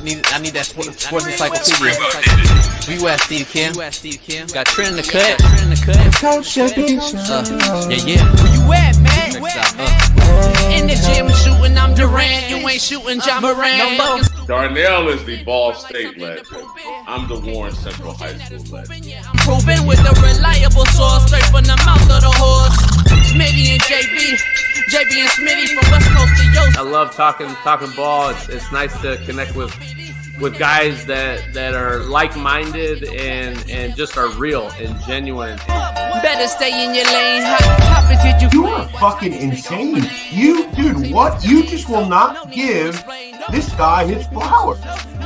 I need that sports encyclopedia. Where you at, Steve Kim? Got Trent in the cut. Yeah. Where you at, man? In the gym shooting, I'm Durant. You ain't shooting John Moran. Darnell is the Ball State legend. I'm the Warren Central High School legend. I'm proving with a reliable source, straight from the mouth of the horse. Smitty and JB and Smitty from West Coast to Yost. I love talking ball. It's nice to connect with guys that are like-minded and just are real and genuine. Better stay in your lane. Hop until you are fucking insane. Dude, what? You just will not give this guy his flowers.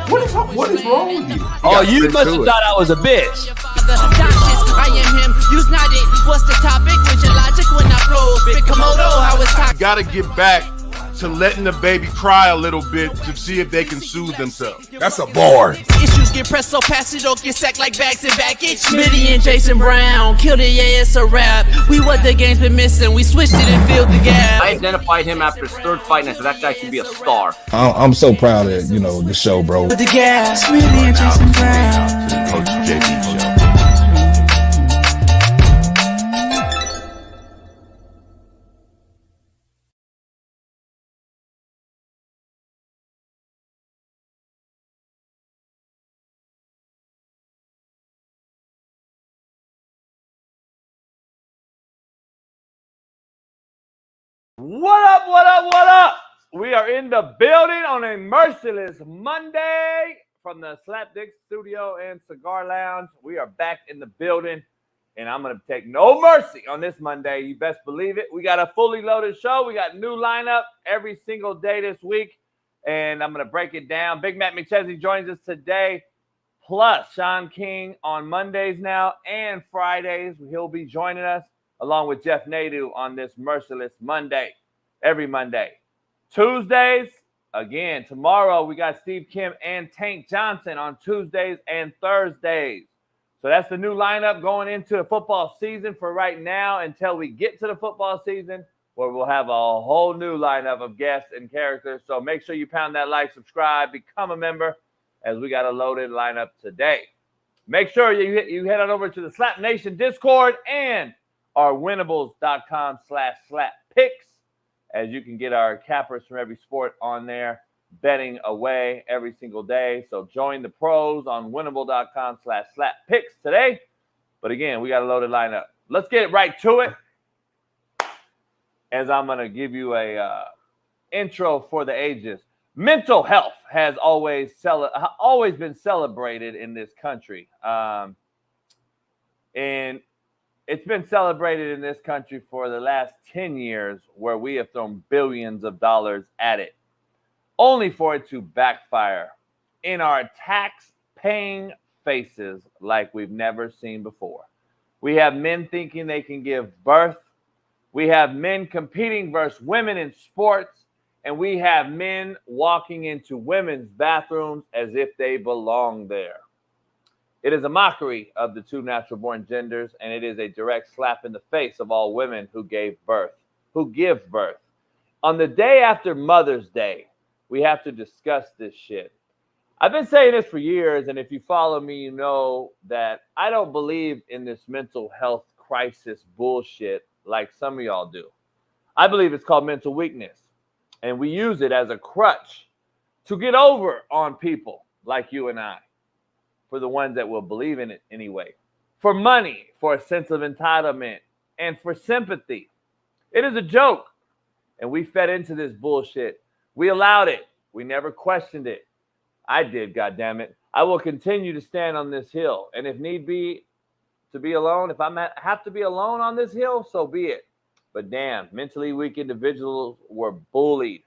What is wrong with you? Oh, you must have thought I was a bitch. I am him. Use not it. What's the topic? With your logic when I flow. Big Komodo, how it's talking. Gotta get back to letting the baby cry a little bit to see if they can soothe themselves. That's a bar. Issues get pressed so past it don't get sacked like bags and baggage. Smitty and Jason Brown killed it, yeah, it's a rap. We what the game's been missing, we switched it and filled the gap. I identified him after his third fight, and I said that guy can be a star. I'm so proud of the show, bro. The gap, Smitty and Jason Brown. Coach JB show. What up? We are in the building on a Merciless Monday from the Slapdick Studio and Cigar Lounge. We are back in the building, and I'm going to take no mercy on this Monday. You best believe it. We got a fully loaded show. We got new lineup every single day this week, and I'm going to break it down. Big Matt McChesney joins us today, plus Shaun King on Mondays now and Fridays. He'll be joining us along with Jeff Nadu on this Merciless Monday. Every Monday. Tuesdays, again, tomorrow we got Steve Kim and Tank Johnson on Tuesdays and Thursdays. So that's the new lineup going into the football season for right now until we get to the football season where we'll have a whole new lineup of guests and characters. So make sure you pound that like, subscribe, become a member as we got a loaded lineup today. Make sure you head on over to the Slap Nation Discord and our winnables.com/slappicks. As you can get our cappers from every sport on there, betting away every single day. So join the pros on winnable.com/slappicks today. But again, we got a loaded lineup. Let's get right to it. As I'm going to give you a intro for the ages. Mental health has always been celebrated in this country. And it's been celebrated in this country for the last 10 years where we have thrown billions of dollars at it, only for it to backfire in our tax-paying faces like we've never seen before. We have men thinking they can give birth. We have men competing versus women in sports. And we have men walking into women's bathrooms as if they belong there. It is a mockery of the two natural-born genders, and it is a direct slap in the face of all women who give birth. On the day after Mother's Day, we have to discuss this shit. I've been saying this for years, and if you follow me, you know that I don't believe in this mental health crisis bullshit like some of y'all do. I believe it's called mental weakness, and we use it as a crutch to get over on people like you and I. For the ones that will believe in it anyway. For money, for a sense of entitlement, and for sympathy. It is a joke. And we fed into this bullshit. We allowed it. We never questioned it. I did, goddammit. I will continue to stand on this hill. And if need be to be alone, if I have to be alone on this hill, so be it. But damn, mentally weak individuals were bullied,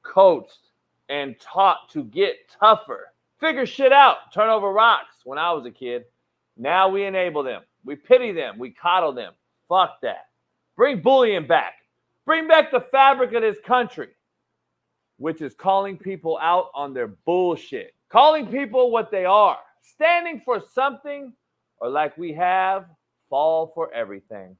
coached, and taught to get tougher. Figure shit out, turn over rocks when I was a kid. Now we enable them. We pity them. We coddle them. Fuck that. Bring bullying back. Bring back the fabric of this country, which is calling people out on their bullshit. Calling people what they are. Standing for something, or like we have, fall for everything.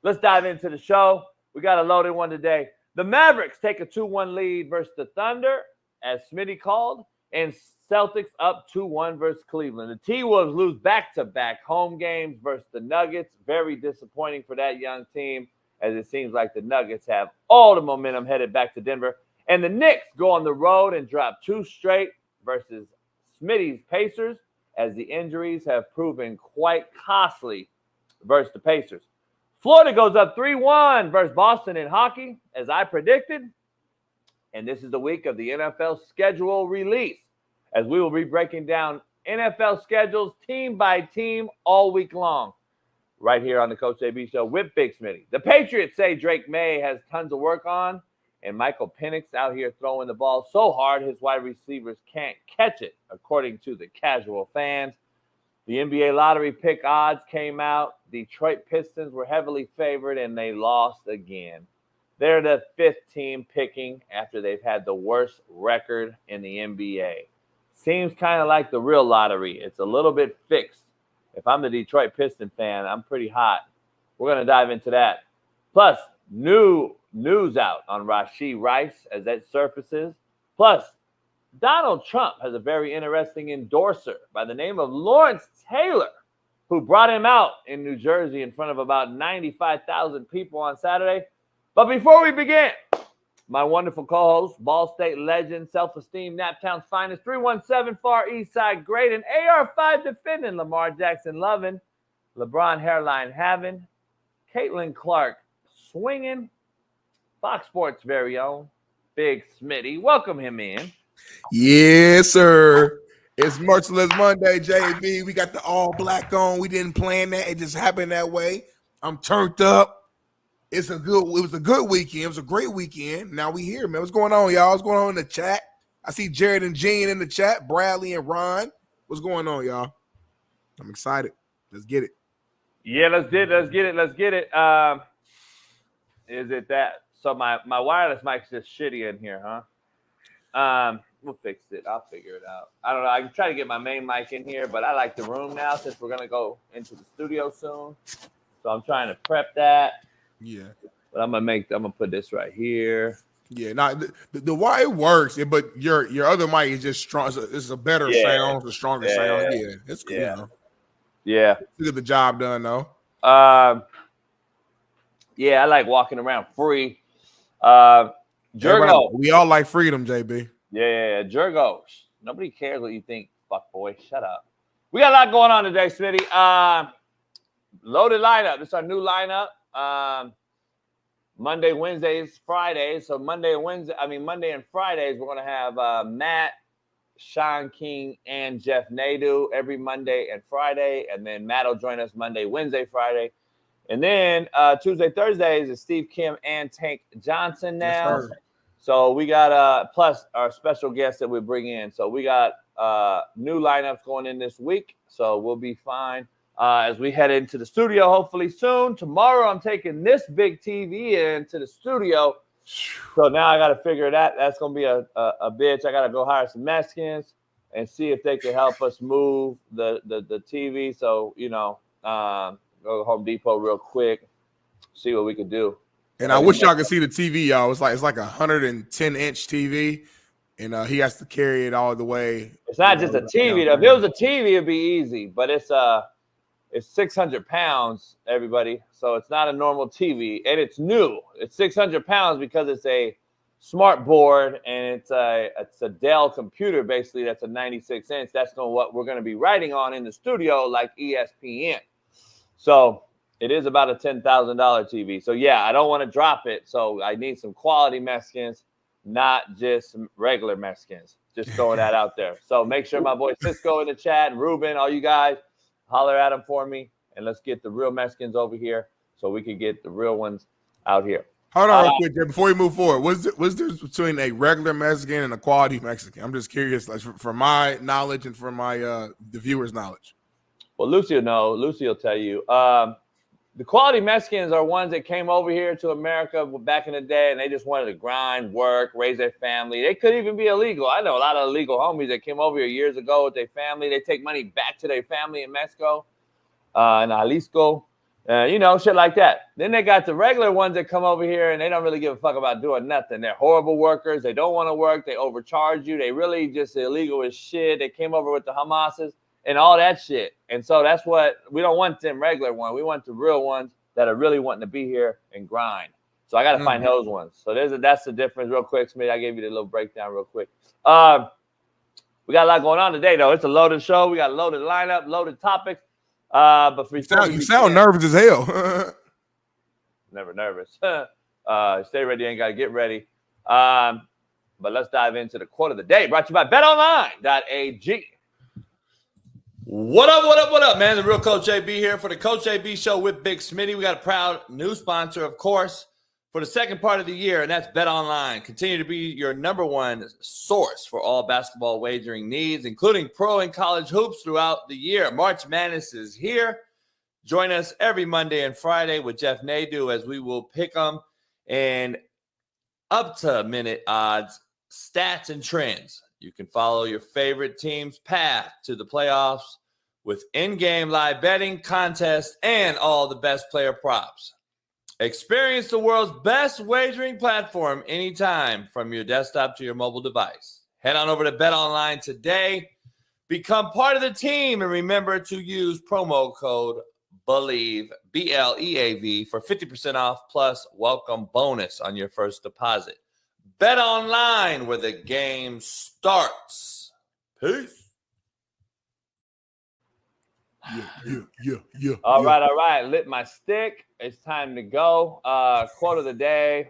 Let's dive into the show. We got a loaded one today. The Mavericks take a 2-1 lead versus the Thunder, as Smitty called. And Celtics up 2-1 versus Cleveland. The T-Wolves lose back-to-back home games versus the Nuggets. Very disappointing for that young team, as it seems like the Nuggets have all the momentum headed back to Denver. And the Knicks go on the road and drop 2 straight versus Smitty's Pacers, as the injuries have proven quite costly versus the Pacers. Florida goes up 3-1 versus Boston in hockey, as I predicted. And this is the week of the NFL schedule release, as we will be breaking down NFL schedules team by team all week long, right here on the Coach JB Show with Big Smitty. The Patriots say Drake May has tons of work on, and Michael Penix out here throwing the ball so hard his wide receivers can't catch it, according to the casual fans. The NBA lottery pick odds came out. Detroit Pistons were heavily favored, and they lost again. They're the 5th team picking after they've had the worst record in the NBA. Seems kind of like the real lottery. It's a little bit fixed. If I'm the Detroit Piston fan, I'm pretty hot. We're going to dive into that. Plus, new news out on Rashee Rice as that surfaces. Plus, Donald Trump has a very interesting endorser by the name of Lawrence Taylor, who brought him out in New Jersey in front of about 95,000 people on Saturday. But before we begin, my wonderful co-host, Ball State legend, self-esteem, Naptown's finest, 317 Far East Side great, and AR5 defending, Lamar Jackson loving, LeBron hairline having, Caitlin Clark swinging, Fox Sports' very own, Big Smitty. Welcome him in. Yes, sir. It's Merciless Monday, JB. We got the all black on. We didn't plan that. It just happened that way. I'm turned up. It was a good weekend. It was a great weekend. Now we here, man. What's going on, y'all? What's going on in the chat? I see Jared and Gene in the chat. Bradley and Ron. What's going on, y'all? I'm excited. Let's get it. Yeah, let's get it. Is it that? So my wireless mic's just shitty in here, huh? We'll fix it. I'll figure it out. I don't know. I can try to get my main mic in here, but I like the room now since we're gonna go into the studio soon. So I'm trying to prep that. Yeah. But I'm gonna put this right here. Yeah, the why it works, but your other mic is just strong. It's a better sound, it's a stronger sound. Yeah, it's cool. Yeah. You know. Yeah. To get the job done though. Yeah, I like walking around free. Jurgo. We all like freedom, JB. Yeah. Jurgo. Nobody cares what you think, fuck boy. Shut up. We got a lot going on today, Smitty. Loaded lineup. This is our new lineup. Monday, Wednesdays, Fridays. So Monday and Fridays, we're gonna have Matt, Shaun King, and Jeff Nadu every Monday and Friday, and then Matt will join us Monday, Wednesday, Friday, and then Tuesday, Thursdays is Steve Kim and Tank Johnson now. Yes, so we got plus our special guests that we bring in. So we got new lineups going in this week, so we'll be fine. As we head into the studio, hopefully soon. Tomorrow, I'm taking this big TV into the studio. So now I got to figure that. That's going to be a bitch. I got to go hire some Mexicans and see if they can help us move the TV. So, go to Home Depot real quick, see what we can do. And I wish y'all could see the TV, y'all. It's like a 110-inch TV, and he has to carry it all the way. It's not just a TV, though. If it was a TV, it'd be easy. But it's 600 pounds, everybody. So it's not a normal TV, and it's new. It's 600 pounds because it's a smart board, and it's a Dell computer, basically. That's a 96-inch. That's what we're going to be writing on in the studio, like ESPN. So it is about a $10,000 TV. So, yeah, I don't want to drop it. So I need some quality Mexicans, not just some regular Mexicans. Just throwing that out there. So make sure my boy Cisco in the chat, Ruben, all you guys, holler at them for me, and let's get the real Mexicans over here so we can get the real ones out here. Hold on real quick, before we move forward. What's the difference between a regular Mexican and a quality Mexican? I'm just curious, like for my knowledge and for my the viewers' knowledge. Well, Lucy will know. Lucy will tell you. The quality Mexicans are ones that came over here to America back in the day, and they just wanted to grind, work, raise their family. They could even be illegal. I know a lot of illegal homies that came over here years ago with their family. They take money back to their family in Mexico, in Jalisco, Shit like that. Then they got the regular ones that come over here and they don't really give a fuck about doing nothing. They're horrible workers. They don't want to work. They overcharge you. They really just illegal as shit. They came over with the Hamases and all that shit. And so that's what we don't want them regular ones. We want the real ones that are really wanting to be here and grind. So I got to find those ones. So that's the difference real quick, Smitty. I gave you the little breakdown real quick. We got a lot going on today, though. It's a loaded show. We got a loaded lineup, loaded topics. But for you sound nervous as hell. Never nervous. Stay ready, ain't got to get ready. But let's dive into the quote of the day, brought to you by betonline.ag. What up, man? The real Coach JB here for the Coach JB Show with Big Smitty. We got a proud new sponsor, of course, for the second part of the year, and that's BetOnline. Continue to be your number one source for all basketball wagering needs, including pro and college hoops throughout the year. March Madness is here. Join us every Monday and Friday with Jeff Nadu as we will pick them and up-to-minute odds, stats, and trends. You can follow your favorite team's path to the playoffs with in-game live betting, contests, and all the best player props. Experience the world's best wagering platform anytime from your desktop to your mobile device. Head on over to BetOnline today. Become part of the team and remember to use promo code BELIEVE, BLEAV, for 50% off plus welcome bonus on your first deposit. BetOnline, where the game starts. Peace. Yeah. All right. Lit my stick. It's time to go. Quote of the day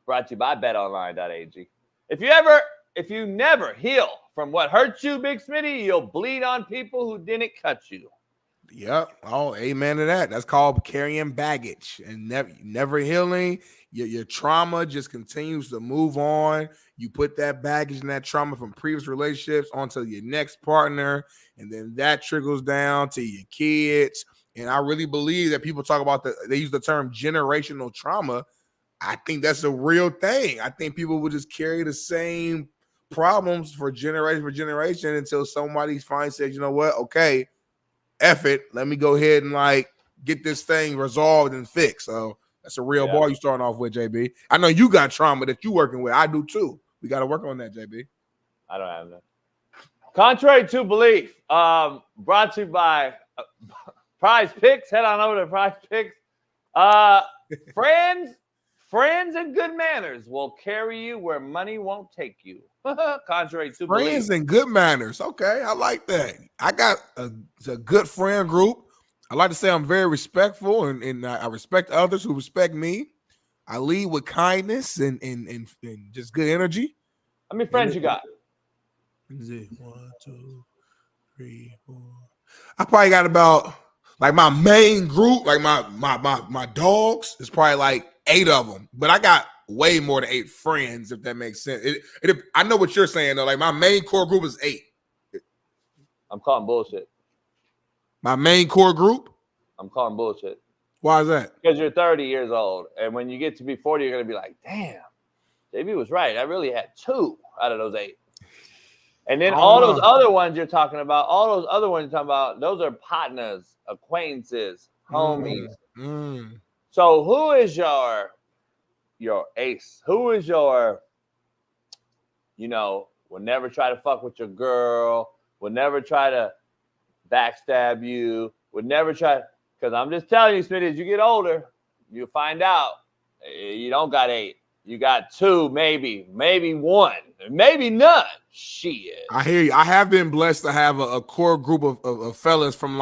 brought to you by betonline.ag. If you never heal from what hurt you, Big Smitty, you'll bleed on people who didn't cut you. Yep. Oh, amen to that. That's called carrying baggage and never healing. Your trauma just continues to move on. You put that baggage and that trauma from previous relationships onto your next partner, and then that trickles down to your kids. And I really believe that people talk about they use the term generational trauma. I think that's a real thing. I think people will just carry the same problems for generation until somebody finally says, you know what? Okay, F it. Let me go ahead and get this thing resolved and fixed. So that's a real bar you starting off with, JB. I know you got trauma that you working with. I do too. We got to work on that, JB. I don't have that. Contrary to belief, brought to you by Prize Picks. Head on over to Prize Picks. Friends and good manners will carry you where money won't take you. Contrary to belief. Friends and good manners. Okay, I like that. I got a good friend group. I like to say I'm very respectful, and I respect others who respect me. I lead with kindness and just good energy. How many friends you got? 1, 2, 3, 4. I probably got about my main group, my dogs. It's probably 8 of them, but I got way more than 8 friends, if that makes sense. I know what you're saying though. My main core group is 8. I'm calling bullshit. My main core group? I'm calling bullshit. Why is that? Because you're 30 years old, and when you get to be 40, you're gonna be like, damn, JB was right. I really had 2 out of those 8. And then all those other ones you're talking about, those are partners, acquaintances, homies. So who is your ace? Who is your, will never try to fuck with your girl, will never try to backstab you, would never try, because I'm just telling you, Smitty, as you get older, you'll find out you don't got 8. You got 2, maybe 1, maybe none. Shit. I hear you. I have been blessed to have a core group of fellas from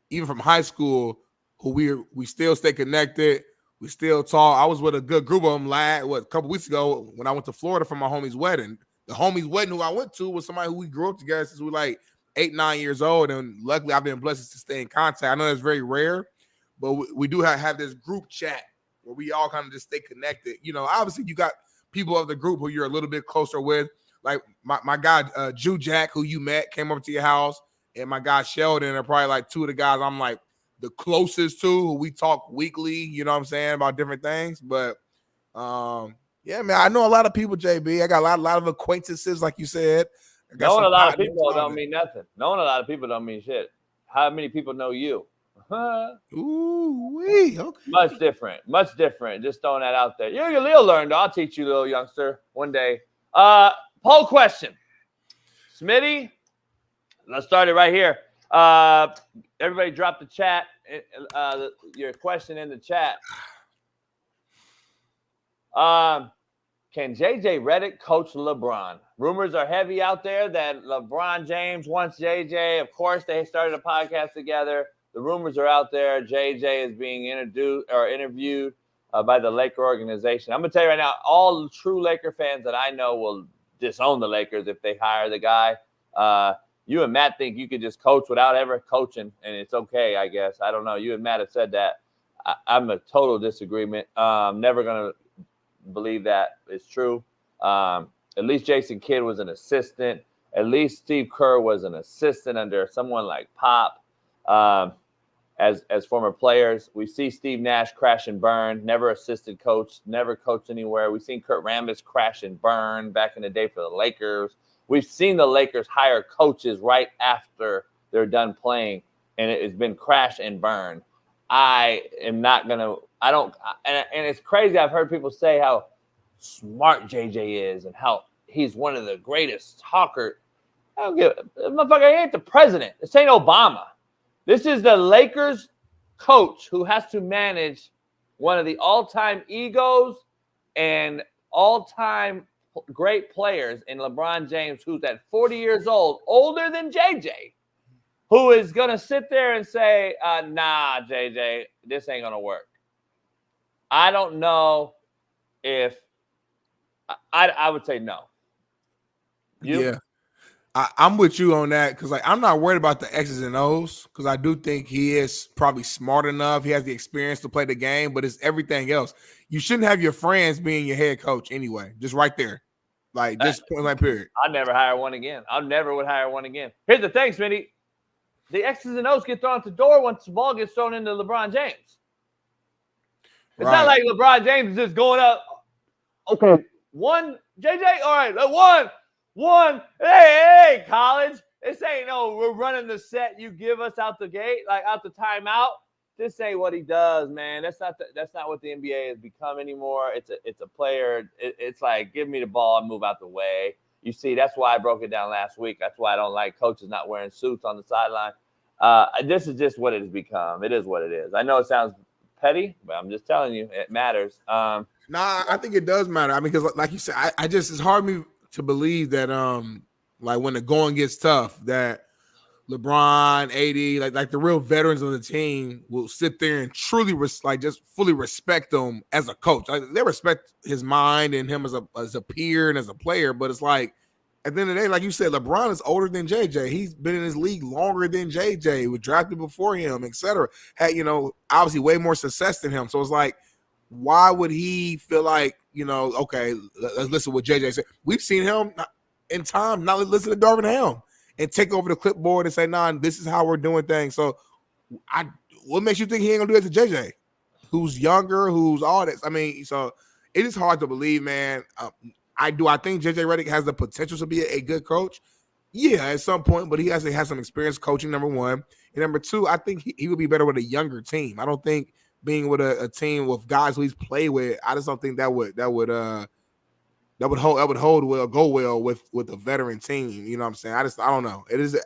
even from high school who we still stay connected. We still talk. I was with a good group of them a couple weeks ago when I went to Florida for my homie's wedding. The homie's wedding who I went to was somebody who we grew up together since we were 8, 9 years old. And luckily I've been blessed to stay in contact. I know that's very rare, but we do have this group chat where we all kind of just stay connected. Obviously you got people of the group who you're a little bit closer with. Like my guy, Jew Jack, who you met, came over to your house, and my guy Sheldon are probably 2 of the guys I'm the closest to, who we talk weekly, you know what I'm saying, about different things. But yeah, man, I know a lot of people, JB. I got a lot of acquaintances, like you said. Knowing a lot of people don't mean nothing. Knowing a lot of people don't mean shit. How many people know you? Ooh-wee. Okay. Much different. Much different. Just throwing that out there. You'll learn, though. I'll teach you, little youngster, one day. Poll question. Smitty, let's start it right here. Everybody drop the chat, your question in the chat. Can J.J. Redick coach LeBron? Rumors are heavy out there that LeBron James wants J.J. Of course, they started a podcast together. The rumors are out there. J.J. is being interviewed by the Laker organization. I'm going to tell you right now, all true Laker fans that I know will disown the Lakers if they hire the guy. You and Matt think you could just coach without ever coaching, and it's okay, I guess. I don't know. You and Matt have said that. I'm a total disagreement. Never going to believe that it's true. At least Jason Kidd was an assistant. At least Steve Kerr was an assistant under someone like Pop. As former players, we see Steve Nash crash and burn, never assistant coach, never coached anywhere. We've seen Kurt Rambis crash and burn back in the day for the Lakers. We've seen the Lakers hire coaches right after they're done playing, and it has been crash and burn. I am not going to – and it's crazy. I've heard people say how smart JJ is and how he's one of the greatest talkers. I don't give – motherfucker, he ain't the president. This ain't Obama. This is the Lakers coach who has to manage one of the all-time egos and all-time great players in LeBron James, who's at 40 years old, older than JJ, who is going to sit there and say, nah, JJ, this ain't going to work. I don't know if I would say no. Yeah. I'm with you on that because, like, I'm not worried about the X's and O's because I do think he is probably smart enough. He has the experience to play the game, but it's everything else. You shouldn't have your friends being your head coach anyway. Just right there. Like, just point blank period. I'd never hire one again. I never would hire one again. Here's the thing, Smitty. The X's and O's get thrown out the door once the ball gets thrown into LeBron James. It's not like LeBron James is just going up. Okay. One, JJ, all right, one. Hey, college. This ain't no, we're running the set you give us out the gate, like out the timeout. This ain't what he does, man. That's not what the NBA has become anymore. It's a player. It's like, give me the ball and move out the way. You see, that's why I broke it down last week. That's why I don't like coaches not wearing suits on the sideline. This is just what it has become. It is what it is. I know it sounds petty, but I'm just telling you, it matters. Nah, I think it does matter. I mean, because like you said, I just, it's hard for me to believe that like when the going gets tough, that LeBron, AD, like the real veterans of the team will sit there and truly just fully respect him as a coach. Like, they respect his mind and him as a peer and as a player, but it's like at the end of the day, like you said, LeBron is older than JJ. He's been in his league longer than JJ. Was drafted before him, etc. Had, obviously way more success than him. So it's like, why would he feel like, okay, let's listen to what JJ said. We've seen him in time not listen to Darvin Ham and take over the clipboard and say, nah, this is how we're doing things. So what makes you think he ain't gonna do that to JJ, who's younger, who's all this? I mean, so it is hard to believe, man. I think JJ Redick has the potential to be a good coach. Yeah, at some point, but he has to have some experience coaching, number one. And number two, I think he would be better with a younger team. I don't think being with a team with guys who he's played with, I just don't think that would go well with a veteran team. You know what I'm saying? I don't know. It is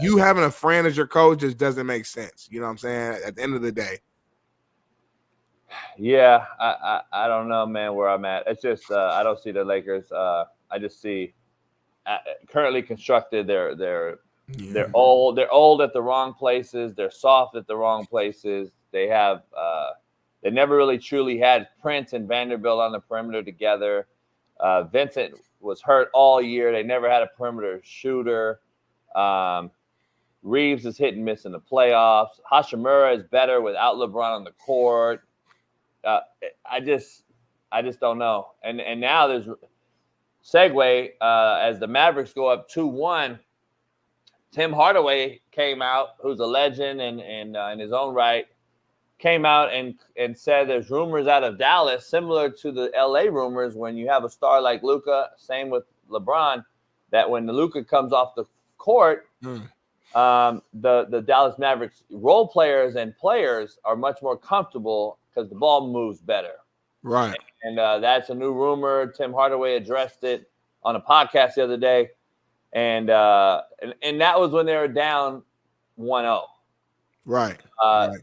you having a friend as your coach just doesn't make sense. You know what I'm saying? At the end of the day. Yeah, I don't know, man, where I'm at. It's just I don't see the Lakers. I just see currently constructed. They're old. They're old at the wrong places. They're soft at the wrong places. They have they never really truly had Prince and Vanderbilt on the perimeter together. Vincent was hurt all year. They never had a perimeter shooter. Reeves is hit and miss in the playoffs. Hachimura is better without LeBron on the court. I just don't know. And now there's segue as the Mavericks go up 2-1. Tim Hardaway came out, who's a legend and in his own right, came out and said there's rumors out of Dallas, similar to the LA rumors when you have a star like Luka, same with LeBron, that when the Luka comes off the court, the Dallas Mavericks role players and players are much more comfortable because the ball moves better. Right. And that's a new rumor. Tim Hardaway addressed it on a podcast the other day. And that was when they were down 1-0. Right. Right.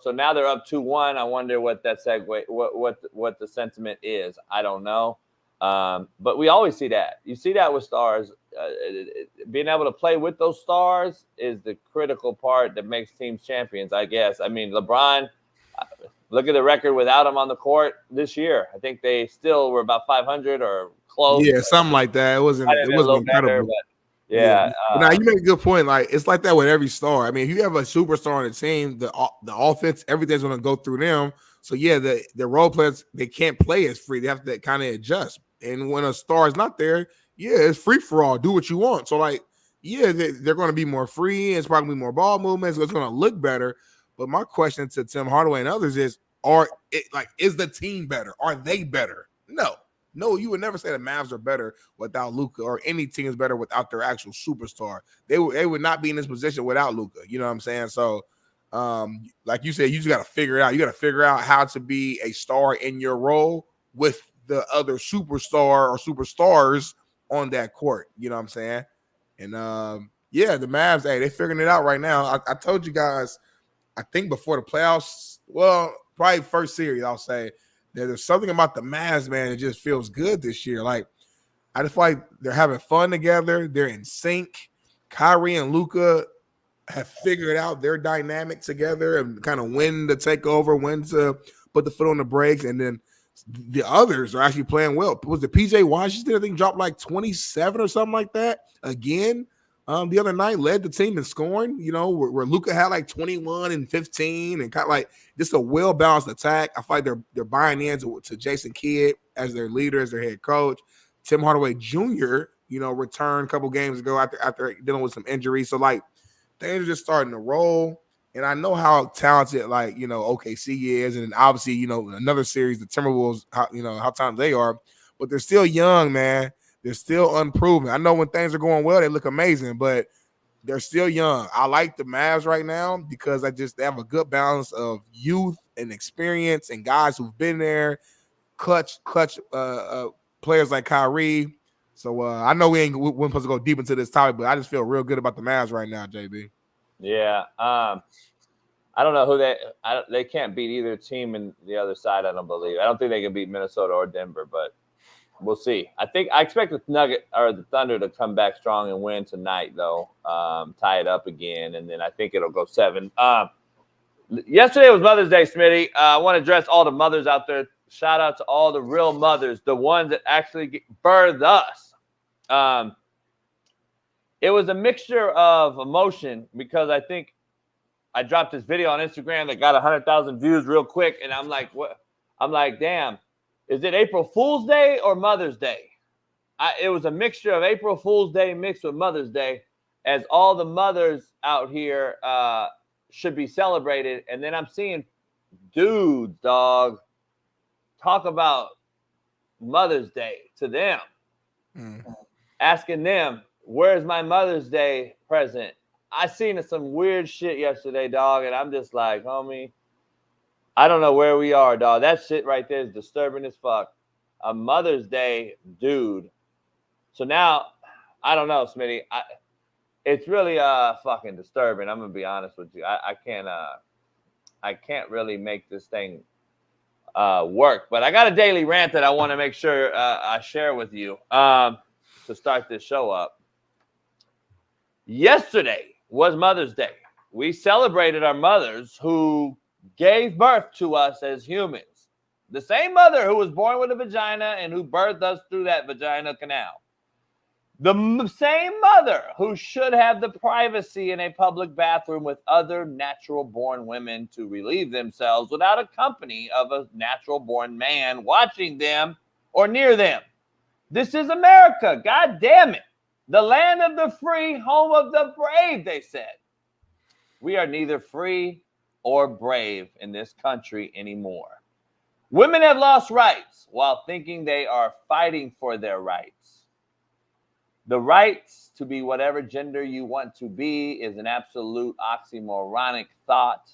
So now they're up 2-1. I wonder what that what the sentiment is. I don't know. But we always see that. You see that with stars. Being able to play with those stars is the critical part that makes teams champions, I guess. I mean, LeBron, look at the record without him on the court this year. I think they still were about 500 or close. Yeah, something like that. It wasn't incredible. Better, but yeah. Now you make a good point. Like, it's like that with every star. I mean, if you have a superstar on the team, the offense, everything's going to go through them. So yeah, the role players, they can't play as free. They have to kind of adjust. And when a star is not there, yeah, it's free for all. Do what you want. So like, yeah, they're going to be more free. It's probably more ball movements. It's going to look better. But my question to Tim Hardaway and others is, is the team better? Are they better? No, you would never say the Mavs are better without Luka, or any team is better without their actual superstar. They would not be in this position without Luka. You know what I'm saying? So, like you said, you just got to figure it out. You got to figure out how to be a star in your role with the other superstar or superstars on that court. You know what I'm saying? And yeah, the Mavs, hey, they're figuring it out right now. I told you guys, I think before the playoffs, well, probably first series, I'll say, there's something about the Mavs, man, that just feels good this year. Like, I just feel like they're having fun together. They're in sync. Kyrie and Luka have figured out their dynamic together and kind of when to take over, when to put the foot on the brakes. And then the others are actually playing well. Was the PJ Washington, I think, dropped like 27 or something like that again the other night, led the team in scoring, where Luka had like 21 and 15 and kind of like just a well-balanced attack. I feel like they're buying in to Jason Kidd as their leader, as their head coach. Tim Hardaway Jr., returned a couple games ago after dealing with some injuries. So, like, things are just starting to roll. And I know how talented, like, OKC is. And obviously, another series, the Timberwolves, how talented they are. But they're still young, man. They're still unproven. I know when things are going well, they look amazing, but they're still young. I like the Mavs right now because they have a good balance of youth and experience and guys who've been there, clutch players like Kyrie. So I know we weren't supposed to go deep into this topic, but I just feel real good about the Mavs right now, JB. Yeah. I don't know who they can't beat either team in the other side, I don't believe. I don't think they can beat Minnesota or Denver, but we'll see. I expect the Thunder to come back strong and win tonight, though. Tie it up again, and then I think it'll go 7. Yesterday was Mother's Day, Smitty. I want to address all the mothers out there. Shout out to all the real mothers, the ones that actually birthed us. It was a mixture of emotion because I think I dropped this video on Instagram that got 100,000 views real quick, and I'm like, what? I'm like, damn. Is it April Fool's Day or Mother's Day? It was a mixture of April Fool's Day mixed with Mother's Day, as all the mothers out here should be celebrated. And then I'm seeing dudes, dog, talk about Mother's Day to them, asking them, where's my Mother's Day present? I seen some weird shit yesterday, dog, and I'm just like, homie, I don't know where we are, dog. That shit right there is disturbing as fuck. A Mother's Day dude. So now, I don't know, Smitty. It's really fucking disturbing. I'm gonna be honest with you. I can't really make this thing work. But I got a daily rant that I want to make sure I share with you to start this show up. Yesterday was Mother's Day. We celebrated our mothers who gave birth to us as humans. The same mother who was born with a vagina and who birthed us through that vagina canal. The same mother who should have the privacy in a public bathroom with other natural-born women to relieve themselves without a company of a natural-born man watching them or near them. This is America. God damn it. The land of the free, home of the brave, they said. We are neither free or brave in this country anymore. Women have lost rights while thinking they are fighting for their rights. The rights to be whatever gender you want to be is an absolute oxymoronic thought.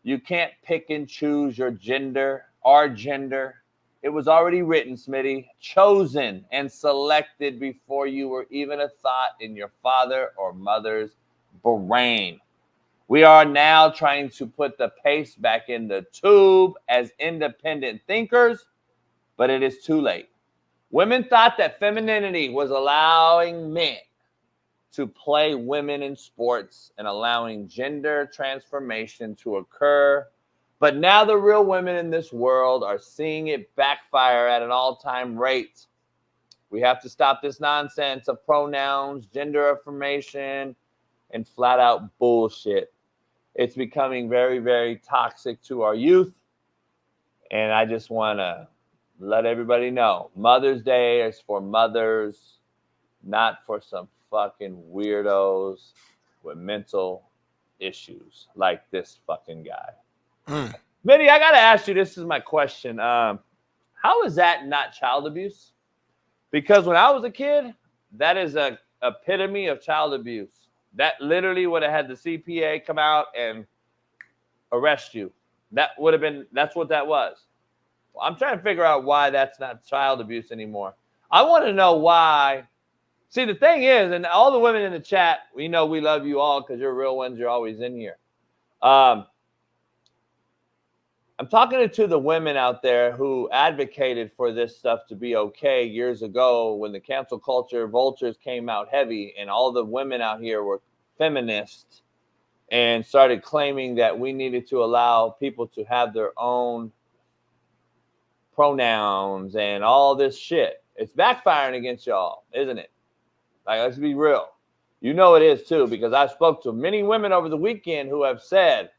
You can't pick and choose your gender. Our gender. It was already written, Smitty, chosen and selected before you were even a thought in your father or mother's brain. We are now trying to put the paste back in the tube as independent thinkers, but it is too late. Women thought that femininity was allowing men to play women in sports and allowing gender transformation to occur. But now the real women in this world are seeing it backfire at an all-time rate. We have to stop this nonsense of pronouns, gender affirmation, and flat-out bullshit. It's becoming very, very toxic to our youth. And I just want to let everybody know, Mother's Day is for mothers, not for some fucking weirdos with mental issues like this fucking guy. Smitty, I got to ask you, this is my question. How is that not child abuse? Because when I was a kid, that is a epitome of child abuse. That literally would have had the CPA come out and arrest you. That would have been, that's what that was. I'm trying to figure out why that's not child abuse anymore. I want to know why. See, the thing is, and all the women in the chat, we know we love you all because you're real ones. You're always in here. I'm talking to the women out there who advocated for this stuff to be okay years ago when the cancel culture vultures came out heavy and all the women out here were feminists and started claiming that we needed to allow people to have their own pronouns and all this shit. It's backfiring against y'all, isn't it? Like, let's be real. You know it is too, because I spoke to many women over the weekend who have said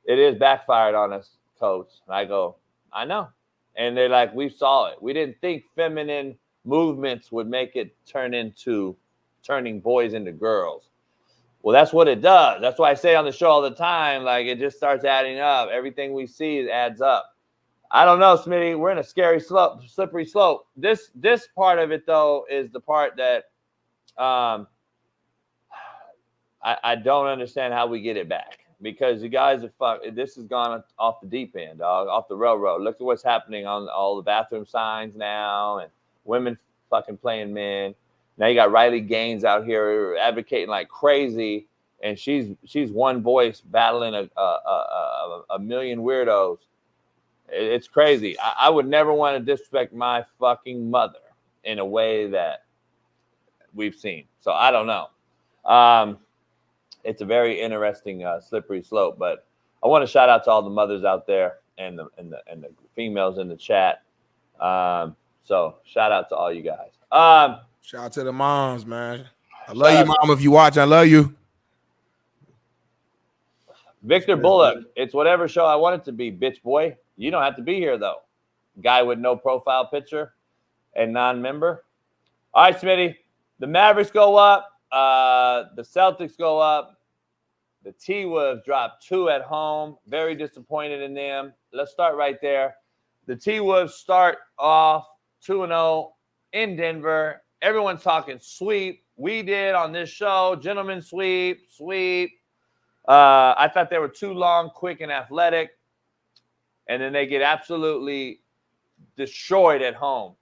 it is backfired on us, coach. And I go, I know. And they're like, we saw it. We didn't think feminine movements would make it turn into turning boys into girls. Well, that's what it does. That's why I say on the show all the time, like, it just starts adding up. Everything we see adds up. I don't know, Smitty. We're in a scary slope, slippery slope. This part of it, though, is the part that I don't understand how we get it back, because you guys are this has gone off the deep end, dog, off the railroad. Look at what's happening on all the bathroom signs now, and women fucking playing men. Now you got Riley Gaines out here advocating like crazy, and she's one voice battling a million weirdos. It's crazy. I would never want to disrespect my fucking mother in a way that we've seen. So I don't know. It's a very interesting slippery slope. But I want to shout out to all the mothers out there and the females in the chat. So shout out to all you guys. Shout out to the moms, man. I love you, mom. If you watch, I love you. Victor Bullock, it's whatever show I want it to be, bitch boy. You don't have to be here, though. Guy with no profile picture and non-member. All right, Smitty. The Mavericks go up. The Celtics go up. The T-Wolves drop 2 at home. Very disappointed in them. Let's start right there. The T-Wolves start off 2-0 in Denver. Everyone's talking sweep. We did on this show. Gentlemen sweep. I thought they were too long, quick, and athletic. And then they get absolutely destroyed at home,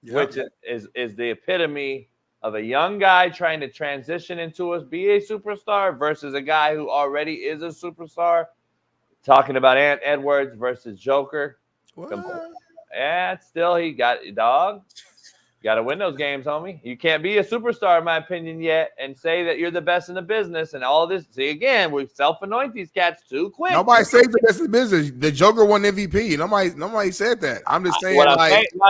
which is the epitome of a young guy trying to transition into be a superstar versus a guy who already is a superstar. Talking about Ant Edwards versus Joker. Yeah, still he got dog. You got to win those games, homie. You can't be a superstar, in my opinion, yet and say that you're the best in the business and all this. See, again, we self-anoint these cats too quick. Nobody says the best in the business. The Joker won MVP. Nobody said that. I'm just saying, no,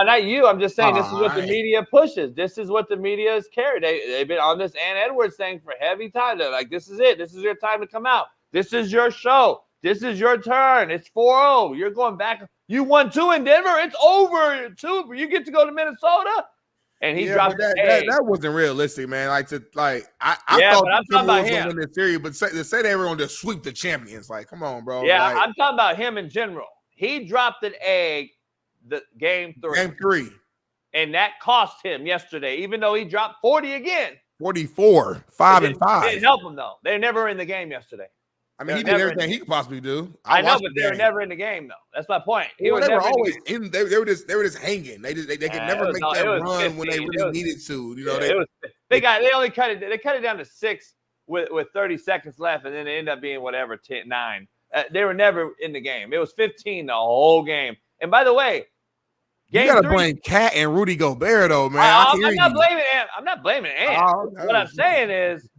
not you. I'm just saying this is what the media pushes. This is what the media has carried. They've been on this Ant Edwards thing for heavy time. They're like, this is it. This is your time to come out. This is your show. This is your turn. It's 4-0. You're going back. You won 2 in Denver. It's over. 2. You get to go to Minnesota. And he dropped that wasn't realistic, man. I thought but I'm talking about him. Win this series, but say they were going to sweep the champions. Like, come on, bro. Yeah, like, I'm talking about him in general. He dropped an egg the game 3. Game 3. And that cost him yesterday, even though he dropped 40 again. 44, 5 and 5. It didn't help him, though. They were never in the game yesterday. I mean, he did everything he could possibly do. I know, but they were never in the game, though. That's my point. They were always in. They were just hanging. They could never make that run 15, when they really needed to. You know, they only cut it. They cut it down to 6 with 30 seconds left, and then it ended up being whatever 9. They were never in the game. It was 15 the whole game. And by the way, you gotta blame Cat and Rudy Gobert, though, man. I'm not blaming Ant. What I'm saying is,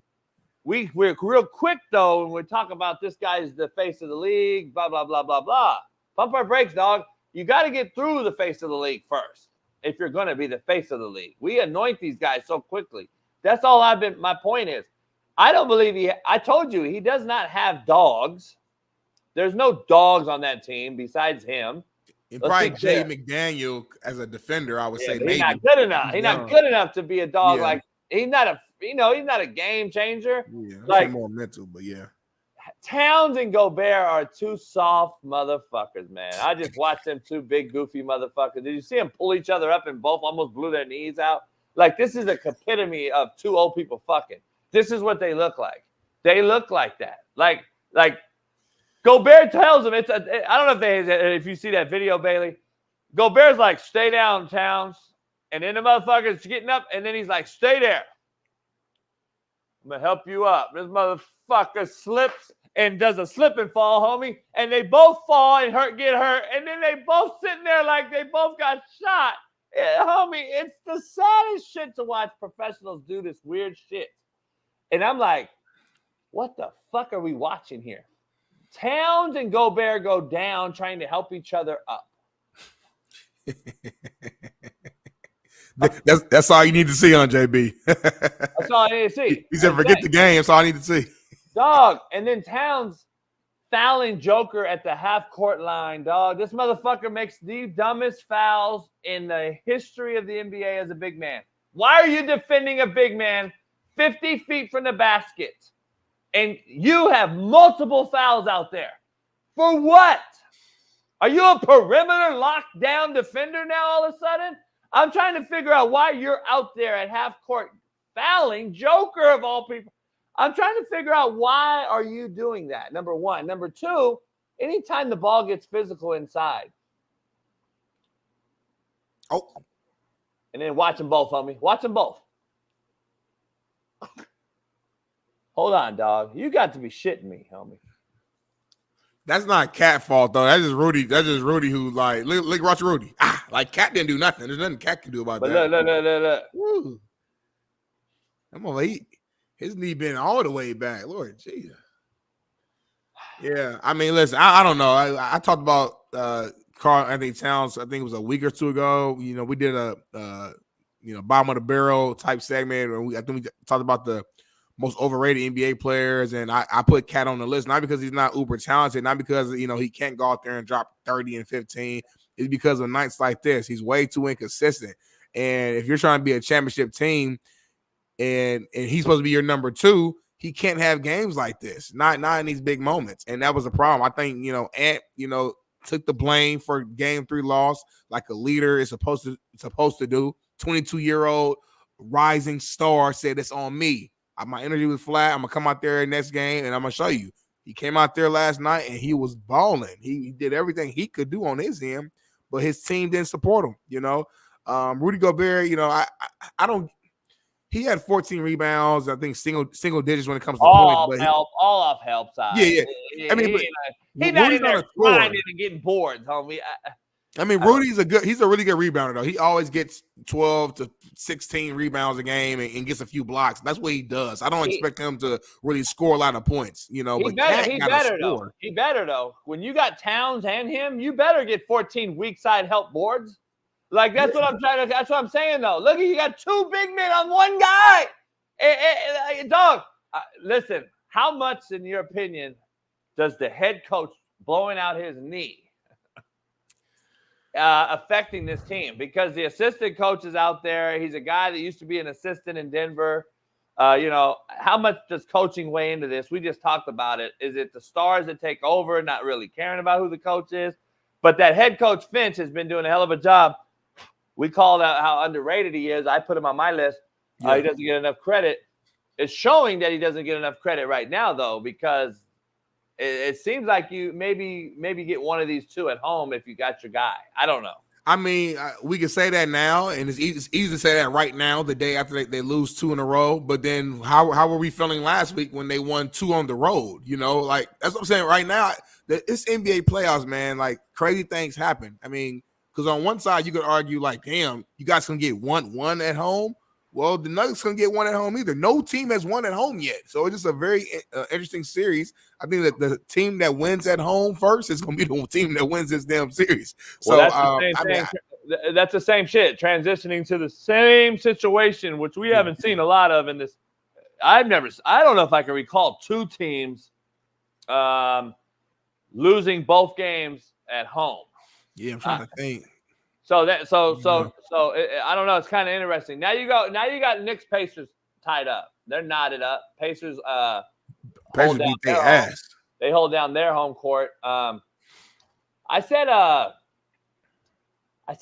we're real quick though when we talk about this guy's the face of the league, blah blah blah blah blah. Pump our brakes, dog. You got to get through the face of the league first if you're going to be the face of the league. We anoint these guys so quickly. That's all my point is, I don't believe I told you he does not have dogs. There's no dogs on that team besides him. And probably Jay McDaniel as a defender, I would say maybe. He's not good enough. He's not good enough to be a dog. Like he's not a game changer. Yeah, like more mental, but yeah. Towns and Gobert are two soft motherfuckers, man. I just watched them two big goofy motherfuckers. Did you see them pull each other up and both almost blew their knees out? Like this is a epitome of two old people fucking. This is what they look like. They look like that. Like Gobert tells him I don't know if you see that video, Bailey. Gobert's like, stay down, Towns. And then the motherfucker's getting up, and then he's like, stay there. I'm going to help you up. This motherfucker slips and does a slip and fall, homie. And they both fall and get hurt. And then they both sitting there like they both got shot. Homie, it's the saddest shit to watch professionals do this weird shit. And I'm like, what the fuck are we watching here? Towns and Gobert go down trying to help each other up. That's all you need to see on JB. That's all I need to see. He said, forget the game. That's all I need to see. Dog. And then Towns fouling Joker at the half-court line, dog. This motherfucker makes the dumbest fouls in the history of the NBA as a big man. Why are you defending a big man 50 feet from the basket? And you have multiple fouls out there. For what? Are you a perimeter lockdown defender now all of a sudden? I'm trying to figure out why you're out there at half court fouling Joker of all people. I'm trying to figure out why are you doing that, number one. Number two, anytime the ball gets physical inside. Oh. And then watch them both, homie. Watch them both. Hold on, dog. You got to be shitting me, homie. That's not Cat fault though. That's just Rudy. That's just Rudy who like look watch Rudy. Like Cat didn't do nothing. There's nothing Cat can do about that. Look. Woo. I'm gonna eat. His knee been all the way back. Lord Jesus. Yeah, I mean, listen, I don't know. I talked about Karl Anthony Towns. I think it was a week or two ago. You know, we did a bottom of the barrel type segment, and I think we talked about the most overrated NBA players, and I put Cat on the list, not because he's not uber talented, not because, he can't go out there and drop 30 and 15. It's because of nights like this. He's way too inconsistent. And if you're trying to be a championship team and he's supposed to be your number 2, he can't have games like this, not in these big moments. And that was the problem. I think, Ant, took the blame for game 3 loss like a leader is supposed to do. 22-year-old rising star said, it's on me. My energy was flat. I'm going to come out there next game, and I'm going to show you. He came out there last night, and he was balling. He did everything he could do on his end, but his team didn't support him, Rudy Gobert, I don't – he had 14 rebounds, I think single digits when it comes to points. All off help side. Yeah. I mean, he's not in there grinding and getting bored, homie. Rudy's he's a really good rebounder, though. He always gets 12 to 16 rebounds a game and gets a few blocks. That's what he does. I don't expect him to really score a lot of points, He but better though. He better though. When you got Towns and him, you better get 14 weak side help boards. Like that's what I'm saying though. Look, you got 2 big men on one guy. Dog, listen, how much in your opinion does the head coach blowing out his knee affecting this team? Because the assistant coach is out there. He's a guy that used to be an assistant in Denver. How much does coaching weigh into this? We just talked about it. Is it the stars that take over, not really caring about who the coach is? But that head coach Finch has been doing a hell of a job we called out how underrated he is. I put him on my list. He doesn't get enough credit. It's showing that he doesn't get enough credit right now, though, because it seems like you maybe get one of these two at home if you got your guy. I don't know. I mean, we can say that now, and it's easy to say that right now, the day after they lose 2 in a row. But then how were we feeling last week when they won 2 on the road? You know, like that's what I'm saying right now. It's NBA playoffs, man. Like crazy things happen. I mean, because on one side you could argue like, damn, you guys can get one at home. Well, the Nuggets couldn't get one at home either. No team has won at home yet. So it's just a very interesting series. I think that the team that wins at home first is going to be the team that wins this damn series. So well, that's the same shit. Transitioning to the same situation, which we haven't seen a lot of in this. I don't know if I can recall 2 teams losing both games at home. Yeah, I'm trying to think. So I don't know. It's kind of interesting. Now you got Knicks Pacers tied up. They're knotted up. Pacers beat their ass. They hold down their home court. I said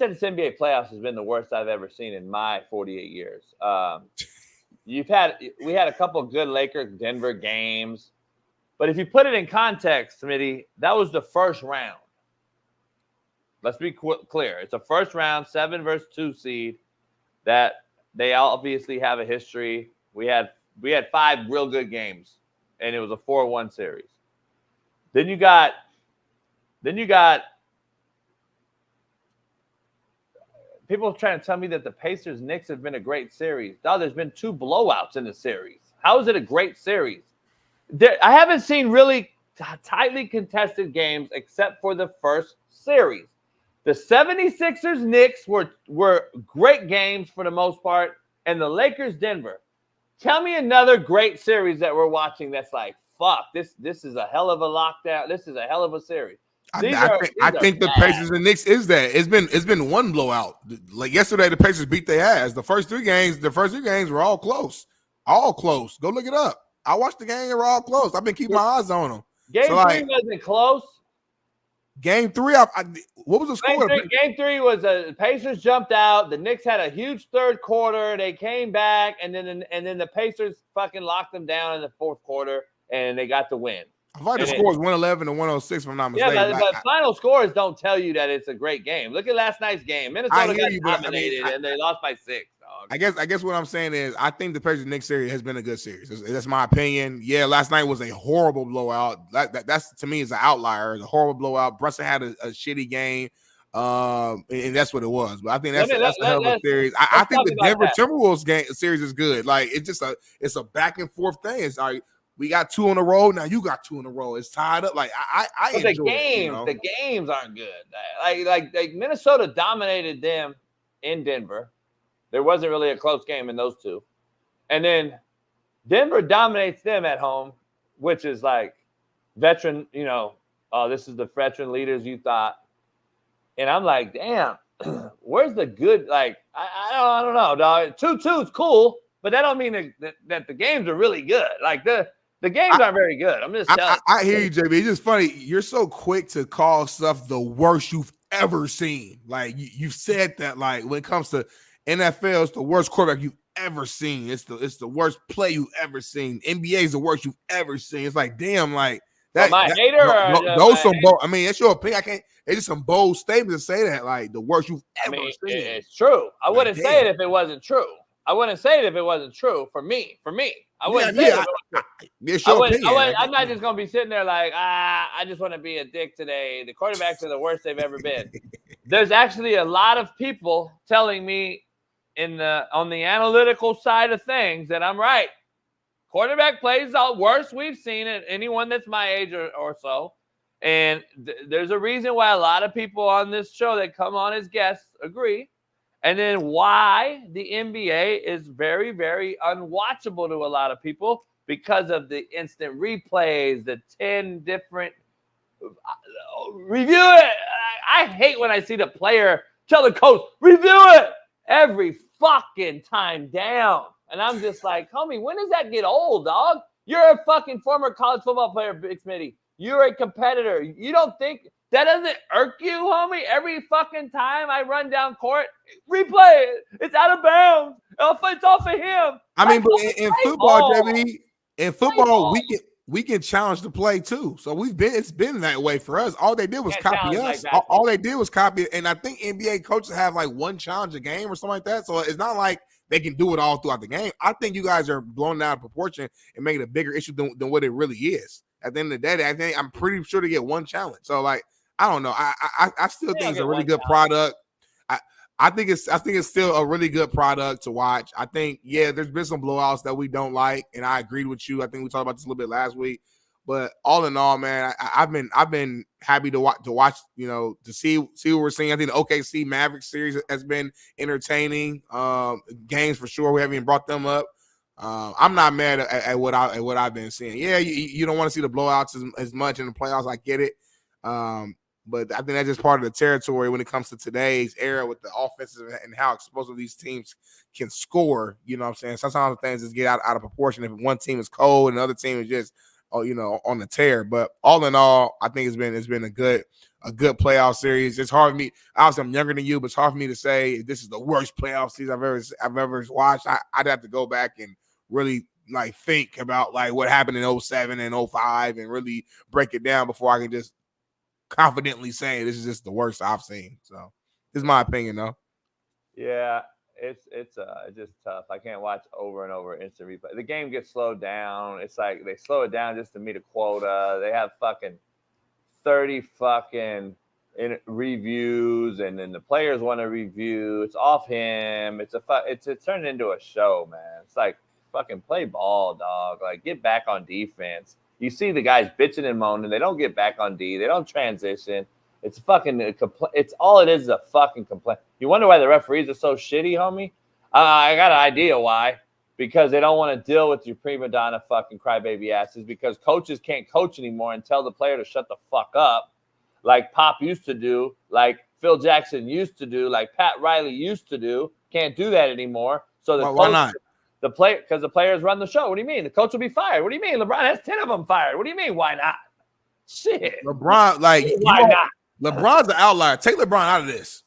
this NBA playoffs has been the worst I've ever seen in my 48 years. We had a couple of good Lakers Denver games, but if you put it in context, Smitty, that was the first round. Let's be clear. It's a first round, 7 versus 2 seed that they obviously have a history. We had 5 real good games, and it was a 4-1 series. Then you got people trying to tell me that the Pacers-Knicks have been a great series. No, there's been 2 blowouts in the series. How is it a great series? I haven't seen really tightly contested games except for the first series. The 76ers-Knicks were great games for the most part, and the Lakers-Denver. Tell me another great series that we're watching that's like, fuck, this is a hell of a lockdown. This is a hell of a series. I think the Pacers and Knicks is that. It's been one blowout. Like yesterday, the Pacers beat their ass. The first three games were all close. All close. Go look it up. I watched the game, they were all close. I've been keeping my eyes on them. Game 3 wasn't close. Game 3, what was the score? Game 3 was the Pacers jumped out. The Knicks had a huge third quarter. They came back, and then the Pacers fucking locked them down in the fourth quarter, and they got the win. I thought the score was 111 to 106, if I'm not mistaken. Yeah, but final scores don't tell you that it's a great game. Look at last night's game. Minnesota got dominated, and they lost by 6. Dog. I guess what I'm saying is I think the Pacers-Knicks series has been a good series. That's my opinion. Yeah, last night was a horrible blowout. That's to me is an outlier. It's a horrible blowout. Brunson had a shitty game, and that's what it was. But I think that's a hell of a series. I think the Denver Timberwolves series is good. Like it's a back and forth thing. It's like we got 2 in a row. Now you got 2 in a row. It's tied up. Like I enjoy the games aren't good. Like Minnesota dominated them in Denver. There wasn't really a close game in those 2. And then Denver dominates them at home, which is like veteran, this is the veteran leaders you thought. And I'm like, damn, where's the good? Like, I don't know, dog. 2-2 is cool, but that don't mean that the games are really good. Like the games aren't very good. I'm just telling you. I hear you, JB. It's just funny. You're so quick to call stuff the worst you've ever seen. Like you've said that, like when it comes to NFL, it's the worst quarterback you've ever seen. It's the worst play you've ever seen. NBA is the worst you've ever seen. It's like, damn, like that. Those some bold. I mean, it's your opinion. It's just some bold statements to say that, like the worst you've ever seen. It's true. I wouldn't say it if it wasn't true. I wouldn't say it if it wasn't true for me. I wouldn't say it. I'm not just gonna be sitting there like, I just want to be a dick today. The quarterbacks are the worst they've ever been. There's actually a lot of people telling me on the analytical side of things that I'm right. Quarterback plays the worst we've seen at anyone that's my age or so. And there's a reason why a lot of people on this show that come on as guests agree. And then why the NBA is very, very unwatchable to a lot of people because of the instant replays, the 10 different review it. I hate when I see the player tell the coach, review it every fucking time down. And I'm just like, homie, when does that get old, dog? You're a fucking former college football player, Big Smitty. You're a competitor. You don't think That doesn't irk you, homie? Every fucking time I run down court, replay it. It's out of bounds. It's off of him. I mean, but in football, JB, in football, we can challenge the play too. So it's been that way for us. All they did was copy us. All they did was copy it. And I think NBA coaches have like one challenge a game or something like that. So it's not like they can do it all throughout the game. I think you guys are blowing it out of proportion and making a bigger issue than what it really is. At the end of the day, I'm pretty sure to get one challenge. So like, I don't know. I still think it's a really good product. I think it's still a really good product to watch. I think, there's been some blowouts that we don't like, and I agreed with you. I think we talked about this a little bit last week. But all in all, man, I've been happy to watch, to see what we're seeing. I think the OKC Mavericks series has been entertaining. Games for sure. We haven't even brought them up. I'm not mad at what I've been seeing. Yeah, you don't want to see the blowouts as much in the playoffs. I get it. But I think that's just part of the territory when it comes to today's era with the offenses and how explosive these teams can score. You know what I'm saying? Sometimes things just get out of proportion if one team is cold and another team is just, on the tear. But all in all, I think it's been a good playoff series. It's hard for me. Obviously, I'm younger than you, but it's hard for me to say this is the worst playoff season I've ever watched. I'd have to go back and really like think about like what happened in 07 and 05 and really break it down before I can just confidently say this is just the worst I've seen. So this is my opinion, though. Yeah, it's just tough. I can't watch over and over instant replay. The game gets slowed down. It's like they slow it down just to meet a quota. They have fucking 30 fucking reviews, and then the players want to review. It's off him. It's turned into a show, man. It's like fucking play ball, dog. Like get back on defense. You see the guys bitching and moaning. They don't get back on D. They don't transition. It's fucking it's all it is a fucking complaint. You wonder why the referees are so shitty, homie? I got an idea why. Because they don't want to deal with your prima donna fucking crybaby asses. Because coaches can't coach anymore and tell the player to shut the fuck up, like Pop used to do, like Phil Jackson used to do, like Pat Riley used to do. Can't do that anymore. So why not? Because the players run the show. What do you mean? The coach will be fired. What do you mean? LeBron has 10 of them fired. What do you mean? Why not? Shit. LeBron, why not? LeBron's an outlier. Take LeBron out of this.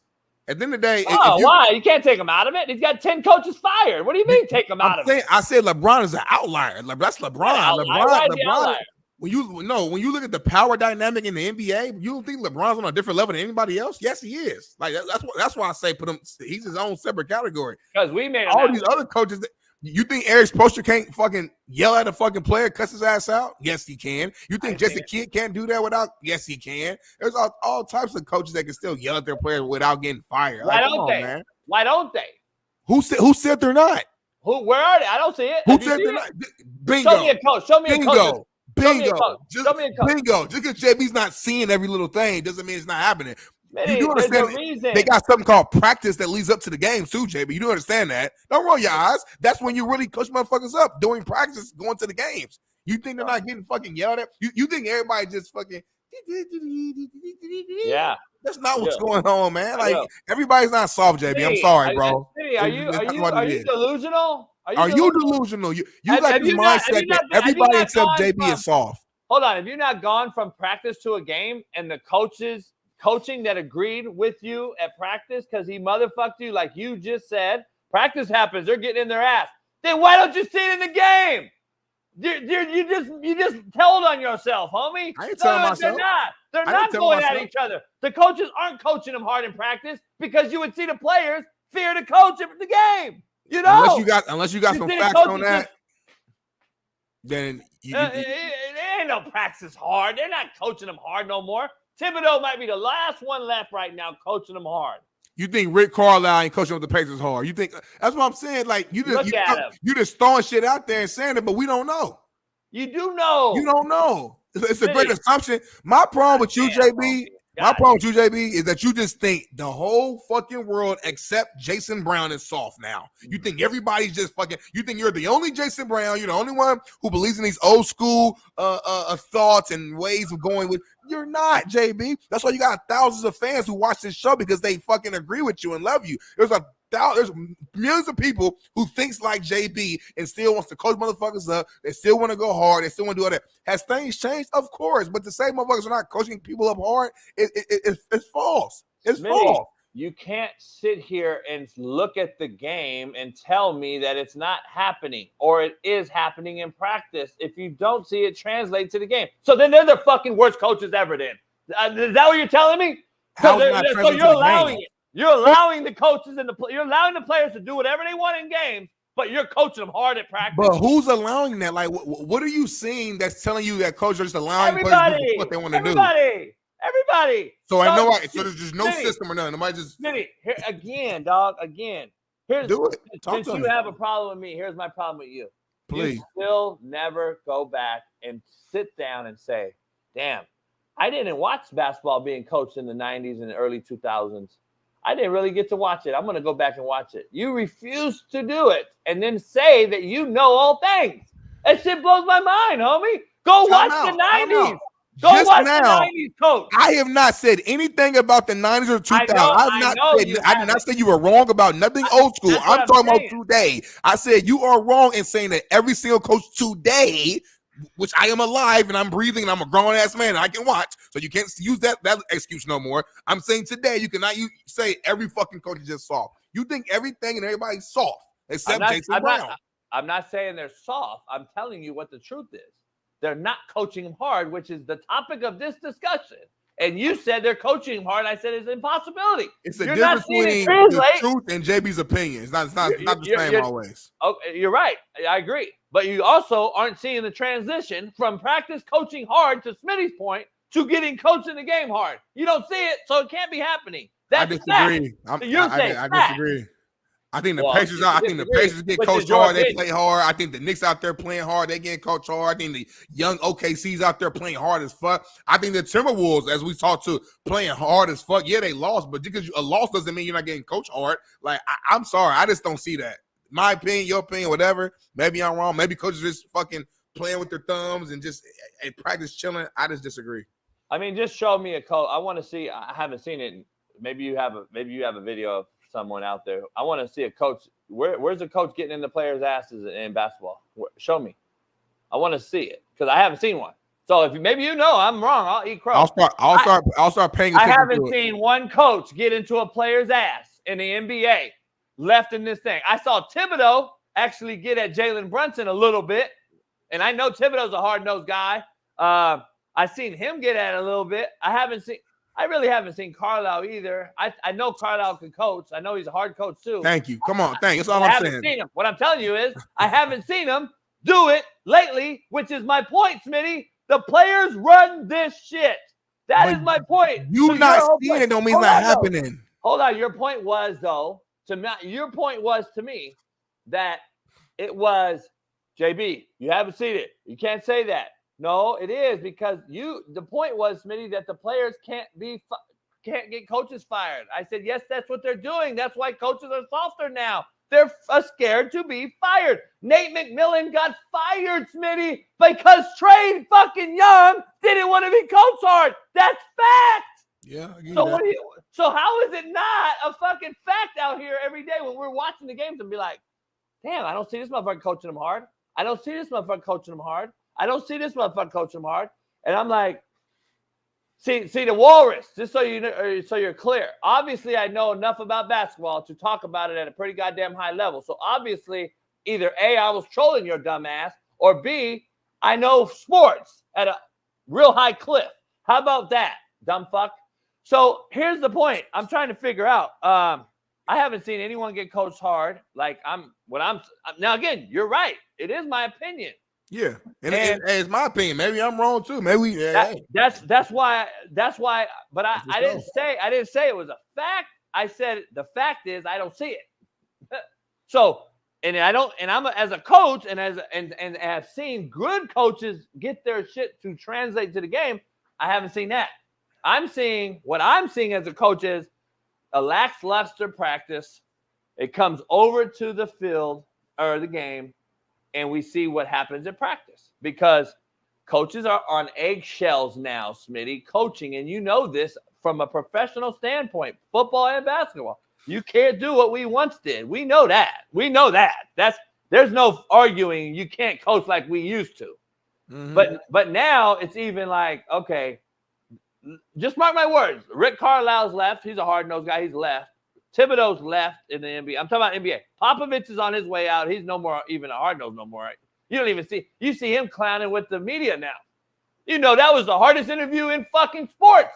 At the end of the day, why? You can't take him out of it. He's got 10 coaches fired. What do you mean take him out of it? I said LeBron is an outlier. That's LeBron. LeBron. When you look at the power dynamic in the NBA, you don't think LeBron's on a different level than anybody else? Yes, he is. Like that's why I say put him. He's his own separate category. Because we made all these other coaches. You think Eric Spoelstra can't fucking yell at a fucking player, cuss his ass out? Yes, he can. You think Jesse Kidd can't do that without? Yes, he can. There's all types of coaches that can still yell at their players without getting fired. Why don't they? Man. Why don't they? Who said they're not? Where are they? I don't see it. Who said they're not? Bingo. Show me a coach. Show me a coach. Bingo. Bingo. Just because JB's not seeing every little thing doesn't mean it's not happening. You do understand they got something called practice that leads up to the games too, JB. You do understand that. Don't roll your eyes. That's when you really coach motherfuckers up during practice going to the games. You think they're not getting fucking yelled at? You think everybody just fucking yeah. That's not what's going on, man. Like everybody's not soft, JB. I'm sorry, bro. Are you delusional? Are you delusional? You got this mindset that everybody except JB is soft. Hold on. Have you not gone from practice to a game and the coaching that agreed with you at practice because he motherfucked you like you just said? Practice happens. They're getting in their ass. Then why don't you see it in the game? You just told on yourself, homie. I ain't telling myself. They're not going at each other. The coaches aren't coaching them hard in practice because you would see the players fear to coach in the game. You know, unless you got some facts on that, then it ain't no practice hard. They're not coaching them hard no more. Thibodeau might be the last one left right now coaching them hard. You think Rick Carlisle ain't coaching with the Pacers hard? You think that's what I'm saying? Like you just throwing shit out there and saying it, but we don't know. You do know. You don't know. It's a great assumption. My problem with you, JB. My problem with you, JB, is that you just think the whole fucking world except Jason Brown is soft now. You think everybody's just fucking. You think you're the only Jason Brown. You're the only one who believes in these old school thoughts and ways of going with. You're not, JB. That's why you got thousands of fans who watch this show because they fucking agree with you and love you. There's there's millions of people who thinks like JB and still wants to coach motherfuckers up. They still want to go hard. They still want to do all that. Has things changed? Of course. But the same motherfuckers are not coaching people up hard. It's false. It's false. You can't sit here and look at the game and tell me that it's not happening or it is happening in practice if you don't see it translate to the game. So then they're the fucking worst coaches ever then. Is that what you're telling me? So you're allowing it. You're allowing the coaches and you're allowing the players to do whatever they want in games, but you're coaching them hard at practice. But who's allowing that? Like, what are you seeing that's telling you that coaches are just allowing players to do what they want to do? Everybody. So there's just no system or nothing. Nobody just Smitty, here again, dog. Again. Here's do it. Since you have a problem with me, here's my problem with you. Please. You still never go back and sit down and say, damn, I didn't watch basketball being coached in the 90s and the early 2000s. I didn't really get to watch it. I'm going to go back and watch it. You refuse to do it and then say that you know all things. That shit blows my mind, homie. Go watch the 90s. Go watch the 90s, coach. I have not said anything about the 90s or 2000s. I did not say you were wrong about nothing old school. I'm talking about today. I said you are wrong in saying that every single coach today, which I am alive and I'm breathing and I'm a grown ass man and I can watch, so you can't use that excuse no more. I'm saying today you cannot say every fucking coach is just soft. You think everything and everybody's soft except Jason Brown. I'm not saying they're soft. I'm telling you what the truth is. They're not coaching them hard, which is the topic of this discussion. And you said they're coaching him hard. I said it's an impossibility. It's a difference between the truth and JB's opinion. It's not the same always. Okay, you're right. I agree. But you also aren't seeing the transition from practice coaching hard, to Smitty's point, to getting coached in the game hard. You don't see it, so it can't be happening. That's I disagree. I disagree. I think the Pacers are. I think the Pacers get coached hard. They play hard. I think the Knicks out there playing hard. They getting coached hard. I think the young OKC's out there playing hard as fuck. I think the Timberwolves, as we talked to, playing hard as fuck. Yeah, they lost, but because a loss doesn't mean you're not getting coached hard. Like I'm sorry, I just don't see that. My opinion, your opinion, whatever. Maybe I'm wrong. Maybe coaches just fucking playing with their thumbs and just at practice chilling. I just disagree. I mean, just show me a coach. I want to see. I haven't seen it. Maybe you have a video of someone out there. I want to see a coach. Where's the coach getting in the players' asses in basketball? Show me. I want to see it because I haven't seen one. So if maybe I'm wrong, I'll eat crow. I'll start paying attention. I haven't seen one coach get into a player's ass in the NBA left in this thing. I saw Thibodeau actually get at Jalen Brunson a little bit, and I know Thibodeau's a hard-nosed guy. I seen him get at it a little bit. I really haven't seen Carlisle either. I know Carlisle can coach. I know he's a hard coach too. Thank you. Come on. That's all I'm saying. Seen him. What I'm telling you is I haven't seen him do it lately, which is my point, Smitty. The players run this shit. That is my point. You not seeing it don't mean it's not happening. Hold on. Your point was, though, to me that it was, JB, you haven't seen it. You can't say that. No, it is because the point was, Smitty, that the players can't get coaches fired. I said, yes, that's what they're doing. That's why coaches are softer now. They're scared to be fired. Nate McMillan got fired, Smitty, because Trey fucking Young didn't want to be coached hard. That's fact. Yeah. So how is it not a fucking fact out here every day when we're watching the games and be like, damn, I don't see this motherfucker coaching them hard. I don't see this motherfucker coaching them hard. I don't see this motherfucker coaching him hard. And I'm like, see the Walrus, just so you're clear. Obviously, I know enough about basketball to talk about it at a pretty goddamn high level. So obviously, either A, I was trolling your dumb ass, or B, I know sports at a real high cliff. How about that, dumb fuck? So here's the point. I'm trying to figure out. I haven't seen anyone get coached hard. Now again, you're right. It is my opinion. Yeah, and it's my opinion. Maybe I'm wrong too. Maybe that's why. But I didn't say it was a fact. I said the fact is I don't see it. So and I'm as a coach and have seen good coaches get their shit to translate to the game. I haven't seen that. What I'm seeing as a coach is a lackluster practice. It comes over to the field or the game. And we see what happens in practice because coaches are on eggshells now, Smitty, coaching. And you know this from a professional standpoint, football and basketball. You can't do what we once did. We know that. There's no arguing. You can't coach like we used to. Mhm. But now it's even like, okay, just mark my words. Rick Carlisle's left. He's a hard-nosed guy. He's left. Thibodeau's left in the NBA. I'm talking about NBA. Popovich is on his way out. He's no more even a hard-nosed no more. Right? You don't even see. You see him clowning with the media now. You know that was the hardest interview in fucking sports.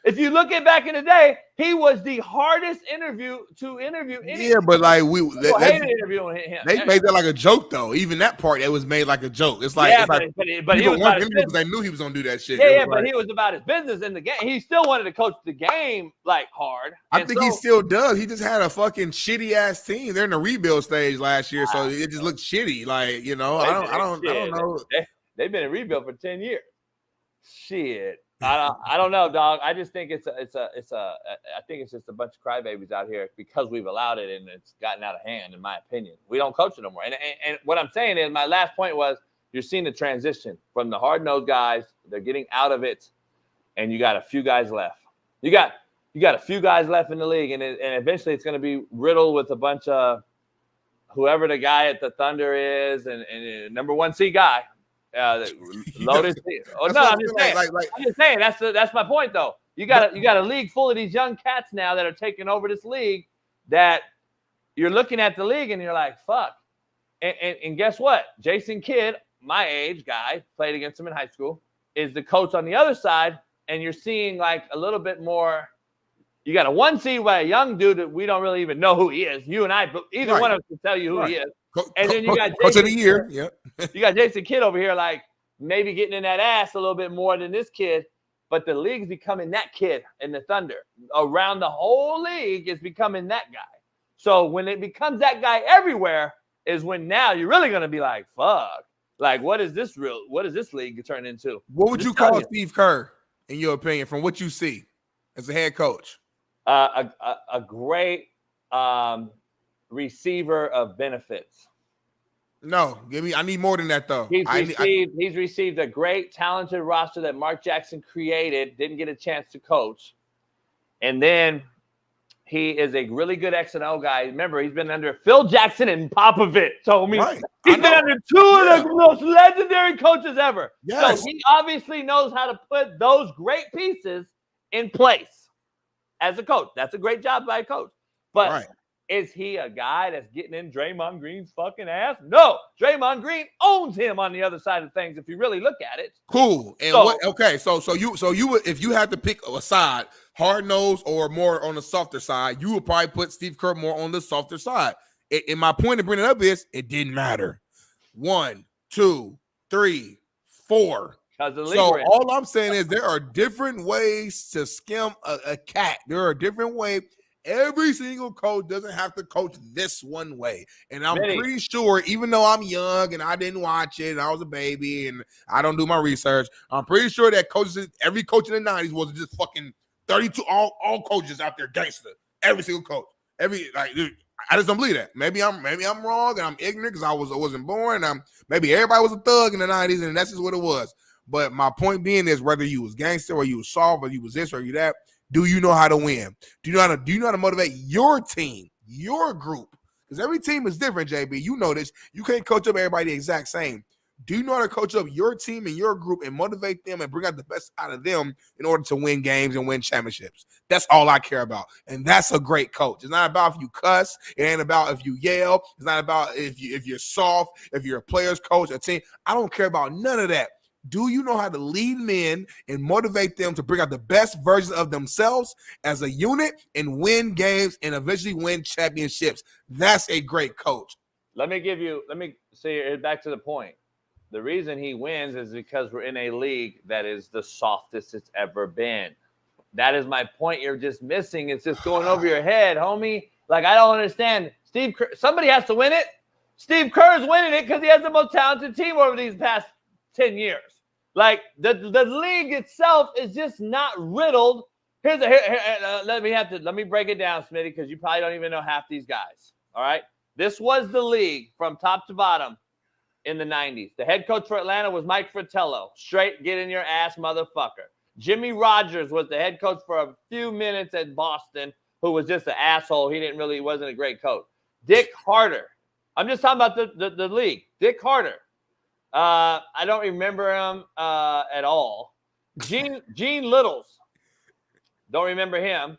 If you look at back in the day, he was the hardest interview to interview. Yeah, but like hated interviewing him. They made that like a joke though. Even that part, it was made like a joke. It's like, yeah, but he was about his business. They knew he was gonna do that shit. Yeah, but he was about his business in the game. He still wanted to coach the game like hard. I think he still does. He just had a fucking shitty ass team. They're in the rebuild stage last year, so it just looked shitty. Like, you know, I don't know. They've been in rebuild for 10 years. Shit. I don't know, dog. I just think I think it's just a bunch of crybabies out here because we've allowed it and it's gotten out of hand, in my opinion. We don't coach it no more. And what I'm saying is, my last point was, you're seeing the transition from the hard-nosed guys. They're getting out of it, and you got a few guys left. You got a few guys left in the league, and eventually it's going to be riddled with a bunch of whoever the guy at the Thunder is, and number 1 seed guy. Loaded. Oh no, I'm just saying. I'm just saying that's my point though. You got a league full of these young cats now that are taking over this league. That you're looking at the league and you're like, fuck. And guess what? Jason Kidd, my age guy, played against him in high school, is the coach on the other side, and you're seeing like a little bit more. You got a 1 seed by a young dude that we don't really even know who he is. You and I, but either one of us can tell you who he is. And then you got coach of the year. Yep. You got Jason Kidd over here, like maybe getting in that ass a little bit more than this kid, but the league's becoming that kid in the Thunder. Around the whole league is becoming that guy. So when it becomes that guy everywhere is when now you're really gonna be like, fuck. Like, what is this league turn into? What would you call Steve Kerr, in your opinion, from what you see as a head coach? A great receiver of benefits. No, I need more than that though. He's received a great, talented roster that Mark Jackson created, didn't get a chance to coach. And then he is a really good X&O guy. Remember, he's been under Phil Jackson and Popovich. So he's been under 2 of the most legendary coaches ever. Yes. So he obviously knows how to put those great pieces in place as a coach. That's a great job by a coach. But is he a guy that's getting in Draymond Green's fucking ass? No. Draymond Green owns him on the other side of things if you really look at it. Cool. And so you would, if you had to pick a side, hard nose or more on the softer side, you would probably put Steve Kerr more on the softer side. And my point of bringing it up is it didn't matter. 1, 2, 3, 4. So all I'm saying is there are different ways to skim a cat. There are different ways. Every single coach doesn't have to coach this one way. And I'm pretty sure, even though I'm young and I didn't watch it and I was a baby and I don't do my research, I'm pretty sure that every coach in the 90s was just fucking 32, all coaches out there gangster. Every single coach. Dude, I just don't believe that. Maybe I'm wrong and I'm ignorant because I wasn't born. Maybe everybody was a thug in the 90s and that's just what it was. But my point being is, whether you was gangster or you was soft or you was this or you that, do you know how to win? Do you know how to motivate your team, your group? Because every team is different, JB. You know this. You can't coach up everybody the exact same. Do you know how to coach up your team and your group and motivate them and bring out the best out of them in order to win games and win championships? That's all I care about. And that's a great coach. It's not about if you cuss. It ain't about if you yell. It's not about if you're soft, if you're a player's coach, a team. I don't care about none of that. Do you know how to lead men and motivate them to bring out the best versions of themselves as a unit and win games and eventually win championships? That's a great coach. Let me say back to the point. The reason he wins is because we're in a league that is the softest it's ever been. That is my point you're just missing. It's just going over your head, homie. Like, I don't understand. Steve Kerr, somebody has to win it. Steve Kerr's winning it because he has the most talented team over these past 10 years. Like, the league itself is just not riddled. Let me break it down, Smitty, because you probably don't even know half these guys. All right? This was the league from top to bottom in the 90s. The head coach for Atlanta was Mike Fratello. Straight get in your ass, motherfucker. Jimmy Rogers was the head coach for a few minutes at Boston, who was just an asshole. He wasn't a great coach. Dick Harder. I'm just talking about the league. Dick Harder. I don't remember him at all. Gene Littles. Don't remember him.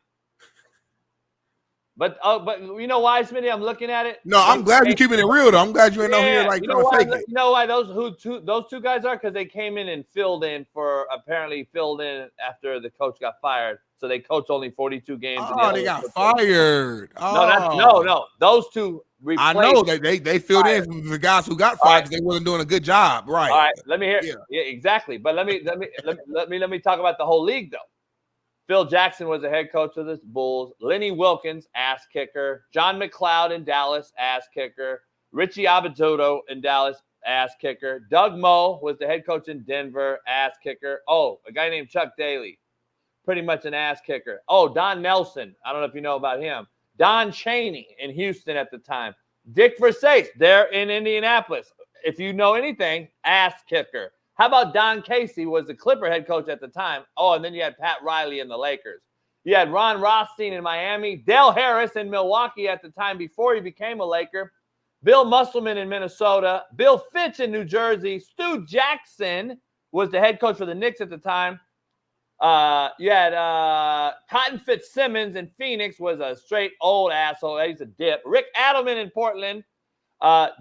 But you know why, Smitty? I'm looking at it. No, I'm glad you're keeping it real, though. I'm glad you ain't over here like trying to fake it. You know why those two guys are? Because they came in and filled in after the coach got fired. So they coached only 42 games. Oh, they got fired. No. Those two replaced. I know they filled in for the guys who got fired because they wasn't doing a good job. Right. All right. Let me hear. Yeah, exactly. But let me talk about the whole league though. Phil Jackson was the head coach of the Bulls. Lenny Wilkins, ass kicker. John McLeod in Dallas, ass kicker. Richie Abitudo in Dallas, ass kicker. Doug Moe was the head coach in Denver, ass kicker. Oh, a guy named Chuck Daly, pretty much an ass kicker. Oh, Don Nelson. I don't know if you know about him. Don Chaney in Houston at the time. Dick Versace there in Indianapolis. If you know anything, ass kicker. How about Don Casey was the Clipper head coach at the time? Oh, and then you had Pat Riley in the Lakers. You had Ron Rothstein in Miami. Dale Harris in Milwaukee at the time before he became a Laker. Bill Musselman in Minnesota. Bill Fitch in New Jersey. Stu Jackson was the head coach for the Knicks at the time. You had Cotton Fitzsimmons in Phoenix was a straight old asshole. He's a dip. Rick Adelman in Portland.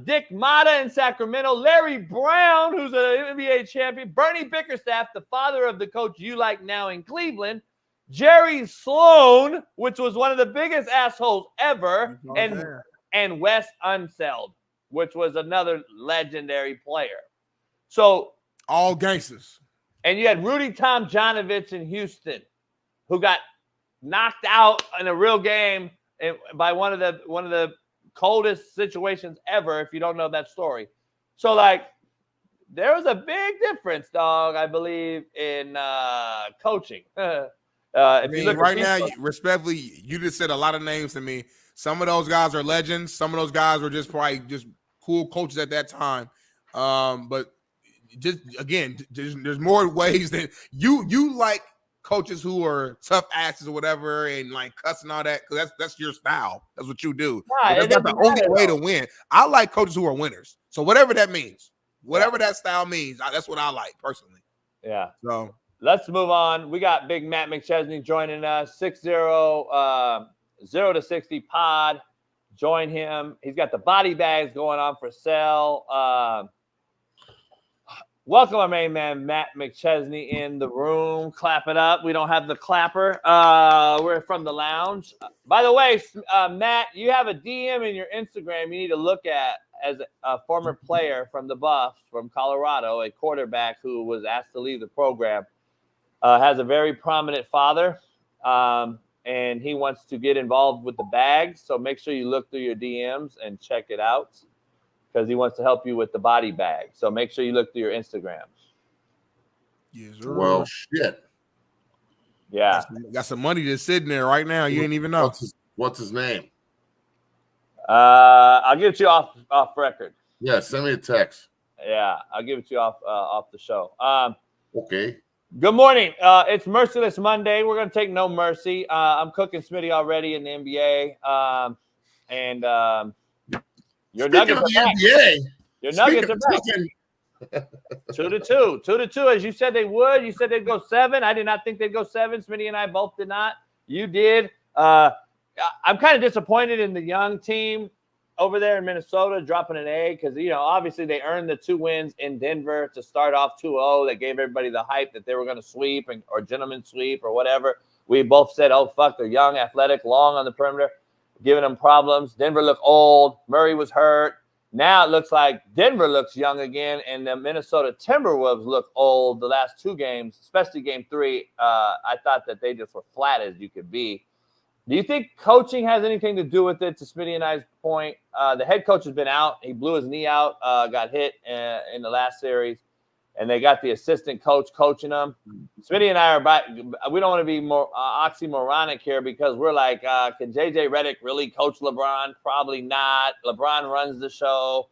Dick Mata in Sacramento, Larry Brown, who's an NBA champion, Bernie Bickerstaff, the father of the coach you like now in Cleveland, Jerry Sloan, which was one of the biggest assholes ever, and Wes Unseld, which was another legendary player. So all gangsters. And you had Rudy Tomjanovich in Houston, who got knocked out in a real game by one of the coldest situations ever, if you don't know that story. So, like, there was a big difference, dog, I believe, in coaching. You look right now, respectfully, you just said a lot of names to me. Some of those guys are legends. Some of those guys were just probably just cool coaches at that time. But just, again, there's more ways than you like coaches who are tough asses or whatever and like cussing all that, because that's your style. That's what you do. That's not the only way to win. I like coaches who are winners. So whatever that means, whatever that style means, that's what I like personally. Yeah. So let's move on. We got Big Matt McChesney joining us. 0 to 60 pod. Join him. He's got the body bags going on for sale. Welcome our main man, Matt McChesney, in the room. Clap it up. We don't have the clapper. We're from the lounge. By the way, Matt, you have a DM in your Instagram you need to look at as a former player from the Buffs from Colorado, a quarterback who was asked to leave the program. Has a very prominent father, and he wants to get involved with the bags. So make sure you look through your DMs and check it out, because he wants to help you with the body bag. So make sure you look through your Instagram. Yes, well, shit. Yeah. Got some money just sitting there right now. You ain't even know. What's his name? I'll give it to you off record. Yeah, send me a text. Yeah, I'll give it to you off the show. Okay. Good morning. It's Merciless Monday. We're going to take no mercy. I'm cooking Smitty already in the NBA. Your Nuggets are back. NBA, your Nuggets are back. 2-2. 2-2, as you said they would. You said they'd go 7. I did not think they'd go 7. Smitty and I both did not. You did. I'm kind of disappointed in the young team over there in Minnesota dropping an A, because, obviously they earned the 2 wins in Denver to start off 2-0. They gave everybody the hype that they were going to sweep or gentleman sweep or whatever. We both said, oh, fuck, they're young, athletic, long on the perimeter, giving them problems. Denver looked old. Murray was hurt. Now it looks like Denver looks young again, and the Minnesota Timberwolves look old the last 2 games, especially game 3. I thought that they just were flat as you could be. Do you think coaching has anything to do with it, to Smitty and I's point? The head coach has been out. He blew his knee out, got hit in the last series, and they got the assistant coach coaching them. Smitty and I we don't want to be more oxymoronic here, because we're like, can J.J. Redick really coach LeBron? Probably not. LeBron runs the show.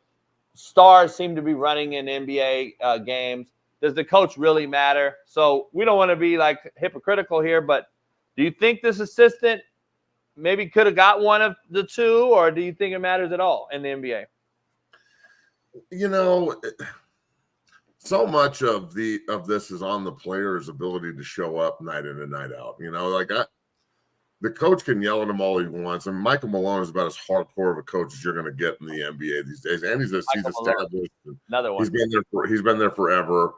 Stars seem to be running in NBA games. Does the coach really matter? So we don't want to be like hypocritical here, but do you think this assistant maybe could have got one of the two, or do you think it matters at all in the NBA? You know, so much of this is on the player's ability to show up night in and night out. You know, like the coach can yell at him all he wants, and Michael Malone is about as hardcore of a coach as you're going to get in the NBA these days. And he's established. Another one. He's been there forever.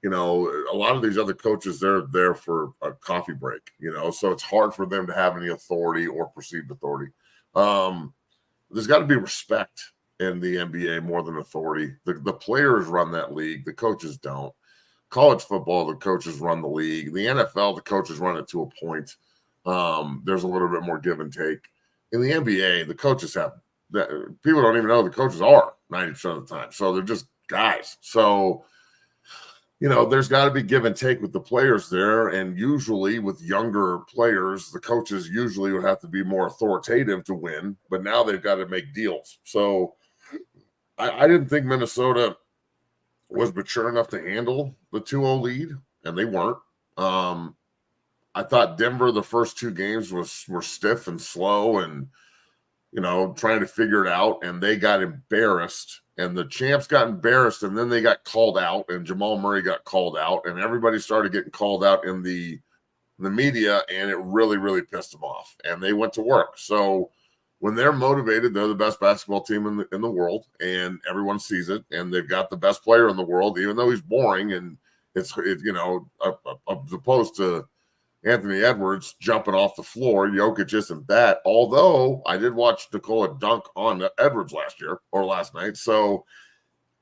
You know, a lot of these other coaches, they're there for a coffee break. You know, so it's hard for them to have any authority or perceived authority. There's got to be respect in the NBA more than authority. The players run that league. The coaches don't. College football, the coaches run the league. The NFL, the coaches run it to a point. There's a little bit more give and take. In the NBA, the coaches have that. People don't even know who the coaches are 90% of the time. So they're just guys. So, you know, there's got to be give and take with the players there. And usually with younger players, the coaches usually would have to be more authoritative to win. But now they've got to make deals. So I didn't think Minnesota was mature enough to handle the 2-0 lead, and they weren't. I thought Denver, the first two games were stiff and slow and, you know, trying to figure it out, and they got embarrassed. And the champs got embarrassed, and then they got called out, and Jamal Murray got called out, and everybody started getting called out in the media, and it really, really pissed them off. And they went to work. So when they're motivated, they're the best basketball team in the world, and everyone sees it. And they've got the best player in the world, even though he's boring, and it's you know, as opposed to Anthony Edwards jumping off the floor. Jokic isn't that. Although I did watch Nikola dunk on Edwards last night. So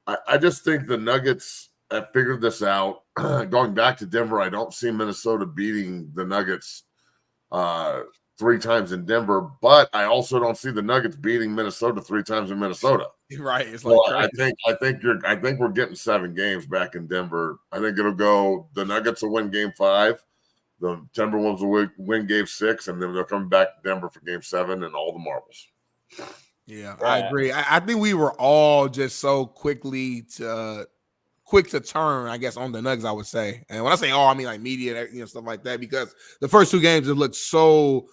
I just think the Nuggets have figured this out. Going back to Denver, I don't see Minnesota beating the Nuggets 3 times in Denver, but I also don't see the Nuggets beating Minnesota 3 times in Minnesota. Right. It's like I think we're getting 7 games back in Denver. I think it'll go. The Nuggets will win Game 5. The Timberwolves will win Game 6, and then they'll come back to Denver for Game 7 and all the marbles. Yeah, I agree. I think we were all just so quick to turn, I guess, on the Nuggets, I would say. And when I say all, I mean like media and stuff like that, because the first 2 games, it looked so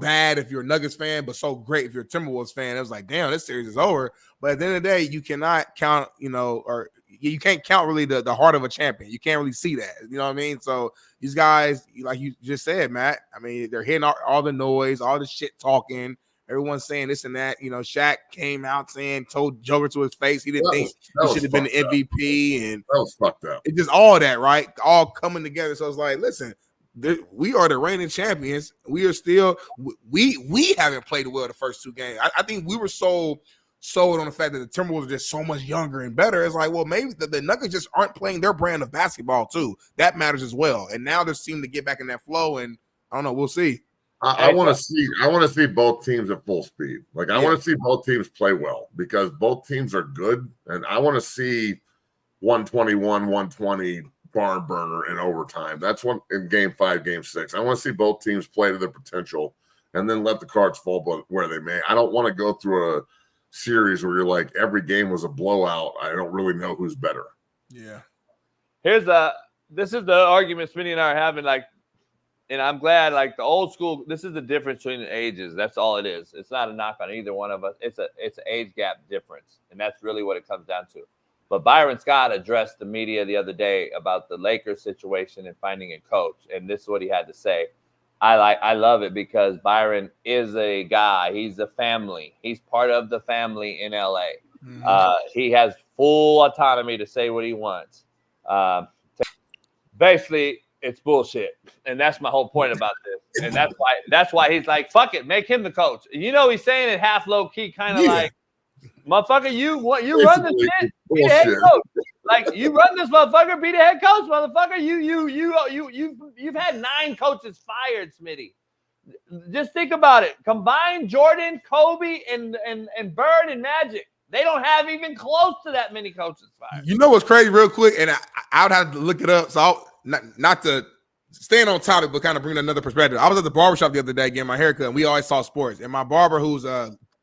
bad if you're a Nuggets fan, but so great if you're a Timberwolves fan. It was like, damn, this series is over. But at the end of the day, you cannot count, or you can't count really the heart of a champion. You can't really see that. You know what I mean? So these guys, like you just said, Matt, I mean, they're hitting all the noise, all the shit talking. Everyone's saying this and that. You know, Shaq came out told Joker to his face he didn't think he should have been the MVP. And that was fucked up. It's just all that, right? All coming together. So it's like, listen, we are the reigning champions. We are still we haven't played well the first 2 games. I think we were sold on the fact that the Timberwolves are just so much younger and better. It's like, well, maybe the Nuggets just aren't playing their brand of basketball too. That matters as well. And now they're seeming to get back in that flow. And I don't know. We'll see. I want to see both teams at full speed. Like I want to see both teams play well, because both teams are good, and I want to see 121-120 barn burner in overtime. That's one in Game 5, Game 6. I want to see both teams play to their potential, and then let the cards fall where they may. I don't want to go through a series where you're like every game was a blowout. I don't really know who's better. Yeah. This is the argument Smitty and I are having, like, and I'm glad, like, the old school, this is the difference between the ages. That's all it is. It's not a knock on either one of us. It's an age gap difference, and that's really what it comes down to. But Byron Scott addressed the media the other day about the Lakers situation and finding a coach, and this is what he had to say. I love it, because Byron is a guy. He's a family. He's part of the family in LA. Mm-hmm. He has full autonomy to say what he wants. Basically, it's bullshit, and that's my whole point about this. And that's why he's like, fuck it, make him the coach. You know, he's saying it half low key, kind of like, motherfucker, you run this shit, be the head coach. Like, you run this motherfucker, be the head coach, motherfucker. You've had 9 coaches fired, Smitty. Just think about it. Combine Jordan, Kobe, and Bird and Magic. They don't have even close to that many coaches fired. You know what's crazy, real quick, and I would have to look it up. So not to stand on topic, but kind of bring another perspective. I was at the barbershop the other day getting my haircut, and we always saw sports. And my barber, who's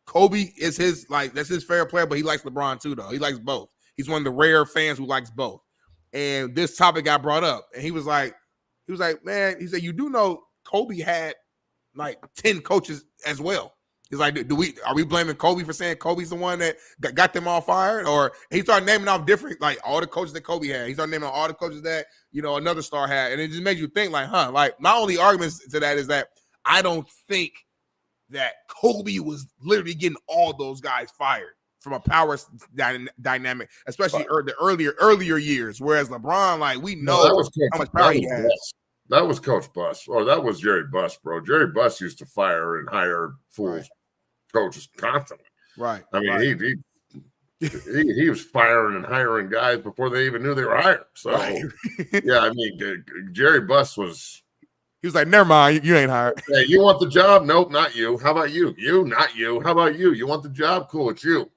Kobe, is that's his favorite player, but he likes LeBron too, though. He likes both. He's one of the rare fans who likes both. And this topic got brought up, and he was like, man, he said, you do know Kobe had like 10 coaches as well. He's like, are we blaming Kobe for saying Kobe's the one that got them all fired? Or he started naming off different, like all the coaches that Kobe had. He started naming all the coaches that, another star had. And it just makes you think like, like my only arguments to that is that I don't think that Kobe was literally getting all those guys fired from a power dynamic, especially the earlier years. Whereas LeBron, like we know that was how much power he has. That was Coach Buss, or that was Jerry Buss, bro. Jerry Buss used to fire and hire fools coaches constantly. Right. I mean, he was firing and hiring guys before they even knew they were hired. So, yeah, I mean, Jerry Buss was. He was like, never mind, you ain't hired. Hey, you want the job? Nope, not you. How about you? You, not you. How about you? You want the job? Cool, it's you.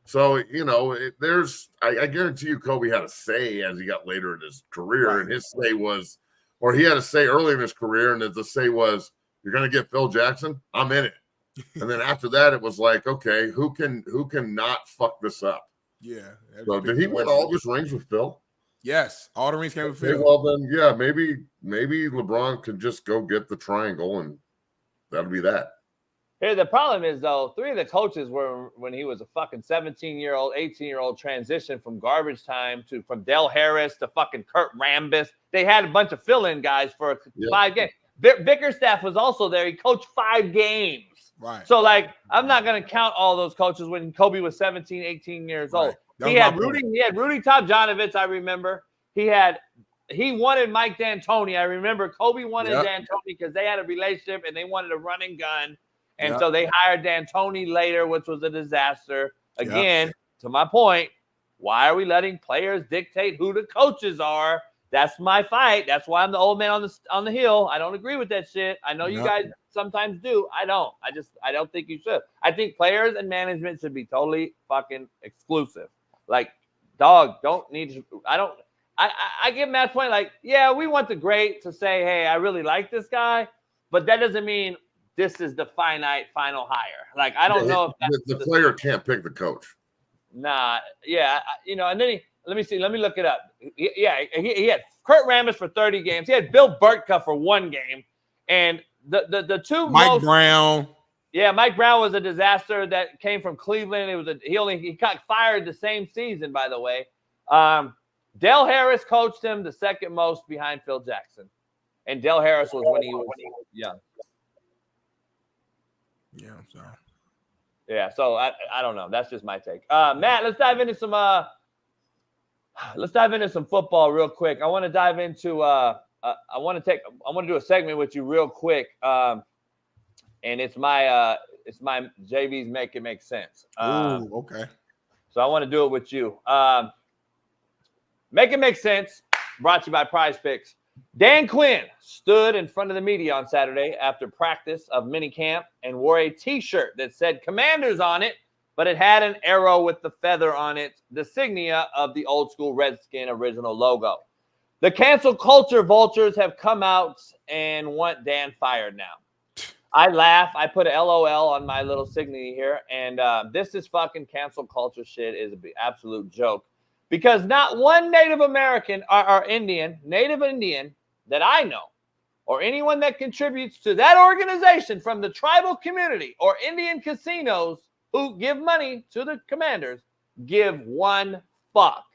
So, I guarantee you Kobe had a say as he got later in his career, and his say was, or he had a say early in his career, and the say was, you're going to get Phil Jackson? I'm in it. And then after that, it was like, okay, who can not fuck this up? Yeah. So did he win all his rings with Phil? Yes, all the rings came with Phil. Okay, well then, yeah, maybe LeBron could just go get the triangle, and that'll be that. Here, the problem is, though, 3 of the coaches were when he was a fucking 17-year-old, 18-year-old transition from garbage time from Del Harris to fucking Kurt Rambis. They had a bunch of fill-in guys for 5 games. Bickerstaff was also there. He coached 5 games. Right. So, like, I'm not going to count all those coaches when Kobe was 17, 18 years old. He had Rudy Tomjanovich, I remember. He wanted Mike D'Antoni. I remember Kobe wanted D'Antoni because they had a relationship and they wanted a running gun. And so they hired D'Antoni later, which was a disaster. Again, to my point, why are we letting players dictate who the coaches are? That's my fight. That's why I'm the old man on the hill. I don't agree with that shit. I know you guys sometimes do. I don't. I don't think you should. I think players and management should be totally fucking exclusive. Like, dog, don't need to. I give Matt's point. Like, yeah, we want the great to say, hey, I really like this guy, but that doesn't mean this is the final hire. Like, I don't know if that's the player can't pick the coach. Nah, yeah, and then let me look it up. He had Kurt Rambis for 30 games. He had Bill Burtka for 1 game, and the two Mike Brown. Yeah, Mike Brown was a disaster that came from Cleveland. He got fired the same season, by the way. Del Harris coached him the second most behind Phil Jackson, and Del Harris was when he was young. Yeah, I'm sorry. Yeah, so I don't know. That's just my take. Matt, let's dive into some football real quick. I want to dive into I want to do a segment with you real quick. And it's my JV's Make It Make Sense. Ooh, okay. So I want to do it with you. Make It Make Sense, brought to you by Prize Picks. Dan Quinn stood in front of the media on Saturday after practice of minicamp and wore a T-shirt that said Commanders on it, but it had an arrow with the feather on it, the insignia of the old school Redskin original logo. The cancel culture vultures have come out and want Dan fired now. I laugh. I put an LOL on my little signature here, and this is fucking cancel culture shit is an absolute joke. Because not one Native American or Native Indian that I know, or anyone that contributes to that organization from the tribal community or Indian casinos who give money to the Commanders, give one fuck.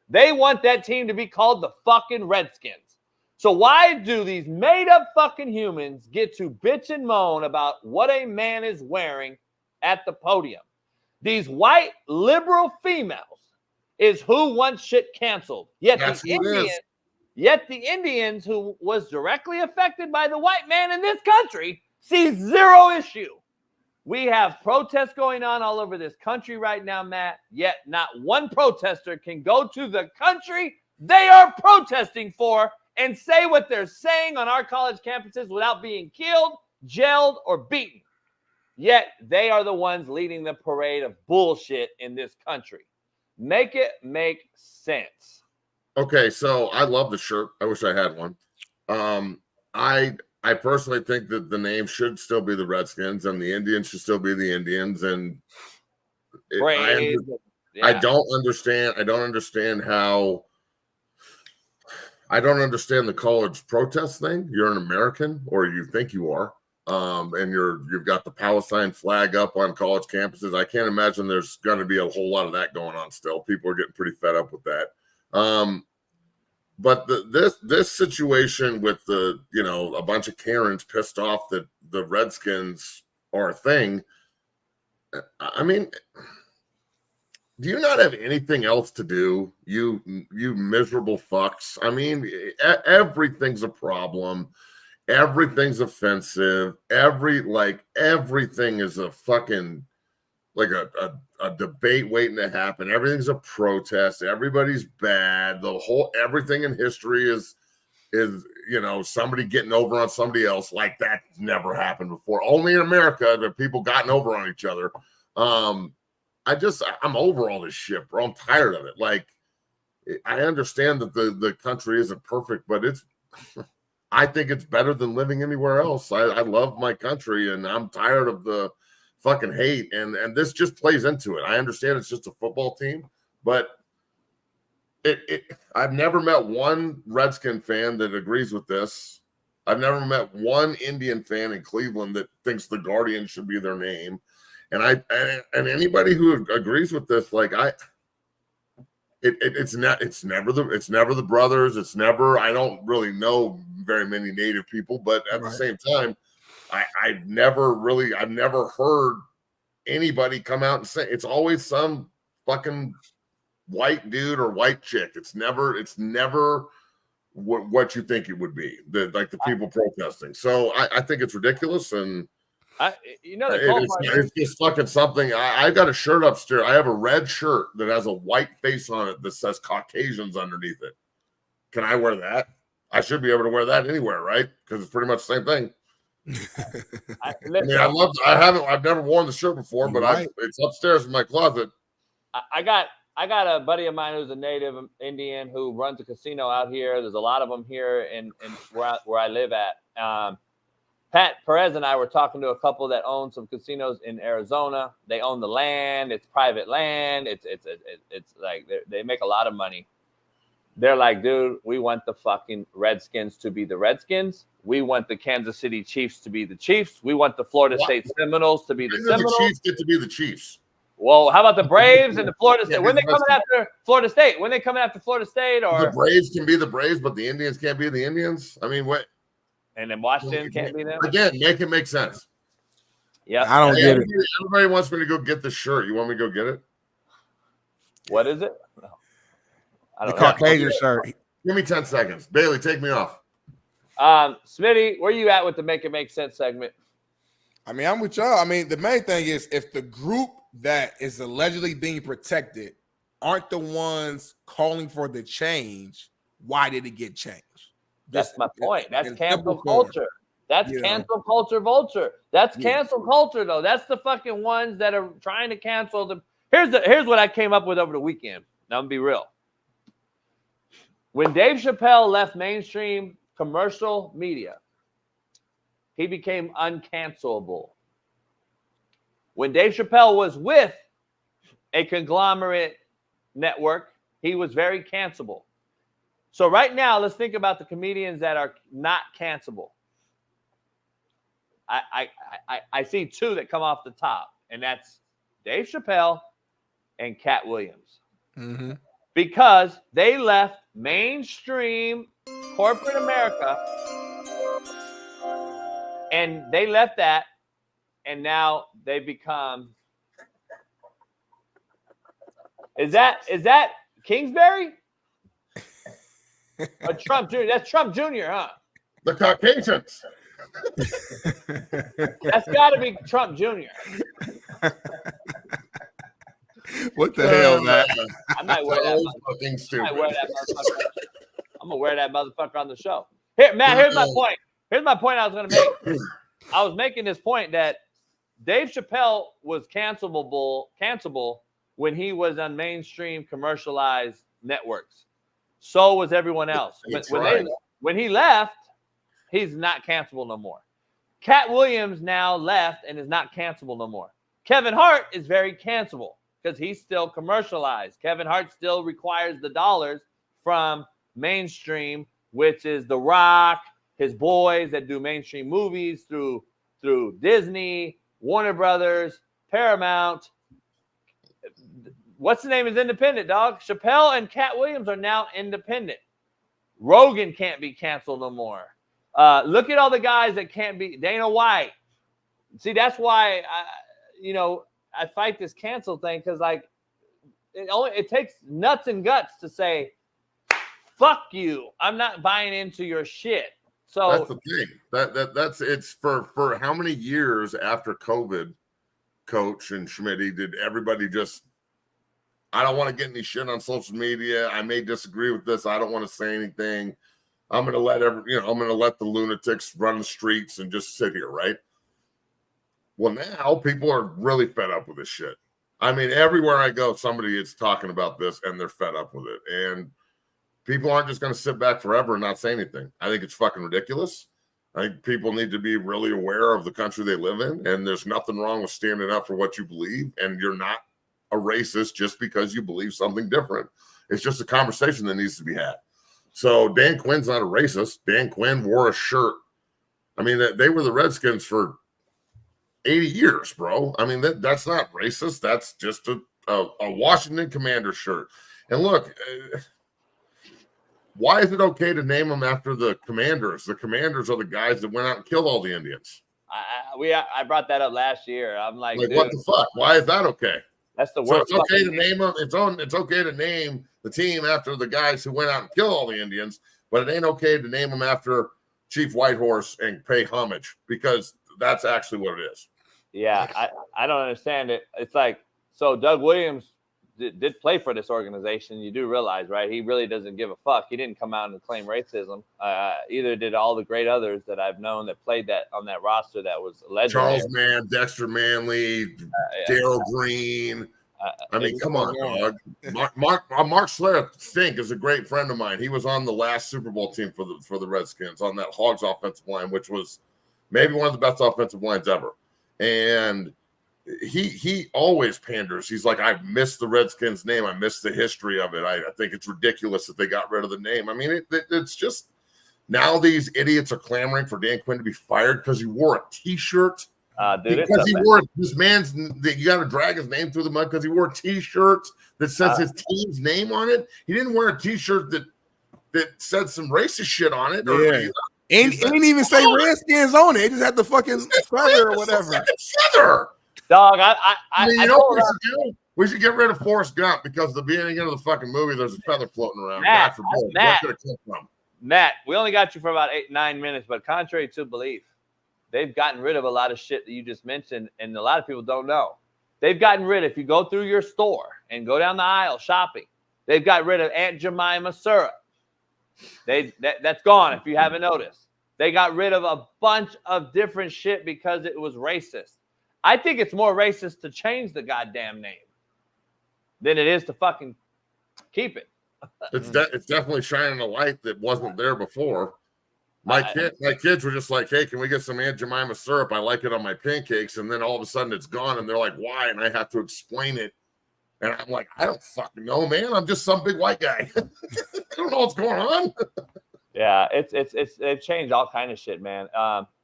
They want that team to be called the fucking Redskins. So why do these made-up fucking humans get to bitch and moan about what a man is wearing at the podium? These white liberal females is who wants shit canceled. Yet the Indians who was directly affected by the white man in this country see zero issue. We have protests going on all over this country right now, Matt, yet not one protester can go to the country they are protesting for and say what they're saying on our college campuses without being killed, jailed, or beaten. Yet they are the ones leading the parade of bullshit in this country. Make it make sense. Okay, so I love the shirt. I wish I had one. I personally think that the name should still be the Redskins and the Indians should still be the Indians. And I don't understand. I don't understand the college protest thing. You're an American, or you think you are. and you've got the Palestine flag up on college campuses. I can't imagine there's going to be a whole lot of that going on still. People are getting pretty fed up with that. But this situation with a bunch of Karens pissed off that the Redskins are a thing. I mean, do you not have anything else to do? You miserable fucks. I mean, everything's a problem. Everything's offensive. Everything is a fucking like a debate waiting to happen. Everything's a protest. Everybody's bad. Everything in history is somebody getting over on somebody else. Like that's never happened before. Only in America have people gotten over on each other. I'm over all this shit, bro. I'm tired of it. Like I understand that the country isn't perfect, but I think it's better than living anywhere else. I love my country, and I'm tired of the fucking hate, and this just plays into it. I understand it's just a football team, but I've never met one Redskin fan that agrees with this. I've never met one Indian fan in Cleveland that thinks the Guardians should be their name, and anybody who agrees with this, like it's never the brothers. It's never. I don't really know very many Native people, but at the same time, I've never heard anybody come out and say it's always some fucking white dude or white chick. It's never what you think it would be. The people protesting. So I think it's ridiculous, and it's just fucking something. I got a shirt upstairs. I have a red shirt that has a white face on it that says Caucasians underneath it. Can I wear that? I should be able to wear that anywhere, right? Because it's pretty much the same thing. I've never worn the shirt before, but it's upstairs in my closet. I got a buddy of mine who's a native Indian who runs a casino out here. There's a lot of them here in where I live at. Pat Perez and I were talking to a couple that own some casinos in Arizona. They own the land. It's private land. It's like they make a lot of money. They're like, dude, we want the fucking Redskins to be the Redskins. We want the Kansas City Chiefs to be the Chiefs. We want the Florida State Seminoles to be the Seminoles. The Chiefs get to be the Chiefs. Well, how about the Braves and the Florida State? When they coming after Florida State? When they coming after Florida State? Or the Braves can be the Braves, but the Indians can't be the Indians. I mean, what? And then Washington can't be them again. Make it make sense. Yeah, I don't get it. Everybody wants me to go get the shirt. You want me to go get it? What is it? No. I don't know. Caucasian shirt. Give me 10 seconds. Bailey, take me off. Smitty, where you at with the Make It Make Sense segment? I mean, I'm with y'all. I mean, the main thing is if the group that is allegedly being protected aren't the ones calling for the change, why did it get changed? That's my point. That's cancel culture. That's cancel culture vulture. That's cancel culture, though. That's the fucking ones that are trying to cancel them. Here's what I came up with over the weekend. Now, I'm gonna be real. When Dave Chappelle left mainstream commercial media, he became uncancelable. When Dave Chappelle was with a conglomerate network, he was very cancelable. So right now, let's think about the comedians that are not cancelable. I see two that come off the top, and that's Dave Chappelle and Cat Williams. Mm-hmm. Because they left mainstream corporate America, and they left that, and now they become. Is that Kingsbury? Or Trump Jr.? That's Trump Jr., huh? The Caucasians. That's got to be Trump Jr. What the hell, man? I might wear that. I'm gonna wear that motherfucker on the show. Here, Matt. Here's my point. Here's my point I was gonna make. I was making this point that Dave Chappelle was cancelable when he was on mainstream commercialized networks. So was everyone else. But when he left, he's not cancelable no more. Cat Williams now left and is not cancelable no more. Kevin Hart is very cancelable because he's still commercialized. Kevin Hart still requires the dollars from mainstream, which is The Rock, his boys that do mainstream movies through through Disney, Warner Brothers, Paramount. What's the name is independent, dog? Chappelle and Cat Williams are now independent. Rogan can't be canceled no more. Look at all the guys that can't be. Dana White. See, that's why I fight this cancel thing, because like it takes nuts and guts to say, fuck you, I'm not buying into your shit. So that's the thing. That's it's for how many years after COVID, Coach and Smitty, did everybody just, I don't want to get any shit on social media. I may disagree with this. I don't want to say anything. I'm gonna let I'm gonna let the lunatics run the streets and just sit here, right? Well, now people are really fed up with this shit. I mean, everywhere I go, somebody is talking about this and they're fed up with it. And people aren't just going to sit back forever and not say anything. I think it's fucking ridiculous. I think people need to be really aware of the country they live in. And there's nothing wrong with standing up for what you believe. And you're not a racist just because you believe something different. It's just a conversation that needs to be had. So Dan Quinn's not a racist. Dan Quinn wore a shirt. I mean, they were the Redskins for 80 years, bro. I mean, that's not racist. That's just a Washington Commander shirt. And look, why is it okay to name them after the Commanders? The Commanders are the guys that went out and killed all the Indians. I brought that up last year. I'm like what the fuck? Why is that okay? That's the So worst. it's okay to name them. It's okay to name the team after the guys who went out and killed all the Indians, but it ain't okay to name them after Chief Whitehorse and pay homage, because that's actually what it is. Yeah, I don't understand it. It's like, so Doug Williams did play for this organization. You do realize, right? He really doesn't give a fuck. He didn't come out and claim racism. Either did all the great others that I've known that played that on that roster that was legendary. Charles Mann, Dexter Manley, Darryl Green. I mean, come on, dog. Mark Stink is a great friend of mine. He was on the last Super Bowl team for the Redskins on that Hogs offensive line, which was maybe one of the best offensive lines ever. And he always panders. He's like, I miss the Redskins name. I miss the history of it. I think it's ridiculous that they got rid of the name. I mean, it's just now these idiots are clamoring for Dan Quinn to be fired because he wore a T-shirt. Because he wore this man's, you got to drag his name through the mud because he wore T-shirts that says his team's name on it. He didn't wear a T-shirt that said some racist shit on it. And didn't even say Redskins on it. It just had the fucking feather or whatever. Feather. Dog, you know what we should do? We should get rid of Forrest Gump, because at the beginning of the fucking movie, there's a feather floating around. Matt, where could it come from? Matt, we only got you for about 8-9 minutes, but contrary to belief, they've gotten rid of a lot of shit that you just mentioned, and a lot of people don't know. They've gotten rid, if you go through your store and go down the aisle shopping, they've got rid of Aunt Jemima syrup. That's gone, if you haven't noticed. They got rid of a bunch of different shit because it was racist. I think it's more racist to change the goddamn name than it is to fucking keep it. It's definitely shining a light that wasn't there before. My kids were just like, hey, can we get some Aunt Jemima syrup? I like it on my pancakes. And then all of a sudden it's gone. And they're like, why? And I have to explain it. And I'm like, I don't fucking know, man. I'm just some big white guy. I don't know what's going on. Yeah, it's changed all kind of shit, man.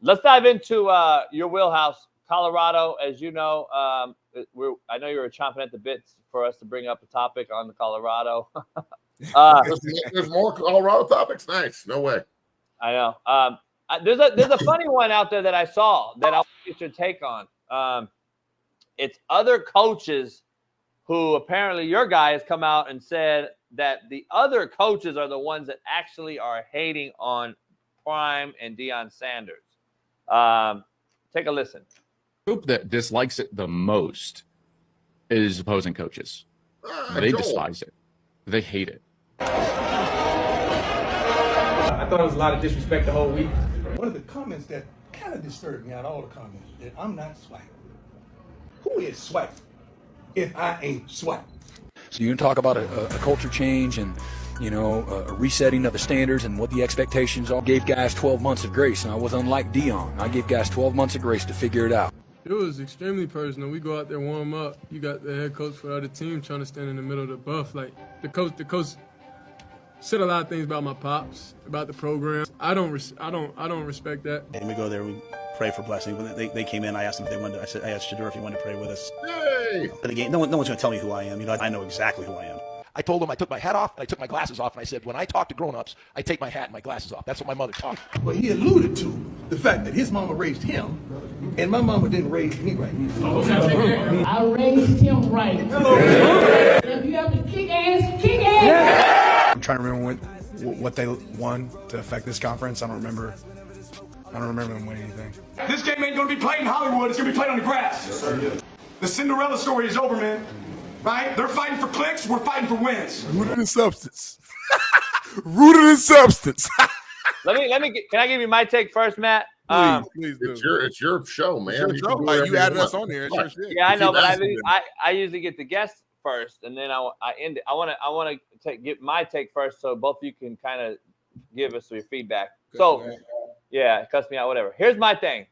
Let's dive into your wheelhouse, Colorado. As you know, I know you were chomping at the bits for us to bring up a topic on the Colorado. There's more Colorado topics. Nice. No way. I know. There's a funny one out there that I saw that I'll get your take on. It's other coaches who apparently your guy has come out and said that the other coaches are the ones that actually are hating on Prime and Deion Sanders. Take a listen. The group that dislikes it the most is opposing coaches. They despise it. They hate it. I thought it was a lot of disrespect the whole week. One of the comments that kind of disturbed me out of all the comments, that I'm not swag. Who is swag if I ain't swag? So you can talk about a culture change and, a resetting of the standards and what the expectations are. Gave guys 12 months of grace, and I was unlike Deion. I gave guys 12 months of grace to figure it out. It was extremely personal. We go out there, warm up. You got the head coach for the other team trying to stand in the middle of the buff. Like, the coach said a lot of things about my pops, about the program. I don't respect that. And we go there, we pray for blessing. When they came in, I asked them if they wanted. I asked Shedeur if he wanted to pray with us. Hey. But again, no one's going to tell me who I am. I know exactly who I am. I told him I took my hat off and I took my glasses off, and I said, when I talk to grown-ups, I take my hat and my glasses off. That's what my mother taught me. Well, he alluded to the fact that his mama raised him, and my mama didn't raise me right. I raised him right. If you have to kick ass, kick ass. I'm trying to remember what they won to affect this conference. I don't remember them winning anything. This game ain't gonna be played in Hollywood. It's gonna be played on the grass. Yes, sir. The Cinderella story is over, man. Right? They're fighting for clicks. We're fighting for wins. Rooted in substance. Rooted in substance. Let me. Can I give you my take first, Matt? Please do. It's your show, man. It's your show. Like, you added us on there. It's your shit. Yeah, I know, but I usually get the guests first, and then I end it. I want to get my take first, so both of you can kind of give us your feedback. So, yeah, cuss me out, whatever. Here's my thing.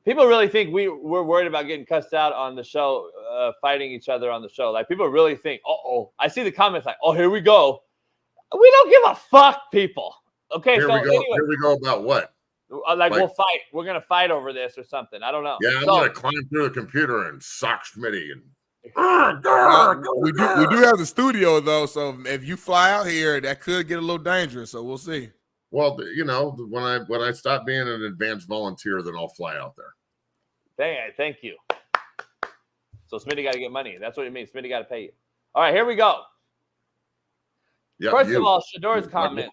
People really think we're worried about getting cussed out on the show, fighting each other on the show. Like, people really think, I see the comments like, oh, here we go. We don't give a fuck, people. Okay, here so we go. anyway, here we go about what? Like we'll fight. We're going to fight over this or something. I don't know. Yeah, I'm going to climb through the computer and sock Smitty. And we do have the studio, though, so if you fly out here, that could get a little dangerous, so we'll see. Well, when I stop being an advanced volunteer, then I'll fly out there. Thank you. So Smitty got to get money. That's what it means. Smitty got to pay you. All right, here we go. Yep, First of all, Shedeur's comment.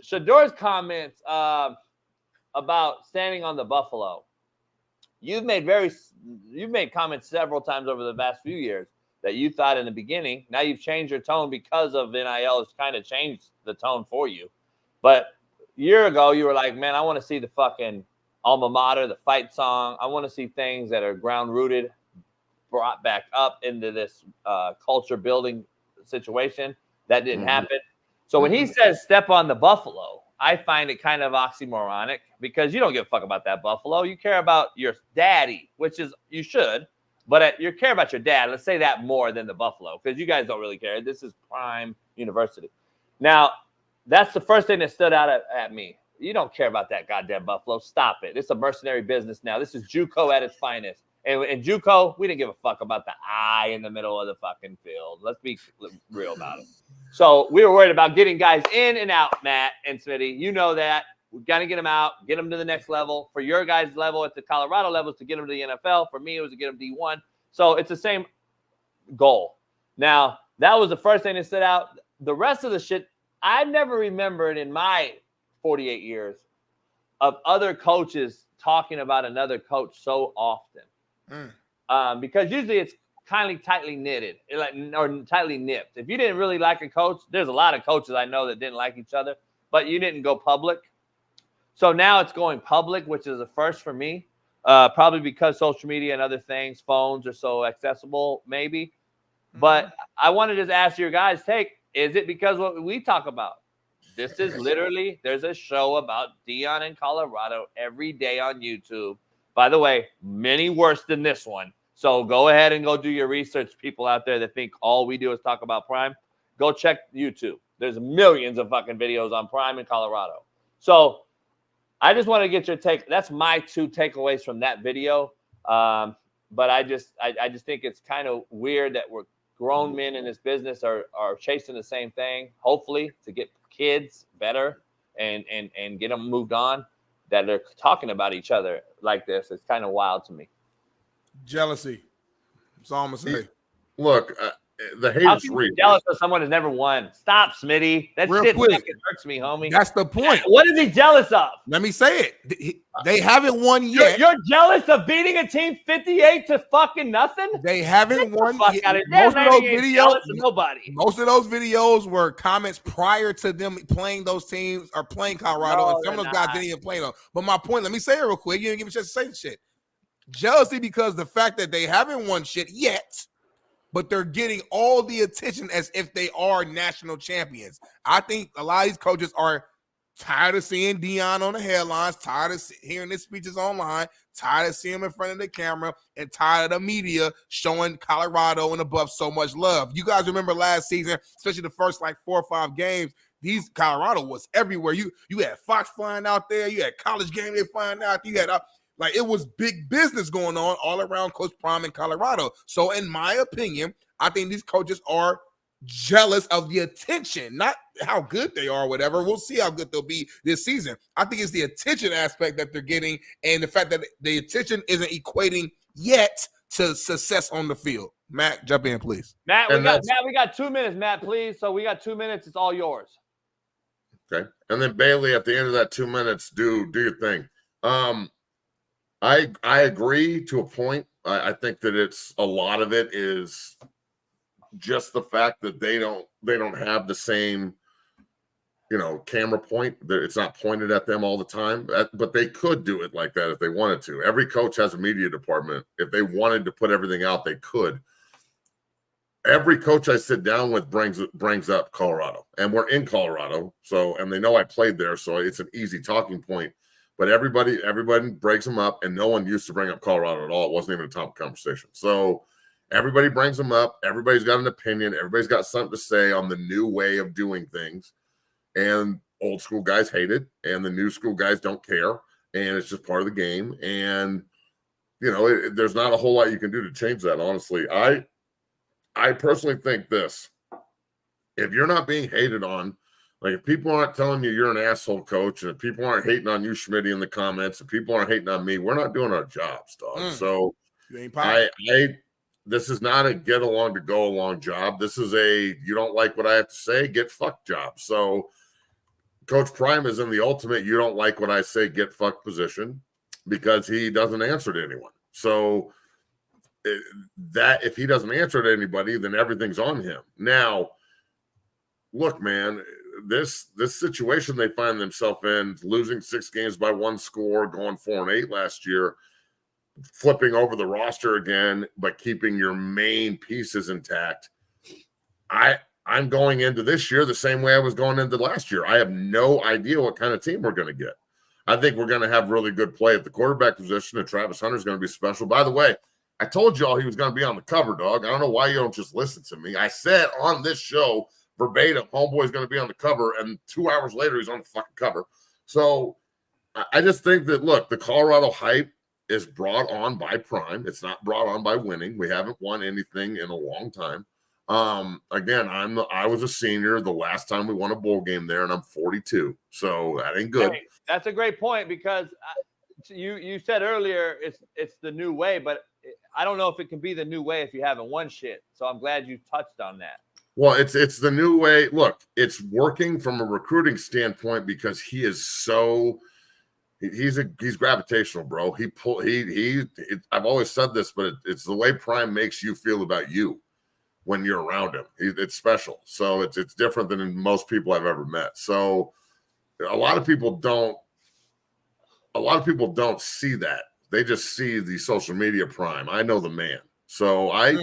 Shedeur's comments about standing on the buffalo. You've made comments several times over the past few years that you thought in the beginning. Now you've changed your tone because of NIL. It's kind of changed the tone for you. But a year ago, you were like, man, I want to see the fucking alma mater, the fight song. I want to see things that are ground rooted, brought back up into this culture building situation. That didn't happen. So when he says step on the buffalo, I find it kind of oxymoronic because you don't give a fuck about that buffalo. You care about your daddy, which is you should, but you care about your dad. Let's say that more than the buffalo because you guys don't really care. This is prime university. Now, that's the first thing that stood out at me. You don't care about that goddamn buffalo. Stop it. It's a mercenary business now. This is JUCO at its finest. And in JUCO, we didn't give a fuck about the eye in the middle of the fucking field. Let's be real about it. So we were worried about getting guys in and out, Matt and Smitty. You know that. We've got to get them out, get them to the next level. For your guys' level at the Colorado level, to get them to the NFL. For me, it was to get them D1. So it's the same goal. Now, that was the first thing that stood out. The rest of the shit, I've never remembered in my 48 years of other coaches talking about another coach so often. Because usually it's kind of tightly knitted, or tightly nipped. If you didn't really like a coach, there's a lot of coaches I know that didn't like each other, but you didn't go public. So now it's going public, which is a first for me, probably because social media and other things, phones are so accessible, maybe. But I want to just ask your guys' take. Is it because what we talk about? This is literally, there's a show about Deion in Colorado every day on YouTube. By the way, many worse than this one. So go ahead and go do your research, people out there that think all we do is talk about Prime. Go check YouTube. There's millions of fucking videos on Prime in Colorado. So I just want to get your take. That's my 2 takeaways from that video. But I just think it's kind of weird that we're grown men in this business are chasing the same thing, hopefully to get kids better and get them moved on, that they're talking about each other like this. It's kind of wild to me. Jealousy. That's all I'm going to say. Look, the hate is real. Jealous of someone who's never won. Stop, Smitty. That Real shit quick. fucking hurts me, homie. That's the point. What is he jealous of? Let me say it. They haven't won yet. You're jealous of beating a team 58 to fucking nothing? They haven't won yet. Most of those videos, nobody. Most of those videos were comments prior to them playing those teams or playing Colorado, and some of those guys didn't even play them. But my point, let me say it real quick. You didn't give me a chance to say shit. Jealousy because the fact that they haven't won shit yet, but they're getting all the attention as if they are national champions. I think a lot of these coaches are tired of seeing Deion on the headlines, tired of hearing his speeches online, tired of seeing him in front of the camera, and tired of the media showing Colorado and above so much love. You guys remember last season, especially the first 4 or 5 games, these Colorado was everywhere. You had Fox flying out there. You had College Game Day flying out. You had like it was big business going on all around Coach Prime in Colorado. So in my opinion, I think these coaches are jealous of the attention, not how good they are or whatever. We'll see how good they'll be this season. I think it's the attention aspect that they're getting and the fact that the attention isn't equating yet to success on the field. Matt, jump in, please. Matt, we got 2 minutes, Matt, please. So we got 2 minutes. It's all yours. Okay. And then Bailey, at the end of that 2 minutes, do your thing. I agree to a point. I think that it's a lot of it is just the fact that they don't have the same, camera point. It's not pointed at them all the time, but they could do it like that if they wanted to. Every coach has a media department. If they wanted to put everything out, they could. Every coach I sit down with brings up Colorado, and we're in Colorado. So, and they know I played there, so it's an easy talking point. But everybody breaks them up, and no one used to bring up Colorado at all. It wasn't even a topic conversation. So everybody brings them up. Everybody's got an opinion. Everybody's got something to say on the new way of doing things. And old school guys hate it, and the new school guys don't care. And it's just part of the game. And, there's not a whole lot you can do to change that, honestly. I personally think this. If you're not being hated on, like if people aren't telling you you're an asshole coach, and if people aren't hating on you, Smitty, in the comments, and people aren't hating on me, we're not doing our jobs, dog. So this is not a get along to go along job. This is a you don't like what I have to say, get fucked job. So Coach Prime is in the ultimate you don't like what I say, get fucked position because he doesn't answer to anyone. So that if he doesn't answer to anybody, then everything's on him. Now, look, man, this situation they find themselves in, losing 6 games by 1 score, going 4-8 last year, flipping over the roster again, but keeping your main pieces intact. I'm going into this year the same way I was going into last year. I have no idea what kind of team we're going to get. I think we're going to have really good play at the quarterback position, and Travis Hunter's going to be special. By the way, I told y'all he was going to be on the cover, dog. I don't know why you don't just listen to me. I said on this show, verbatim, homeboy's going to be on the cover, and 2 hours later, he's on the fucking cover. So I just think that, look, the Colorado hype is brought on by Prime. It's not brought on by winning. We haven't won anything in a long time. Again, I was a senior the last time we won a bowl game there, and I'm 42. So that ain't good. Hey, that's a great point because you said earlier it's the new way, but I don't know if it can be the new way if you haven't won shit. So I'm glad you touched on that. Well, it's the new way. Look, it's working from a recruiting standpoint because he is so he's gravitational, bro. I've always said this, but it's the way Prime makes you feel about you when you're around him. It's special. So it's different than most people I've ever met. So a lot of people don't see that. They just see the social media Prime. I know the man. So I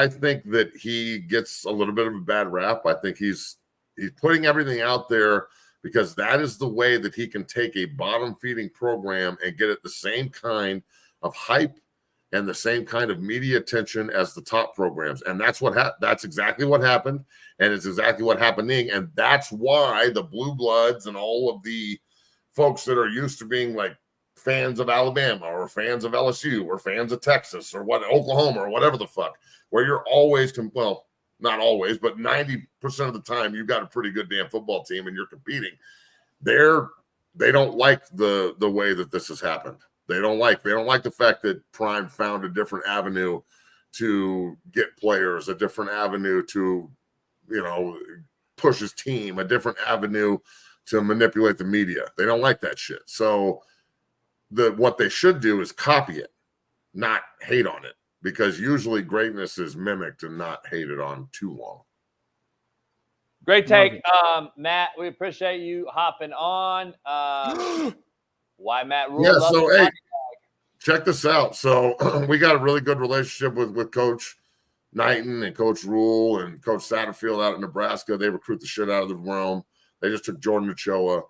think that he gets a little bit of a bad rap. I think he's putting everything out there because that is the way that he can take a bottom feeding program and get it the same kind of hype and the same kind of media attention as the top programs. And that's that's exactly what happened. And it's exactly what happening. And that's why the Blue Bloods and all of the folks that are used to being like fans of Alabama or fans of LSU or fans of Texas or Oklahoma or whatever the fuck, where you're always, well, not always, but 90% of the time you've got a pretty good damn football team and you're competing. They don't like the way that this has happened. They don't like the fact that Prime found a different avenue to get players, a different avenue to, push his team, a different avenue to manipulate the media. They don't like that shit. So what they should do is copy it, not hate on it, because usually greatness is mimicked and not hated on too long. Great take, Matt. We appreciate you hopping on. Why Matt Rule? Yeah, so hey, check this out. So we got a really good relationship with Coach Knighton and Coach Rule and Coach Satterfield out in Nebraska. They recruit the shit out of the room. They just took Jordan Ochoa.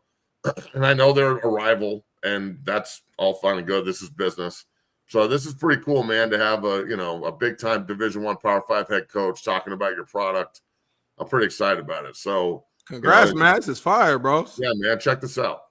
And I know they're a rival, and that's all fine and good. This is business. So this is pretty cool, man, to have a big-time Division I Power 5 head coach talking about your product. I'm pretty excited about it. So congrats, man. This is fire, bro. Yeah, man. Check this out.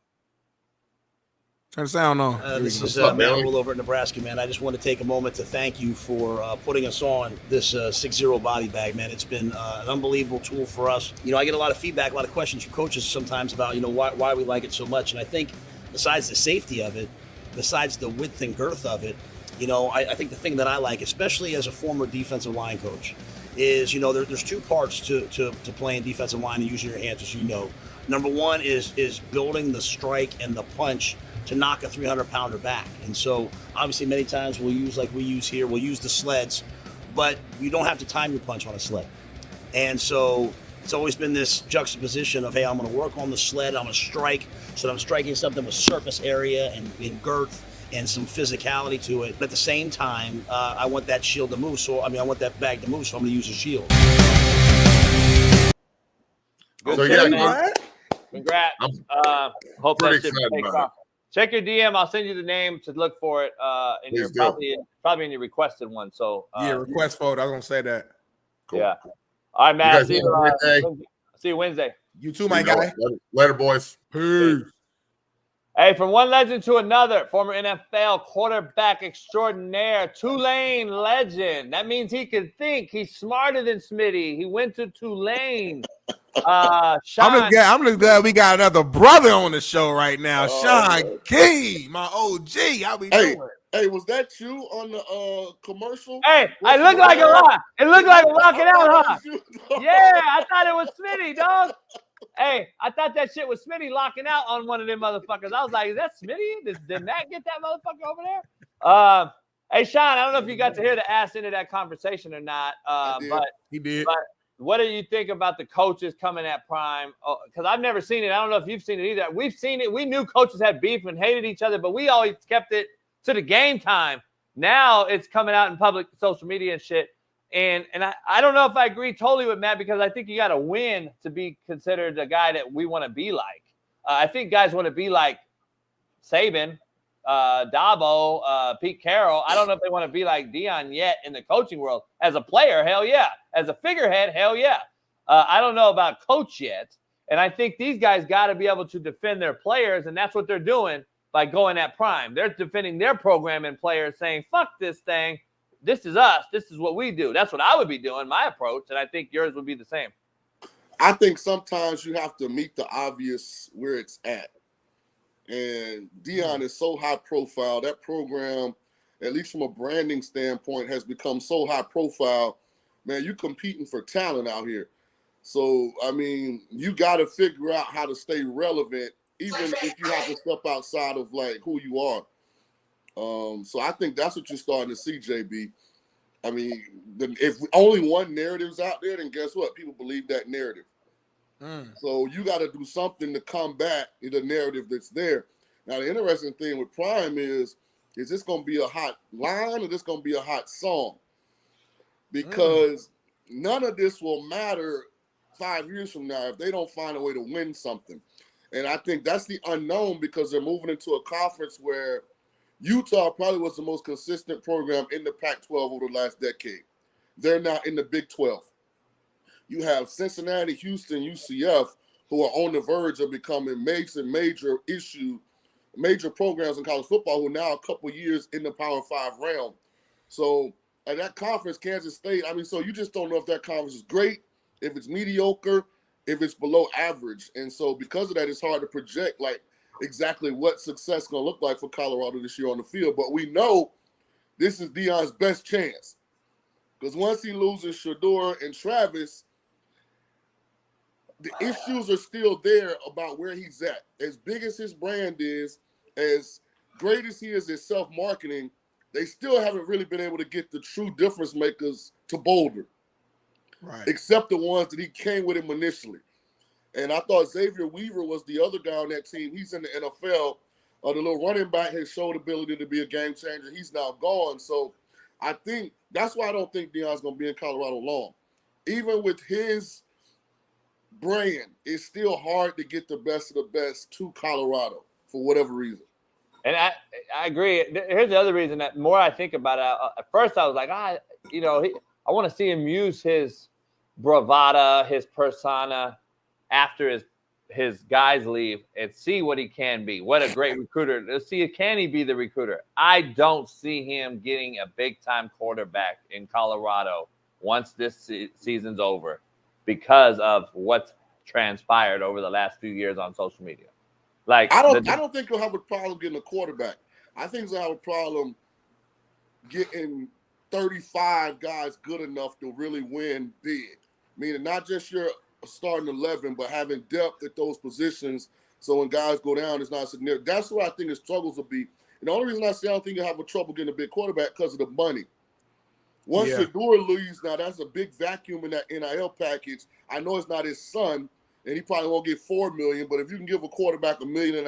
Turn the sound on. This is Matt Rule over at Nebraska, man. I just want to take a moment to thank you for putting us on this 6-0 body bag, man. It's been an unbelievable tool for us. You know, I get a lot of feedback, a lot of questions from coaches sometimes about, you know, why we like it so much. And I think besides the safety of it, besides the width and girth of it, you know, I think the thing that I like, especially as a former defensive line coach, is, you know, there's two parts to playing defensive line and using your hands, as you know. Number one is building the strike and the punch to knock a 300-pounder back. And so obviously many times we'll use, like we use here, we'll use the sleds, but you don't have to time your punch on a sled. And so it's always been this juxtaposition of, hey, I'm going to work on the sled, I'm going to strike, so that I'm striking something with surface area and girth and some physicality to it. But at the same time, I want that shield to move. So, I want that bag to move, so I'm going to use a shield. Congrats. Hope that shit takes off. Check your DM. I'll send you the name to look for it. And you're probably in your requested one. So request photo. I was gonna say that. Cool. Yeah. All right, man. See you Wednesday. You too, my guy. Later, boys. Peace. Hey, from one legend to another, former NFL quarterback extraordinaire, Tulane legend. That means he can think. He's smarter than Smitty. He went to Tulane. Shaun. I'm just glad we got another brother on the show right now. Shaun Key, my OG. How we doing? Hey, was that you on the commercial? Hey, I look like a rock. It looked like a rocking out, huh? Yeah, I thought it was Smitty, dog. Hey, I thought that shit was Smitty locking out on one of them motherfuckers. I was like, is that Smitty? Did Matt get that motherfucker over there? Hey, Shaun, I don't know if you got to hear the ass into that conversation or not. But he did. But what do you think about the coaches coming at prime? Because I've never seen it. I don't know if you've seen it either. We've seen it. We knew coaches had beef and hated each other, but we always kept it to the game time. Now it's coming out in public social media and shit. And I don't know if I agree totally with Matt, because I think you got to win to be considered the guy that we want to be like. I think guys want to be like Saban, Dabo, Pete Carroll. I don't know if they want to be like Deion yet in the coaching world. As a player, hell yeah. As a figurehead, hell yeah. I don't know about coach yet. And I think these guys got to be able to defend their players, and that's what they're doing by going at prime. They're defending their program and players, saying, fuck this thing. This is us. This is what we do. That's what I would be doing, my approach, and I think yours would be the same. I think sometimes you have to meet the obvious where it's at. And Deion is so high profile. That program, at least from a branding standpoint, has become so high profile. Man, you're competing for talent out here. So, you got to figure out how to stay relevant, even if you have to step outside of, like, who you are. So I think that's what you're starting to see, JB. If only one narrative's out there, then guess what? People believe that narrative. So you got to do something to combat the narrative that's there. Now, the interesting thing with Prime is this going to be a hot line or this going to be a hot song? Because none of this will matter 5 years from now if they don't find a way to win something. And I think that's the unknown, because they're moving into a conference where Utah probably was the most consistent program in the Pac-12 over the last decade. They're now in the Big 12. You have Cincinnati, Houston, UCF, who are on the verge of becoming major programs in college football, who are now a couple years in the Power 5 realm. So at that conference, Kansas State, so you just don't know if that conference is great, if it's mediocre, if it's below average. And so because of that, it's hard to project, like, exactly what success is going to look like for Colorado this year on the field. But we know this is Deion's best chance, because once he loses Shedeur and Travis, the issues are still there about where he's at. As big as his brand is, as great as he is at self-marketing, they still haven't really been able to get the true difference makers to Boulder, right? Except the ones that he came with him initially. And I thought Xavier Weaver was the other guy on that team. He's in the NFL. The little running back has showed ability to be a game changer. He's now gone. So I think that's why I don't think Deion's going to be in Colorado long. Even with his brand, it's still hard to get the best of the best to Colorado for whatever reason. And I agree. Here's the other reason that more I think about it. At first I was like, I want to see him use his bravada, his persona after his guys leave and see what he can be. What a great recruiter. Let's see, can he be the recruiter? I don't see him getting a big-time quarterback in Colorado once this season's over because of what's transpired over the last few years on social media. Like, I don't think he'll have a problem getting a quarterback. I think he'll have a problem getting 35 guys good enough to really win big. Meaning not just your starting 11, but having depth at those positions. So when guys go down, it's not significant. That's what I think his struggles will be. And the only reason I say I don't think he'll have a trouble getting a big quarterback because of the money. Once Shador leaves, now that's a big vacuum in that NIL package. I know it's not his son, and he probably won't get $4 million. But if you can give a quarterback $1.5 million,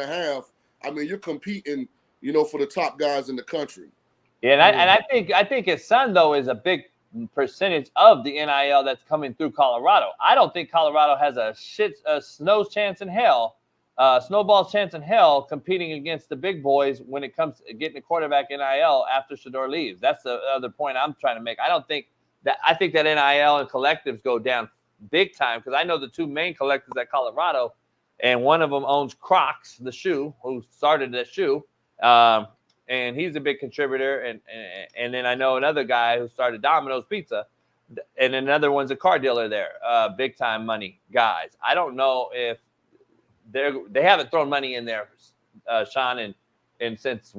I mean, you're competing, for the top guys in the country. Yeah, and I think his son though is a big percentage of the NIL that's coming through Colorado. I don't think Colorado has a snowball's chance in hell competing against the big boys when it comes to getting a quarterback NIL after Shador leaves. That's the other point I'm trying to make. I think that NIL and collectives go down big time because I know the two main collectives at Colorado, and one of them owns Crocs, the shoe, who started the shoe. And he's a big contributor. And then I know another guy who started Domino's Pizza, and another one's a car dealer there, big time money guys. I don't know if they haven't thrown money in there, Shaun, and since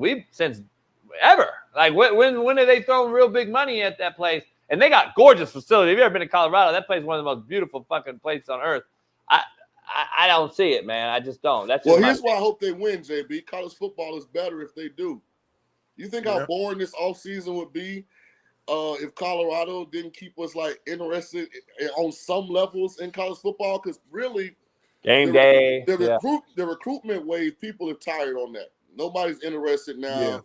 ever. Like when have they thrown real big money at that place? And they got gorgeous facility. If you've ever been to Colorado, that place is one of the most beautiful fucking places on earth. I don't see it, man. I just don't. Here's why I hope they win, JB. College football is better if they do. You think how boring this offseason would be if Colorado didn't keep us interested on some levels in college football? Because really, game day, the recruitment wave, people are tired on that. Nobody's interested now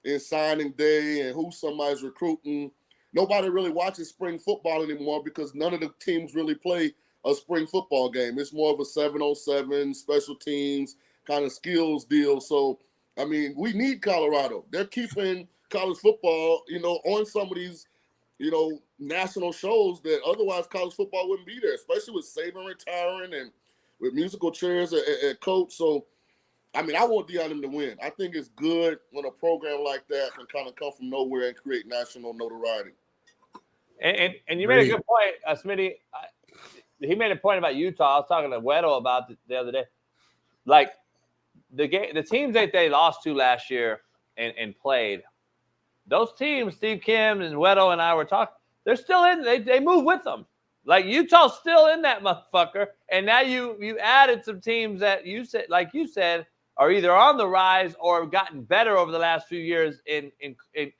in signing day and who somebody's recruiting. Nobody really watches spring football anymore because none of the teams really play a spring football game. It's more of a 7-on-7 special teams kind of skills deal. So, I mean, we need Colorado. They're keeping college football, on some of these, national shows that otherwise college football wouldn't be there, especially with Saban retiring and with musical chairs at coach. So, I mean, I want Deion to win. I think it's good when a program like that can kind of come from nowhere and create national notoriety. And you made a good point, Smitty. He made a point about Utah. I was talking to Weddle about it the other day. Like, the teams that they lost to last year and played, those teams, Steve Kim and Weddle and I were talking, they're still in. They move with them. Like, Utah's still in that motherfucker. And now you added some teams that you said, are either on the rise or have gotten better over the last few years in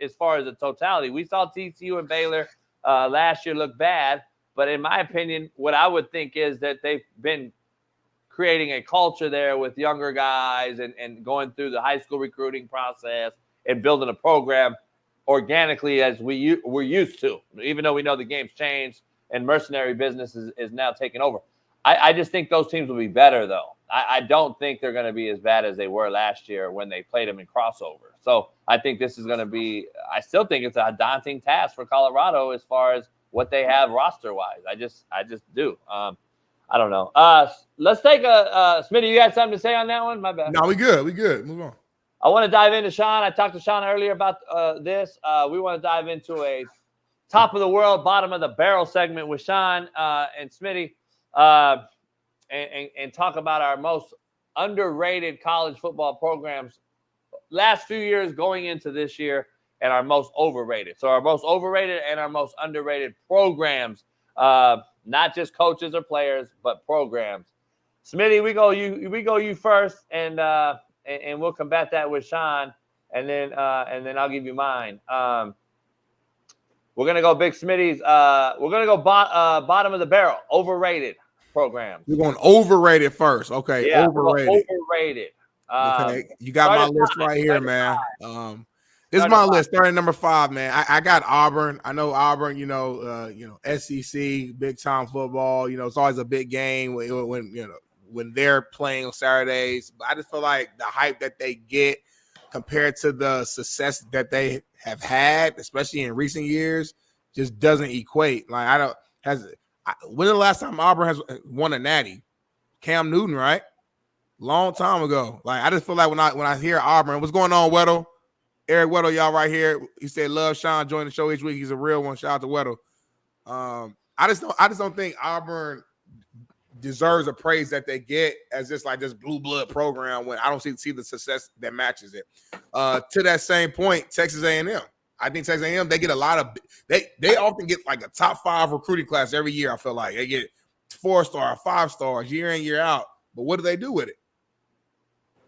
as far as the totality. We saw TCU and Baylor last year look bad. But in my opinion, what I would think is that they've been creating a culture there with younger guys and going through the high school recruiting process and building a program organically as we're used to, even though we know the game's changed and mercenary business is now taking over. I just think those teams will be better, though. I don't think they're going to be as bad as they were last year when they played them in crossover. So I think this is going to be – I still think it's a daunting task for Colorado as far as what they have roster-wise. I just do. I don't know. Let's take Smitty, you got something to say on that one? My bad. No, we good. Move on. I want to dive into Shaun. I talked to Shaun earlier about this. We want to dive into a top of the world, bottom of the barrel segment with Shaun and Smitty and talk about our most underrated college football programs last few years going into this year and our most overrated. So our most overrated and our most underrated programs, not just coaches or players, but programs. Smitty, we go you first, and we'll combat that with Shaun, and then I'll give you mine. We're gonna go Big Smitty's. We're gonna go bottom of the barrel, overrated programs. We're going overrated first. Okay, yeah, overrated. Overrated. Okay, you got my list right here, man. This is my list. Starting number 5, man. I got Auburn. I know Auburn. SEC, big time football. It's always a big game when they're playing on Saturdays. But I just feel like the hype that they get compared to the success that they have had, especially in recent years, just doesn't equate. Like When the last time Auburn has won a natty? Cam Newton, right? Long time ago. Like I just feel like when I hear Auburn, what's going on, Weddle? Eric Weddle, y'all right here. He said, "Love Shaun, join the show each week. He's a real one." Shout out to Weddle. I just don't think Auburn deserves a praise that they get as just like this blue blood program when I don't see the success that matches it. To that same point, Texas A&M. I think Texas A&M, they get a lot of they often get like a top 5 recruiting class every year. I feel like they get 4-star, 5 stars year in, year out. But what do they do with it?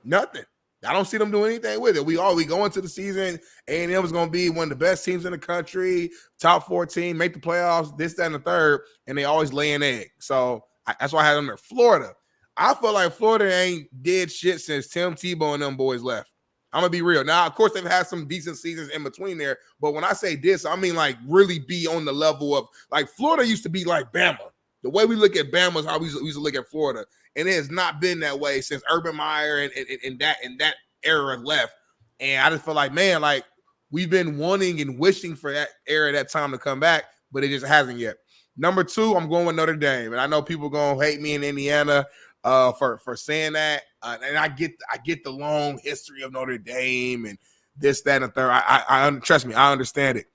Nothing. I don't see them doing anything with it. We go into the season, A&M is going to be one of the best teams in the country, top 14, make the playoffs, this, that, and the third, and they always lay an egg. So that's why I had them at Florida. I feel like Florida ain't did shit since Tim Tebow and them boys left. I'm going to be real. Now, of course, they've had some decent seasons in between there, but when I say this, I mean like really be on the level of like Florida used to be like Bama. The way we look at Bama is how we used to look at Florida. And it has not been that way since Urban Meyer and that era left. And I just feel like, man, like we've been wanting and wishing for that era, that time to come back, but it just hasn't yet. Number 2, I'm going with Notre Dame. And I know people going to hate me in Indiana for saying that. And I get the long history of Notre Dame and this, that, and the third. Trust me, I understand it.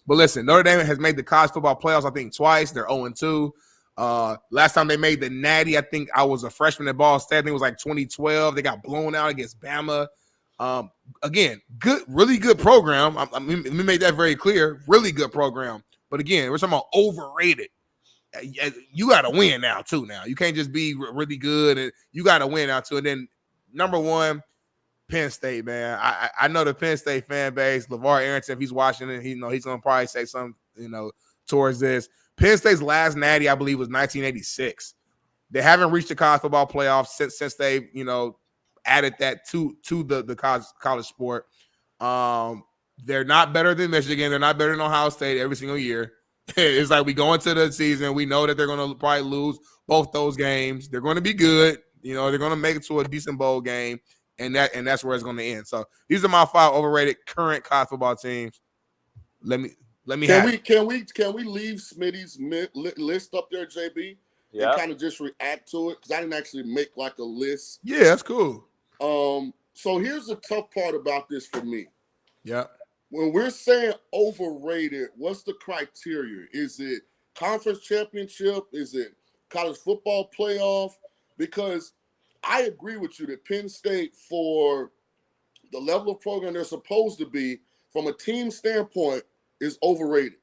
But listen, Notre Dame has made the college football playoffs, I think, twice. They're 0-2. Last time they made the Natty, I think I was a freshman at Ball State. I think it was like 2012. They got blown out against Bama. Again, really good program. Let me make that very clear. Really good program. But again, we're talking about overrated. You got to win now, too. Now you can't just be really good, and you got to win now, too. And then number 1, Penn State, man. I know the Penn State fan base. LeVar Arrington, if he's watching it, he's going to probably say something, towards this. Penn State's last natty, I believe, was 1986. They haven't reached the college football playoffs since they, added that to the college sport. They're not better than Michigan. They're not better than Ohio State every single year. It's like we go into the season. We know that they're going to probably lose both those games. They're going to be good. They're going to make it to a decent bowl game, and that's where it's going to end. So these are my 5 overrated current college football teams. Let me Can we leave Smitty's list up there, JB? Yeah. And kind of just react to it because I didn't actually make like a list. Yeah, that's cool. So here's the tough part about this for me. Yeah. When we're saying overrated, what's the criteria? Is it conference championship? Is it college football playoff? Because I agree with you that Penn State, for the level of program they're supposed to be, from a team standpoint, is overrated.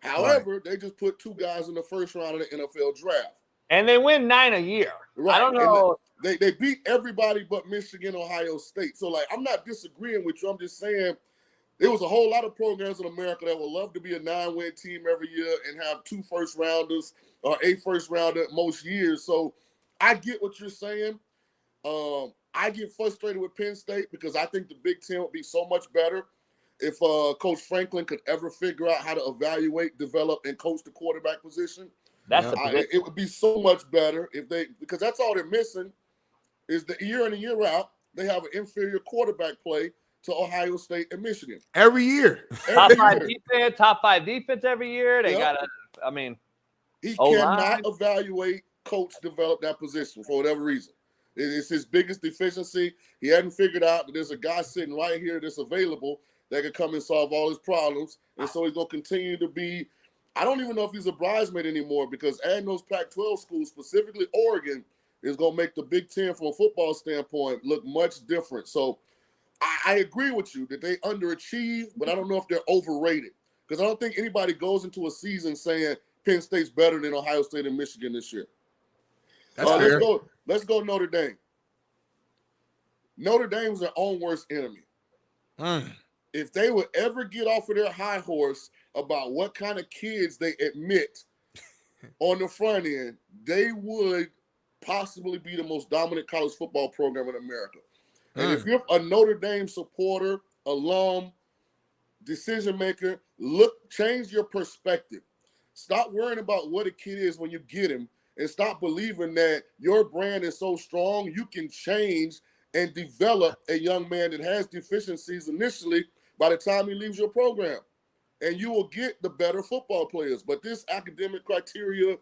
However, They just put 2 guys in the first round of the NFL draft. And they win 9 a year. Right. I don't know. They beat everybody but Michigan, Ohio State. So, I'm not disagreeing with you. I'm just saying there was a whole lot of programs in America that would love to be a 9-win team every year and have 2 first-rounders or a first-rounder most years. So, I get what you're saying. I get frustrated with Penn State because I think the Big Ten would be so much better if Coach Franklin could ever figure out how to evaluate, develop, and coach the quarterback position. It would be so much better because that's all they're missing is the year in and year out, they have an inferior quarterback play to Ohio State and Michigan. Every year. Top 5 defense every year. They got to, he cannot evaluate, coach, develop that position for whatever reason. It's his biggest deficiency. He hadn't figured out that there's a guy sitting right here that's available that could come and solve all his problems. And so he's going to continue to be, I don't even know if he's a bridesmaid anymore because adding those Pac-12 schools, specifically Oregon, is going to make the Big Ten from a football standpoint look much different. So I agree with you that they underachieve, but I don't know if they're overrated because I don't think anybody goes into a season saying Penn State's better than Ohio State and Michigan this year. Let's go Notre Dame. Notre Dame's their own worst enemy. If they would ever get off of their high horse about what kind of kids they admit on the front end, they would possibly be the most dominant college football program in America. And if you're a Notre Dame supporter, alum, decision maker, change your perspective. Stop worrying about what a kid is when you get him and stop believing that your brand is so strong you can change and develop a young man that has deficiencies initially by the time he leaves your program. And you will get the better football players. But this academic criteria,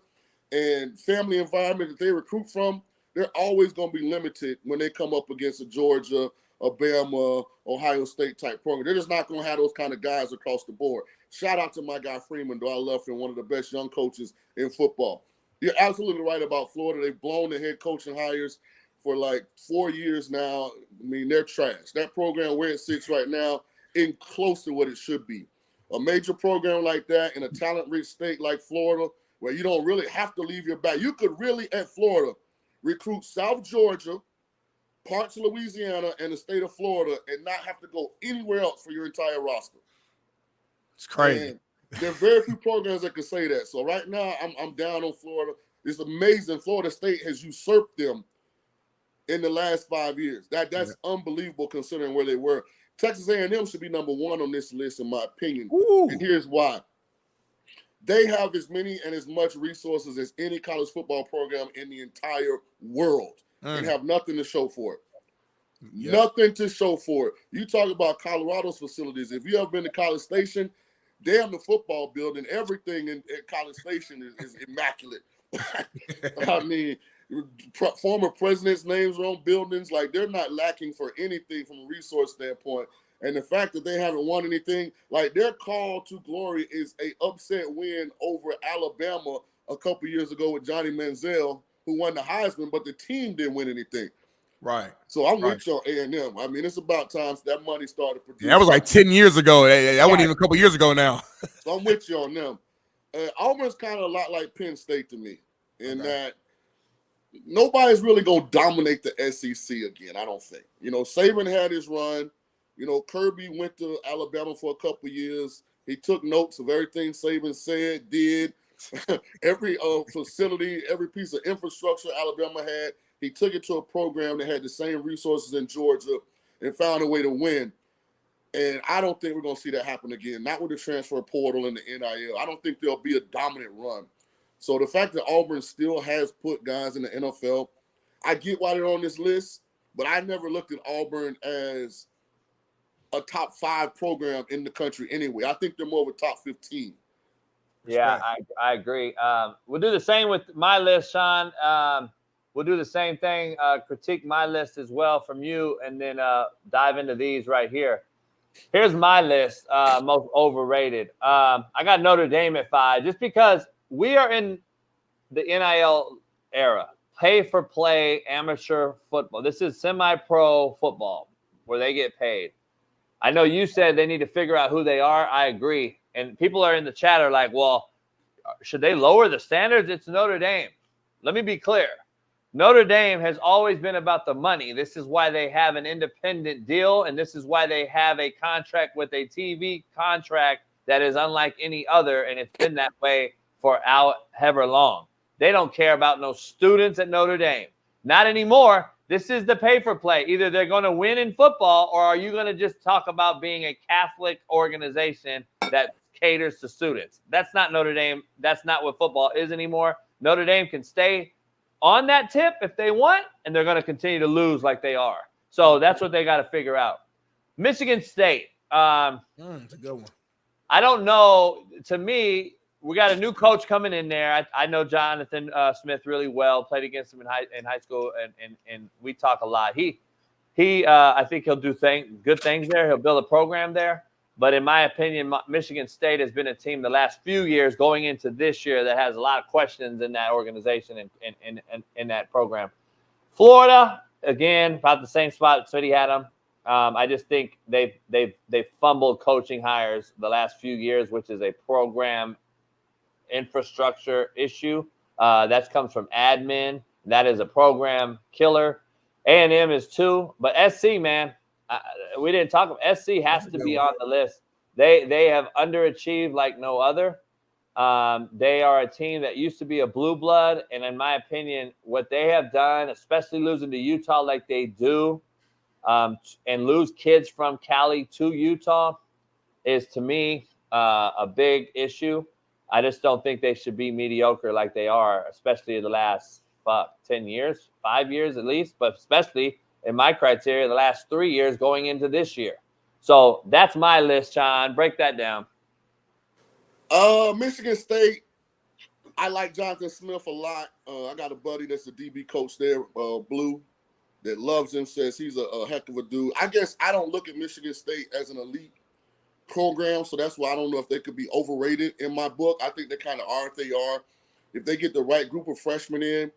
and family environment that they recruit from, they're always going to be limited when they come up against a Georgia, Alabama, Ohio State type program. They're just not going to have those kind of guys across the board. Shout out to my guy Freeman, though I love him, one of the best young coaches in football. You're absolutely right about Florida. They've blown the head coaching hires for like 4 years now. I mean, they're trash. That program where it sits right now ain't close to what it should be. A major program like that in a talent-rich state like Florida, where you don't really have to leave your back. You could really, at Florida, recruit South Georgia, parts of Louisiana, and the state of Florida and not have to go anywhere else for your entire roster. It's crazy. And there are very few programs that can say that. So right now, I'm down on Florida. It's amazing. Florida State has usurped them in the last 5 years. That's unbelievable considering where they were. Texas A&M should be number one on this list, in my opinion. Ooh. And here's why. They have as many and as much resources as any college football program in the entire world and have nothing to show for it. Yep. Nothing to show for it. You talk about Colorado's facilities. If you ever been to College Station, damn the football building, everything at College Station is immaculate. I mean, former presidents' names are on buildings. Like, they're not lacking for anything from a resource standpoint. And the fact that they haven't won anything, like their call to glory is a upset win over Alabama a couple years ago with Johnny Manziel, who won the Heisman, but the team didn't win anything. Right. So I'm with you on A&M. I mean, it's about time that money started producing. Yeah, that was like 10 years ago. That wasn't even a couple years ago now. So I'm with you on them. Auburn's kind of a lot like Penn State to me in that nobody's really going to dominate the SEC again, I don't think. You know, Saban had his run. You know, Kirby went to Alabama for a couple of years. He took notes of everything Saban said, did. Every facility, every piece of infrastructure Alabama had, he took it to a program that had the same resources in Georgia and found a way to win. And I don't think we're going to see that happen again, not with the transfer portal and the NIL. I don't think there'll be a dominant run. So the fact that Auburn still has put guys in the NFL, I get why they're on this list, but I never looked at Auburn as a top 5 program in the country anyway. I think they're more of a top 15. Yeah, I agree. We'll do the same with my list, Shaun. We'll do the same thing, critique my list as well from you, and then dive into these right here. Here's my list, most overrated. I got Notre Dame at 5, just because we are in the NIL era, pay-for-play amateur football. This is semi-pro football where they get paid. I know you said they need to figure out who they are. I agree. And people are in the chat are like, well, should they lower the standards? It's Notre Dame. Let me be clear. Notre Dame has always been about the money. This is why they have an independent deal, and this is why they have a contract with a TV contract that is unlike any other, and it's been that way for however long. They don't care about no students at Notre Dame. Not anymore. This is the pay-for-play. Either they're going to win in football, or are you going to just talk about being a Catholic organization that caters to students? That's not Notre Dame. That's not what football is anymore. Notre Dame can stay on that tip if they want, and they're going to continue to lose like they are. So that's what they got to figure out. Michigan State. It's a good one. I don't know. To me, we got a new coach coming in there. I know Jonathan Smith really well. Played against him in high school, and we talk a lot. He I think he'll do good things there. He'll build a program there. But in my opinion, Michigan State has been a team the last few years going into this year that has a lot of questions in that organization and in that program. Florida, again, about the same spot Smitty had them. I just think they've fumbled coaching hires the last few years, which is a program infrastructure issue. That comes from admin. That is a program killer. A&M is too. But SC, man, we didn't talk about SC has to be on the list. They have underachieved like no other. They are a team that used to be a blue blood. And in my opinion, what they have done, especially losing to Utah like they do, and lose kids from Cali to Utah is, to me, a big issue. I just don't think they should be mediocre like they are, especially in the last 10 years, 5 years at least, but especially in my criteria, the last 3 years going into this year. So that's my list, Shaun. Break that down. Michigan State, I like Jonathan Smith a lot. I got a buddy that's a DB coach there, Blue, that loves him, says he's a heck of a dude. I guess I don't look at Michigan State as an elite program, so that's why I don't know if they could be overrated in my book. I think they kind of are if they are. If they get the right group of freshmen in,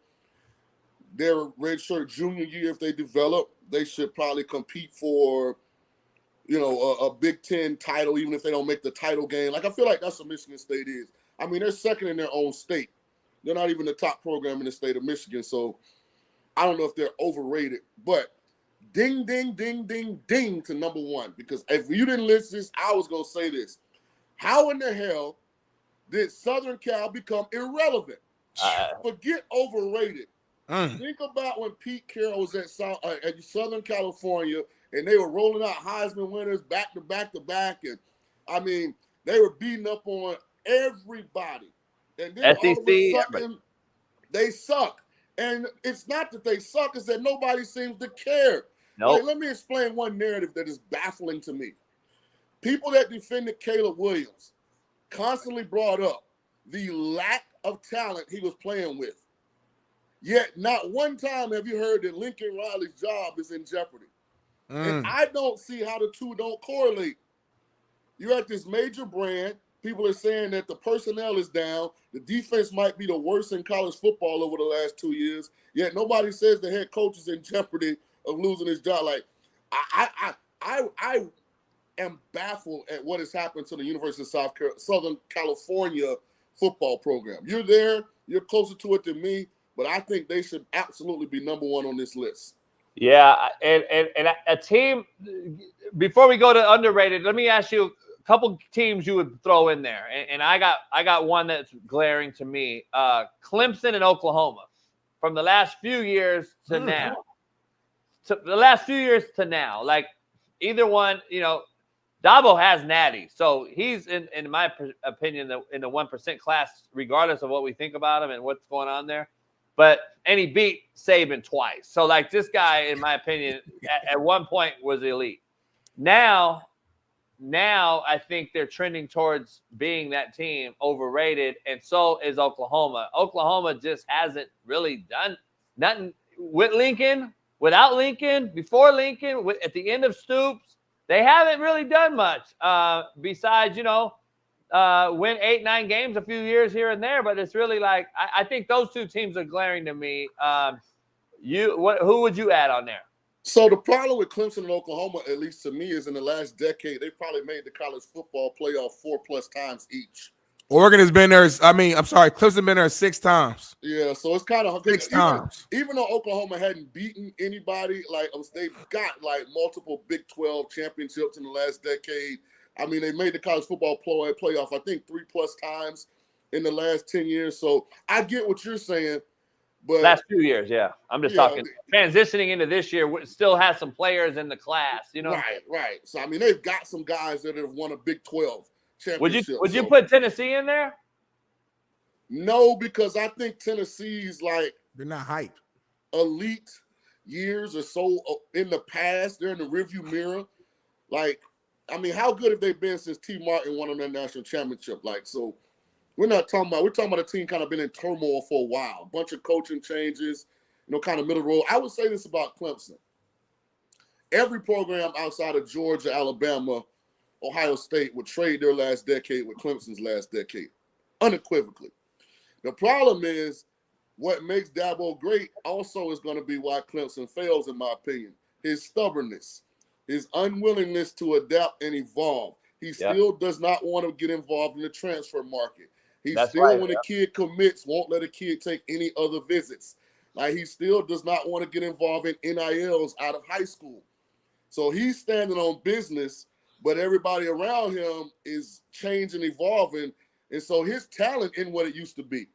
their redshirt junior year, if they develop, they should probably compete for, a Big Ten title, even if they don't make the title game. Like, I feel like that's what Michigan State is. I mean, they're second in their own state. They're not even the top program in the state of Michigan, so I don't know if they're overrated. But ding, ding, ding, ding, ding to number one, because if you didn't list this, I was going to say this. How in the hell did Southern Cal become irrelevant? Forget overrated. Think about when Pete Carroll was at Southern California and they were rolling out Heisman winners back to back to back. And, I mean, they were beating up on everybody. And then all of a sudden, they suck. And it's not that they suck, it's that nobody seems to care. Nope. Like, let me explain one narrative that is baffling to me. People that defended Caleb Williams constantly brought up the lack of talent he was playing with. Yet not one time have you heard that Lincoln Riley's job is in jeopardy. And I don't see how the two don't correlate. You're at this major brand. People are saying that the personnel is down. The defense might be the worst in college football over the last 2 years. Yet nobody says the head coach is in jeopardy of losing his job. Like, I am baffled at what has happened to the University of Southern California football program. You're there. You're closer to it than me. But I think they should absolutely be number one on this list. Yeah, and a team, before we go to underrated, let me ask you a couple teams you would throw in there. And I got one that's glaring to me. Clemson and Oklahoma. From the last few years to now. Like, either one, Dabo has Natty. So he's, in my opinion, in the 1% class, regardless of what we think about him and what's going on there. And he beat Saban twice. So, like, this guy, in my opinion, at one point was elite. Now I think they're trending towards being that team overrated, and so is Oklahoma. Oklahoma just hasn't really done nothing with Lincoln, without Lincoln, before Lincoln, at the end of Stoops. They haven't really done much besides, win 8-9 games a few years here and there, but it's really like I think those two teams are glaring to me. Who would you add on there? So the problem with Clemson and Oklahoma, at least to me, is in the last decade they probably made the college football playoff 4+ times each. Oregon has been there. Clemson been there 6 times. Yeah, so it's kind of 6 times. Even though Oklahoma hadn't beaten anybody, like they've got like multiple Big 12 championships in the last decade. I mean, they made the college football playoff, I think, 3+ times in the last 10 years. So I get what you're saying, but last few years, yeah. I'm just talking transitioning into this year. Still has some players in the class, Right. So I mean, they've got some guys that have won a Big 12 championship. Would you put Tennessee in there? No, because I think Tennessee's like they're not hyped. Elite years or so in the past. They're in the rearview mirror. Like, I mean, how good have they been since T. Martin won on that national championship? Like, so we're talking about a team kind of been in turmoil for a while. A bunch of coaching changes, kind of middle road. I would say this about Clemson. Every program outside of Georgia, Alabama, Ohio State would trade their last decade with Clemson's last decade, unequivocally. The problem is what makes Dabo great also is going to be why Clemson fails, in my opinion. His stubbornness. His unwillingness to adapt and evolve. He still does not want to get involved in the transfer market. When a kid commits, won't let a kid take any other visits. Like, he still does not want to get involved in NILs out of high school. So he's standing on business, but everybody around him is changing, evolving. And so his talent isn't what it used to be.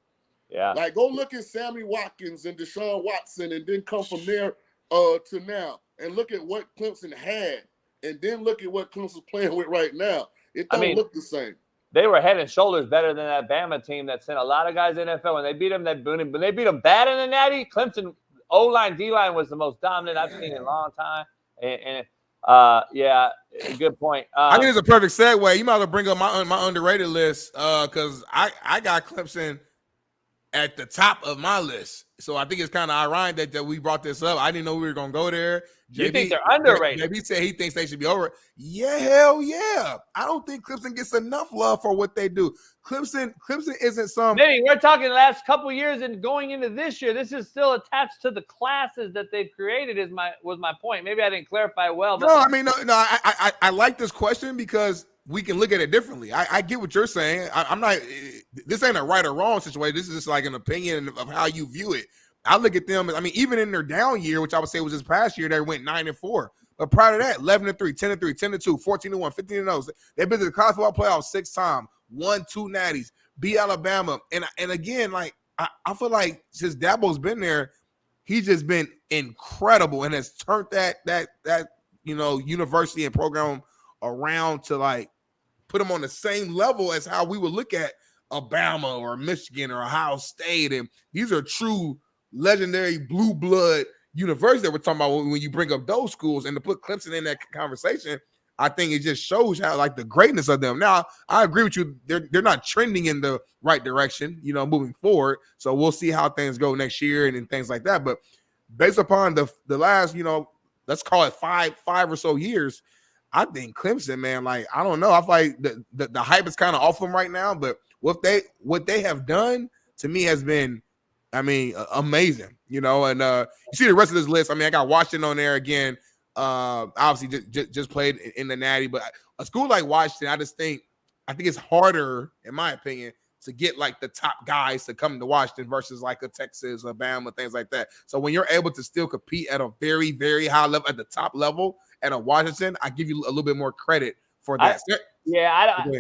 Yeah. Like, go look at Sammy Watkins and Deshaun Watson and then come from there to now. And look at what Clemson had, and then look at what Clemson's playing with right now. It don't look the same. They were head and shoulders better than that Bama team that sent a lot of guys to the NFL. When they beat them, when they beat them bad in the Natty, Clemson O-line, D-line was the most dominant I've seen in a long time. Good point. I think it's a perfect segue. You might as well bring up my underrated list because I got Clemson at the top of my list. So I think it's kind of ironic that we brought this up. I didn't know we were gonna go there. You think they're underrated? JB said he thinks they should be over. Yeah, hell yeah. I don't think Clemson gets enough love for what they do. Clemson isn't some. Maybe we're talking the last couple of years and going into this year. This is still attached to the classes that they've created. Was my point? Maybe I didn't clarify well. But No, I mean, no. I like this question because we can look at it differently. I get what you're saying. I'm not. This ain't a right or wrong situation. This is just like an opinion of how you view it. I look at them. I mean, even in their down year, which I would say was this past year, they went 9-4. But prior to that, 11-3, 10-3, 10-2, 14-1, 15-0. They've been to the college football playoffs 6 times, won 2 natties, beat Alabama, and again, like I feel like since Dabo's been there, he's just been incredible and has turned that university and program around to like put them on the same level as how we would look at Alabama or Michigan or Ohio State, and these are true legendary blue blood universities that we're talking about when you bring up those schools. And to put Clemson in that conversation, I think it just shows how like the greatness of them. Now, I agree with you; they're not trending in the right direction, moving forward. So we'll see how things go next year and things like that. But based upon the last, let's call it five or so years, I think Clemson, man, like I don't know, I feel like the hype is kind of off them right now. But what they have done to me has been, amazing, and you see the rest of this list. I got Washington on there again. Obviously just played in the Natty, but a school like Washington, I think it's harder, in my opinion, to get like the top guys to come to Washington versus like a Texas, Alabama, things like that. So when you're able to still compete at a very, very high level, at the top level at a Washington, I give you a little bit more credit for that.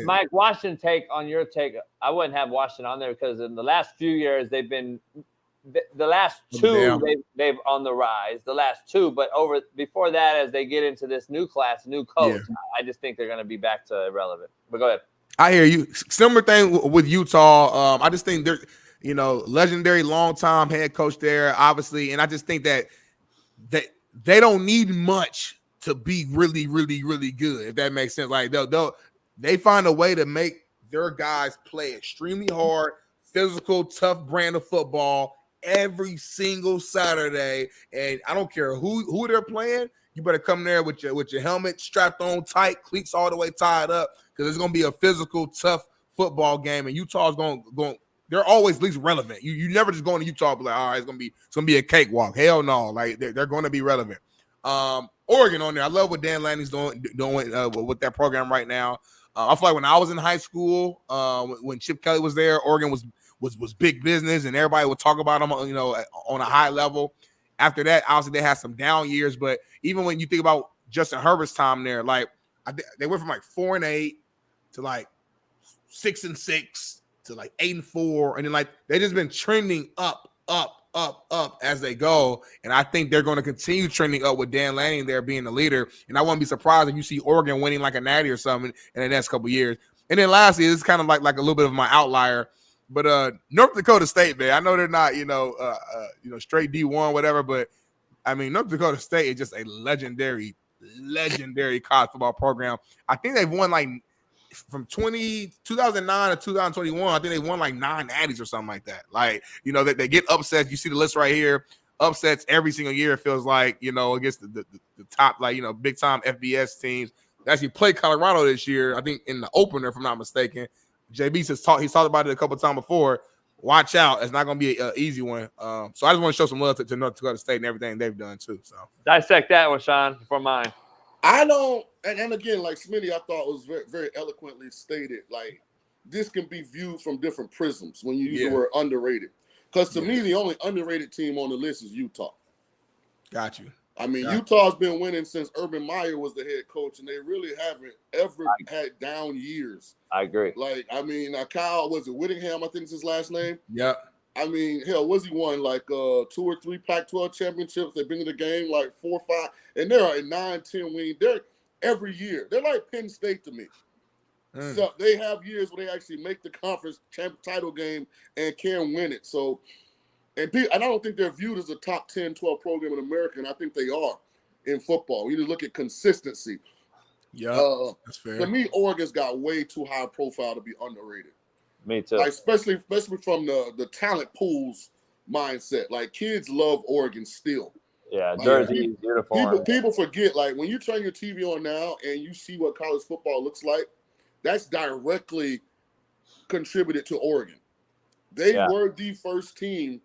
Mike, Washington take on your take. I wouldn't have Washington on there because in the last few years they've been the last 2 they've on the rise. The last 2, but before that, as they get into this new class, new coach, I just think they're going to be back to irrelevant. But go ahead. I hear you. Similar thing with Utah. I just think they're legendary long time head coach there, obviously, and I just think that they don't need much to be really, really, really good, if that makes sense. Like they find a way to make their guys play extremely hard, physical, tough brand of football every single Saturday. And I don't care who they're playing, you better come there with your helmet strapped on tight, cleats all the way tied up, because it's gonna be a physical, tough football game. And Utah's going. They're always at least relevant. You never just go into Utah and be like, all right, it's gonna be a cakewalk. Hell no, like they're going to be relevant. Oregon on there. I love what Dan Lanning's doing with that program right now. I feel like when I was in high school, when Chip Kelly was there, Oregon was big business, and everybody would talk about them, on a high level. After that, obviously they had some down years, but even when you think about Justin Herbert's time there, like they went from like 4-8 to like 6-6 to like 8-4, and then like they just been trending up as they go. And I think they're going to continue trending up with Dan Lanning there being the leader. And I wouldn't be surprised if you see Oregon winning like a natty or something in the next couple of years. And then lastly, this is kind of like a little bit of my outlier, but North Dakota State, man, I know they're not, straight D1, whatever, but North Dakota State is just a legendary college football program. I think they've won like from 2009 to 2021, I think they won like 9 natties or something like that. Like, they get upsets. You see the list right here. Upsets every single year, it feels like, against the top, like, big time FBS teams. They actually played Colorado this year, I think in the opener, if I'm not mistaken. JB he's talked about it a couple of times before. Watch out. It's not going to be an easy one. So I just want to show some love to North Dakota State and everything they've done too. So dissect that one, Shaun, for mine. I don't, and again, like Smitty, I thought was very, very eloquently stated. Like, this can be viewed from different prisms when you use the word underrated. Because to me, the only underrated team on the list is Utah. Got you. Utah's been winning since Urban Meyer was the head coach, and they really haven't ever had down years. I agree. Like, Kyle, was it Whittingham? I think is his last name. Yep. Hell, was he won like 2 or 3 Pac-12 championships? They've been in the game like 4 or 5, and they're a 9-10 win. They're every year. They're like Penn State to me. So they have years where they actually make the conference title game and can win it. So, and I don't think they're viewed as a top 10, 12 program in America, and I think they are in football. You need to look at consistency. Yeah, that's fair. For me, Oregon's got way too high profile to be underrated. Me too. Like especially from the talent pools mindset. Like kids love Oregon still. Yeah, Like, jerseys, uniforms. People forget, like when you turn your TV on now and you see what college football looks like, that's directly contributed to Oregon. They were the first team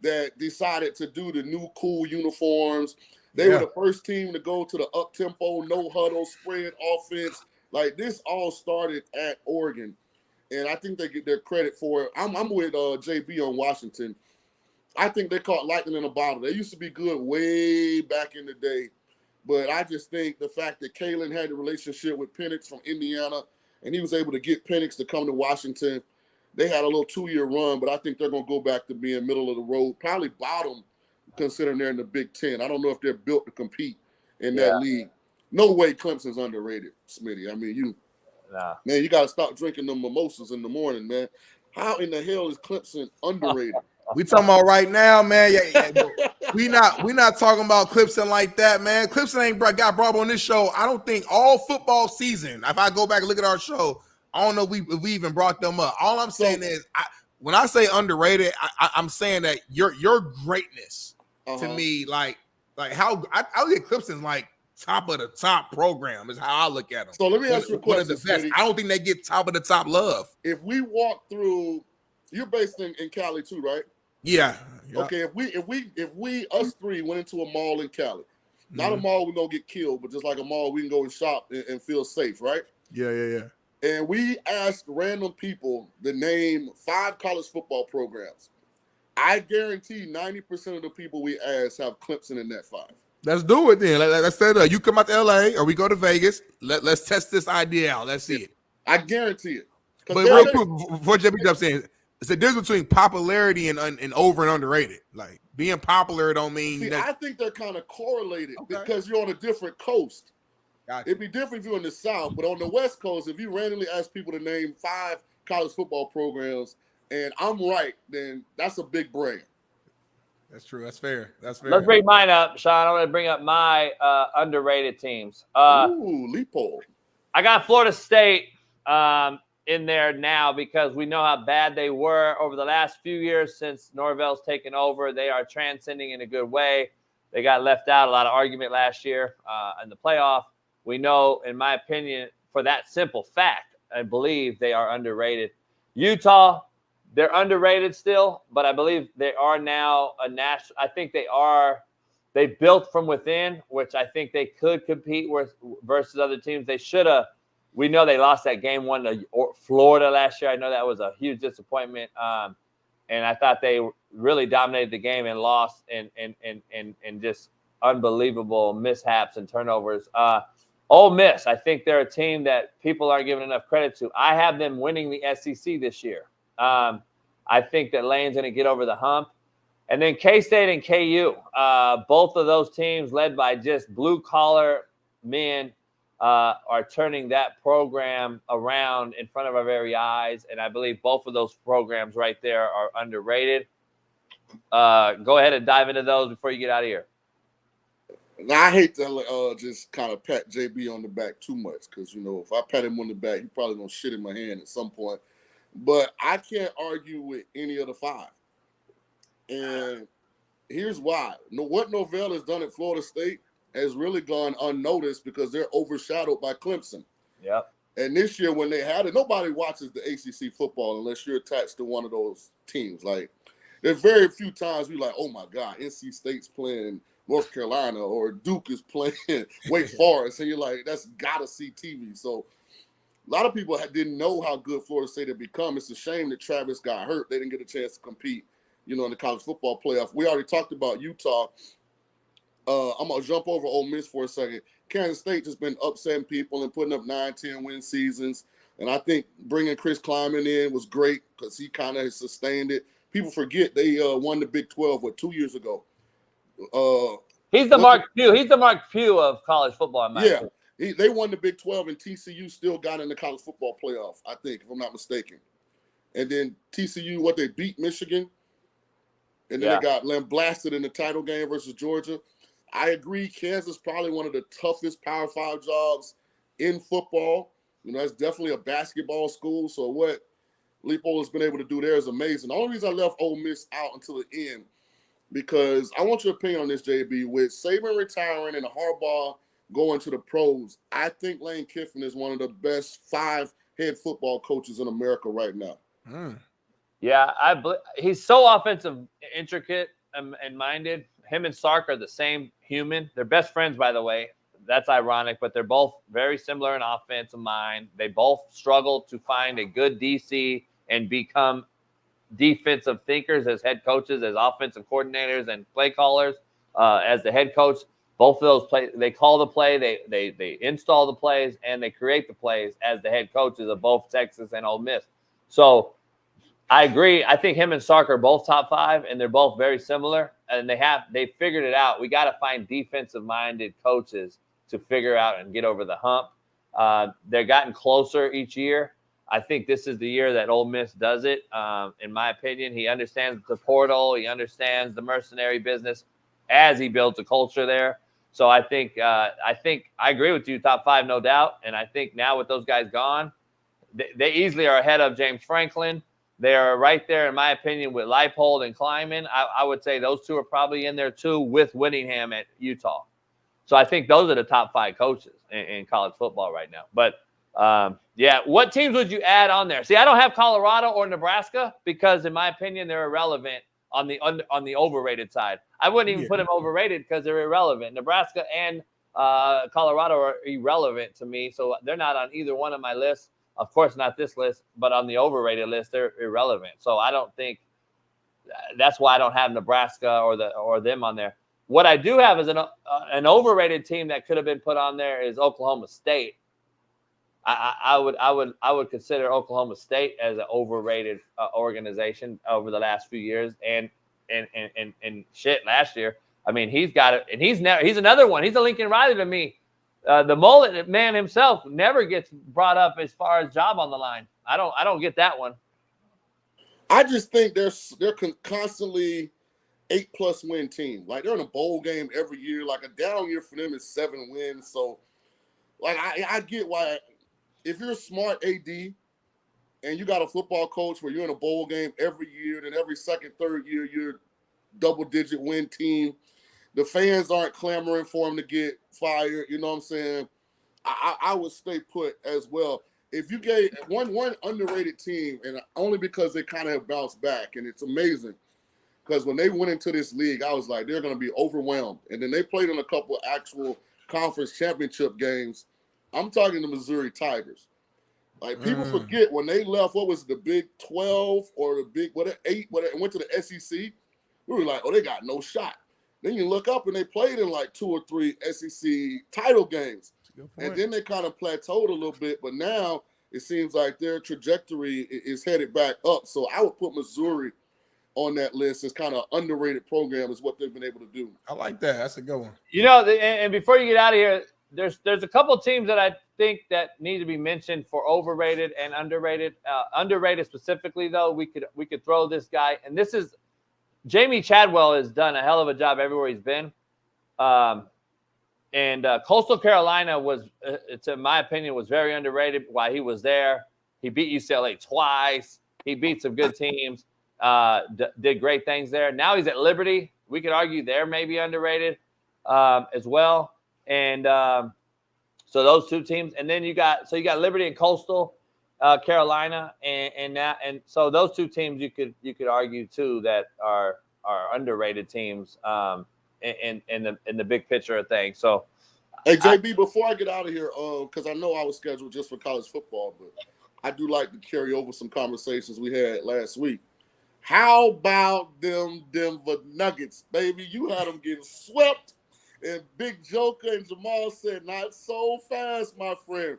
that decided to do the new cool uniforms. They were the first team to go to the up-tempo, no-huddle, spread offense. Like, this all started at Oregon, and I think they get their credit for it. I'm with JB on Washington. I think they caught lightning in a bottle. They used to be good way back in the day, but I just think the fact that Keynan had a relationship with Penix from Indiana, and he was able to get Penix to come to Washington, they had a little 2-year run, but I think they're going to go back to being middle of the road, probably bottom, considering they're in the Big Ten. I don't know if they're built to compete in that league. No way Clemson's underrated, Smitty. I mean, man, you got to stop drinking them mimosas in the morning, man. How in the hell is Clemson underrated? We talking about right now, man. We not talking about Clemson like that, man. Clemson ain't got brought on this show. I don't think all football season. If I go back and look at our show, I don't know if we even brought them up. All I'm saying is, when I say underrated, I'm saying that your greatness to me, like how I look at Clemson like top of the top program is how I look at them. So let me ask you a question. One of the best. I don't think they get top of the top love. If we walk through, you're based in Cali too, right? Yeah. Okay. If we us three went into a mall in Cali, not a mall we're gonna get killed, but just like a mall we can go and shop and feel safe, right? Yeah. And we asked random people to name 5 college football programs. I guarantee 90% of the people we asked have Clemson in that 5. Let's do it then. Let's set it up. You come out to LA or we go to Vegas. Let's test this idea out. Let's see it. I guarantee it. But real quick, before JB jumps in, it's the difference between popularity and over and underrated. Like being popular don't mean I think they're kind of correlated because you're on a different coast. Gotcha. It'd be different if you're in the South, but on the West Coast, if you randomly ask people to name 5 college football programs and I'm right, then that's a big brand. That's true. That's fair. That's fair. Let's bring mine up, Shaun. I want to bring up my underrated teams. Leopold. I got Florida State in there now because we know how bad they were over the last few years since Norvell's taken over. They are transcending in a good way. They got left out. A lot of argument last year in the playoff. We know, in my opinion, for that simple fact, I believe they are underrated. Utah, they're underrated still, but I believe they are now a national. I think they built from within, which I think they could compete with versus other teams. They should have. We know they lost that game 1 to Florida last year. I know that was a huge disappointment, and I thought they really dominated the game and lost and just unbelievable mishaps and turnovers. Ole Miss, I think they're a team that people aren't giving enough credit to. I have them winning the SEC this year. I think that Lane's going to get over the hump. And then K-State and KU, both of those teams led by just blue-collar men are turning that program around in front of our very eyes. And I believe both of those programs right there are underrated. Go ahead and dive into those before you get out of here. Now, I hate to just kind of pat JB on the back too much because, if I pat him on the back, he probably going to shit in my hand at some point. But I can't argue with any of the 5. And here's why. What Norvell has done at Florida State has really gone unnoticed because they're overshadowed by Clemson. Yep. And this year when they had it, nobody watches the ACC football unless you're attached to one of those teams. Like, there's very few times we're like, oh, my God, NC State's playing North Carolina or Duke is playing Wake Forest. And you're like, that's got to see TV. So a lot of people didn't know how good Florida State had become. It's a shame that Travis got hurt. They didn't get a chance to compete, in the college football playoff. We already talked about Utah. I'm going to jump over Ole Miss for a second. Kansas State just been upsetting people and putting up 9-10 win seasons. And I think bringing Chris Kleiman in was great because he kind of sustained it. People forget they won the Big 12, 2 years ago. He's the Mark Pugh. He's the Mark Pugh of college football, in my opinion. They won the Big 12, and TCU still got in the college football playoff, I think, if I'm not mistaken. And then TCU, they beat Michigan, and then they got blasted in the title game versus Georgia. I agree, Kansas probably one of the toughest Power 5 jobs in football. That's definitely a basketball school. So what Leipold has been able to do there is amazing. The only reason I left Ole Miss out until the end, because I want your opinion on this, JB. With Saban retiring and Harbaugh going to the pros, I think Lane Kiffin is one of the best 5 head football coaches in America right now. Yeah, he's so offensive, intricate, and minded. Him and Sark are the same human. They're best friends, by the way. That's ironic, but they're both very similar in offensive mind. They both struggle to find a good DC and become defensive thinkers as head coaches, as offensive coordinators, and play callers. As the head coach, both of those plays, they call the play, they install the plays, and they create the plays as the head coaches of both Texas and Ole Miss. So I agree. I think him and Sark are both top 5, and they're both very similar. And they figured it out. We got to find defensive-minded coaches to figure out and get over the hump. They're gotten closer each year. I think this is the year that Ole Miss does it. In my opinion, he understands the portal. He understands the mercenary business as he builds a culture there. So I think I agree with you, top 5, no doubt. And I think now with those guys gone, they easily are ahead of James Franklin. They are right there, in my opinion, with Leipold and Kleiman. I would say those two are probably in there too, with Whittingham at Utah. So I think those are the top 5 coaches in college football right now. But yeah, what teams would you add on there? See, I don't have Colorado or Nebraska because, in my opinion, they're irrelevant on the overrated side. I wouldn't even put them overrated because they're irrelevant. Nebraska and Colorado are irrelevant to me, so they're not on either one of my lists. Of course, not this list, but on the overrated list, they're irrelevant. So I don't think that's why I don't have Nebraska or them on there. What I do have is an overrated team that could have been put on there is Oklahoma State. I would consider Oklahoma State as an overrated organization over the last few years, and shit last year. I mean, he's got it, and he's another one. He's a Lincoln Riley to me. The mullet man himself never gets brought up as far as job on the line. I don't get that one. I just think they're constantly 8+ win team. Like, they're in a bowl game every year. Like, a down year for them is 7 wins. So, like, I get why, if you're a smart AD and you got a football coach where you're in a bowl game every year, then every second, third year you're double-digit win team, the fans aren't clamoring for him to get fired. You know what I'm saying? I would stay put as well. If you gave one underrated team, and only because they kind of have bounced back, and it's amazing, because when they went into this league, I was like, they're going to be overwhelmed. And then they played in a couple of actual conference championship games. I'm talking the Missouri Tigers. Like, people forget when they left, what was it, the Big 12 or the Big 8, went to the SEC, we were like, oh, they got no shot. Then you look up and they played in like 2 or 3 SEC title games. And then they kind of plateaued a little bit, but now it seems like their trajectory is headed back up. So I would put Missouri on that list as kind of underrated program is what they've been able to do. I like that. That's a good one. You know, and before you get out of here, there's a couple of teams that I think that need to be mentioned for overrated and underrated. Underrated specifically, though, we could throw this guy, and this is Jamie Chadwell has done a hell of a job everywhere he's been. And Coastal Carolina was, in my opinion, was very underrated while he was there. He beat UCLA twice. He beat some good teams. Did great things there. Now he's at Liberty. We could argue they're maybe underrated as well. And so those two teams, and then you got Liberty and Coastal Carolina, and so those two teams you could argue too that are underrated teams in the big picture of things. So, hey JB, before I get out of here, because I know I was scheduled just for college football, but I do like to carry over some conversations we had last week. How about them Denver Nuggets, baby? You had them getting swept, and Big Joker and Jamal said, "Not so fast, my friend.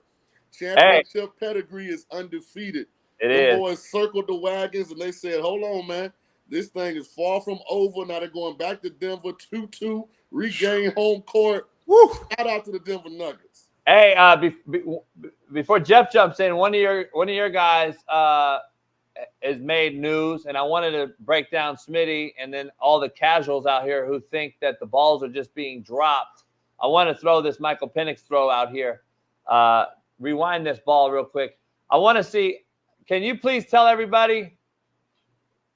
Championship pedigree is undefeated." The boys circled the wagons, and they said, "Hold on, man. This thing is far from over." Now they're going back to Denver, 2-2, regain home court. Woo! Shout out to the Denver Nuggets. Hey, before Jeff jumps in, one of your guys has made news, and I wanted to break down Smitty and then all the casuals out here who think that the balls are just being dropped. I want to throw this Michael Penix throw out here. Rewind this ball real quick. I want to see can you please tell everybody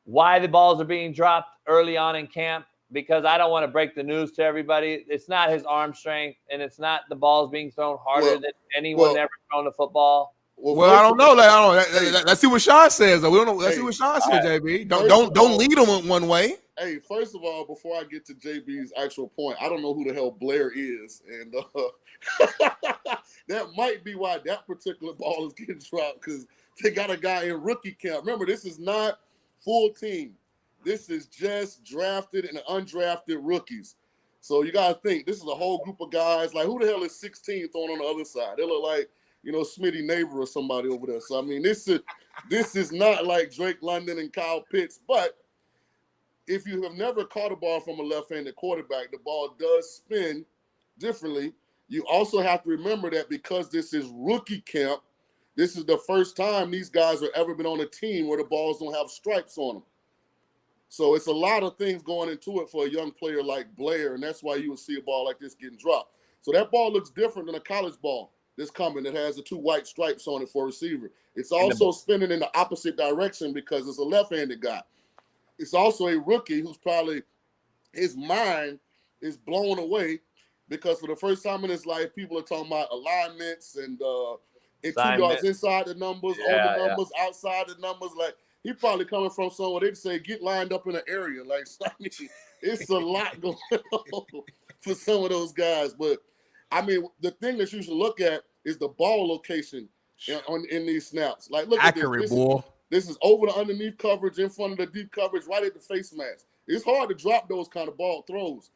why the balls are being dropped early on in camp? Because I don't want to break the news to everybody. It's not his arm strength, and it's not the balls being thrown harder than anyone ever thrown a football. Well, I don't know. Let's see what Shaun says. Though. We don't know. Let's see what Shaun says, JB. Don't lead him one way. Hey, first of all, before I get to JB's actual point, I don't know who the hell Blair is, and that might be why that particular ball is getting dropped, because they got a guy in rookie camp. Remember, this is not full team. This is just drafted and undrafted rookies. So you got to think, this is a whole group of guys. Like, who the hell is 16 thrown on the other side? They look like, Smitty neighbor or somebody over there. So, I mean, this is not like Drake London and Kyle Pitts. But if you have never caught a ball from a left-handed quarterback, the ball does spin differently. You also have to remember that because this is rookie camp, this is the first time these guys have ever been on a team where the balls don't have stripes on them. So it's a lot of things going into it for a young player like Blair, and that's why you would see a ball like this getting dropped. So that ball looks different than a college ball that's coming that has the 2 white stripes on it for a receiver. It's also spinning in the opposite direction because it's a left-handed guy. It's also a rookie who's probably, his mind is blown away because for the first time in his life, people are talking about alignments and 2 yards inside the numbers, on the numbers, outside the numbers. Like, he probably coming from somewhere they'd say, get lined up in an area. Like, it's a lot going on for some of those guys. But, I mean, the thing that you should look at is the ball location in these snaps. Like, look at this. This is over the underneath coverage, in front of the deep coverage, right at the face mask. It's hard to drop those kind of ball throws.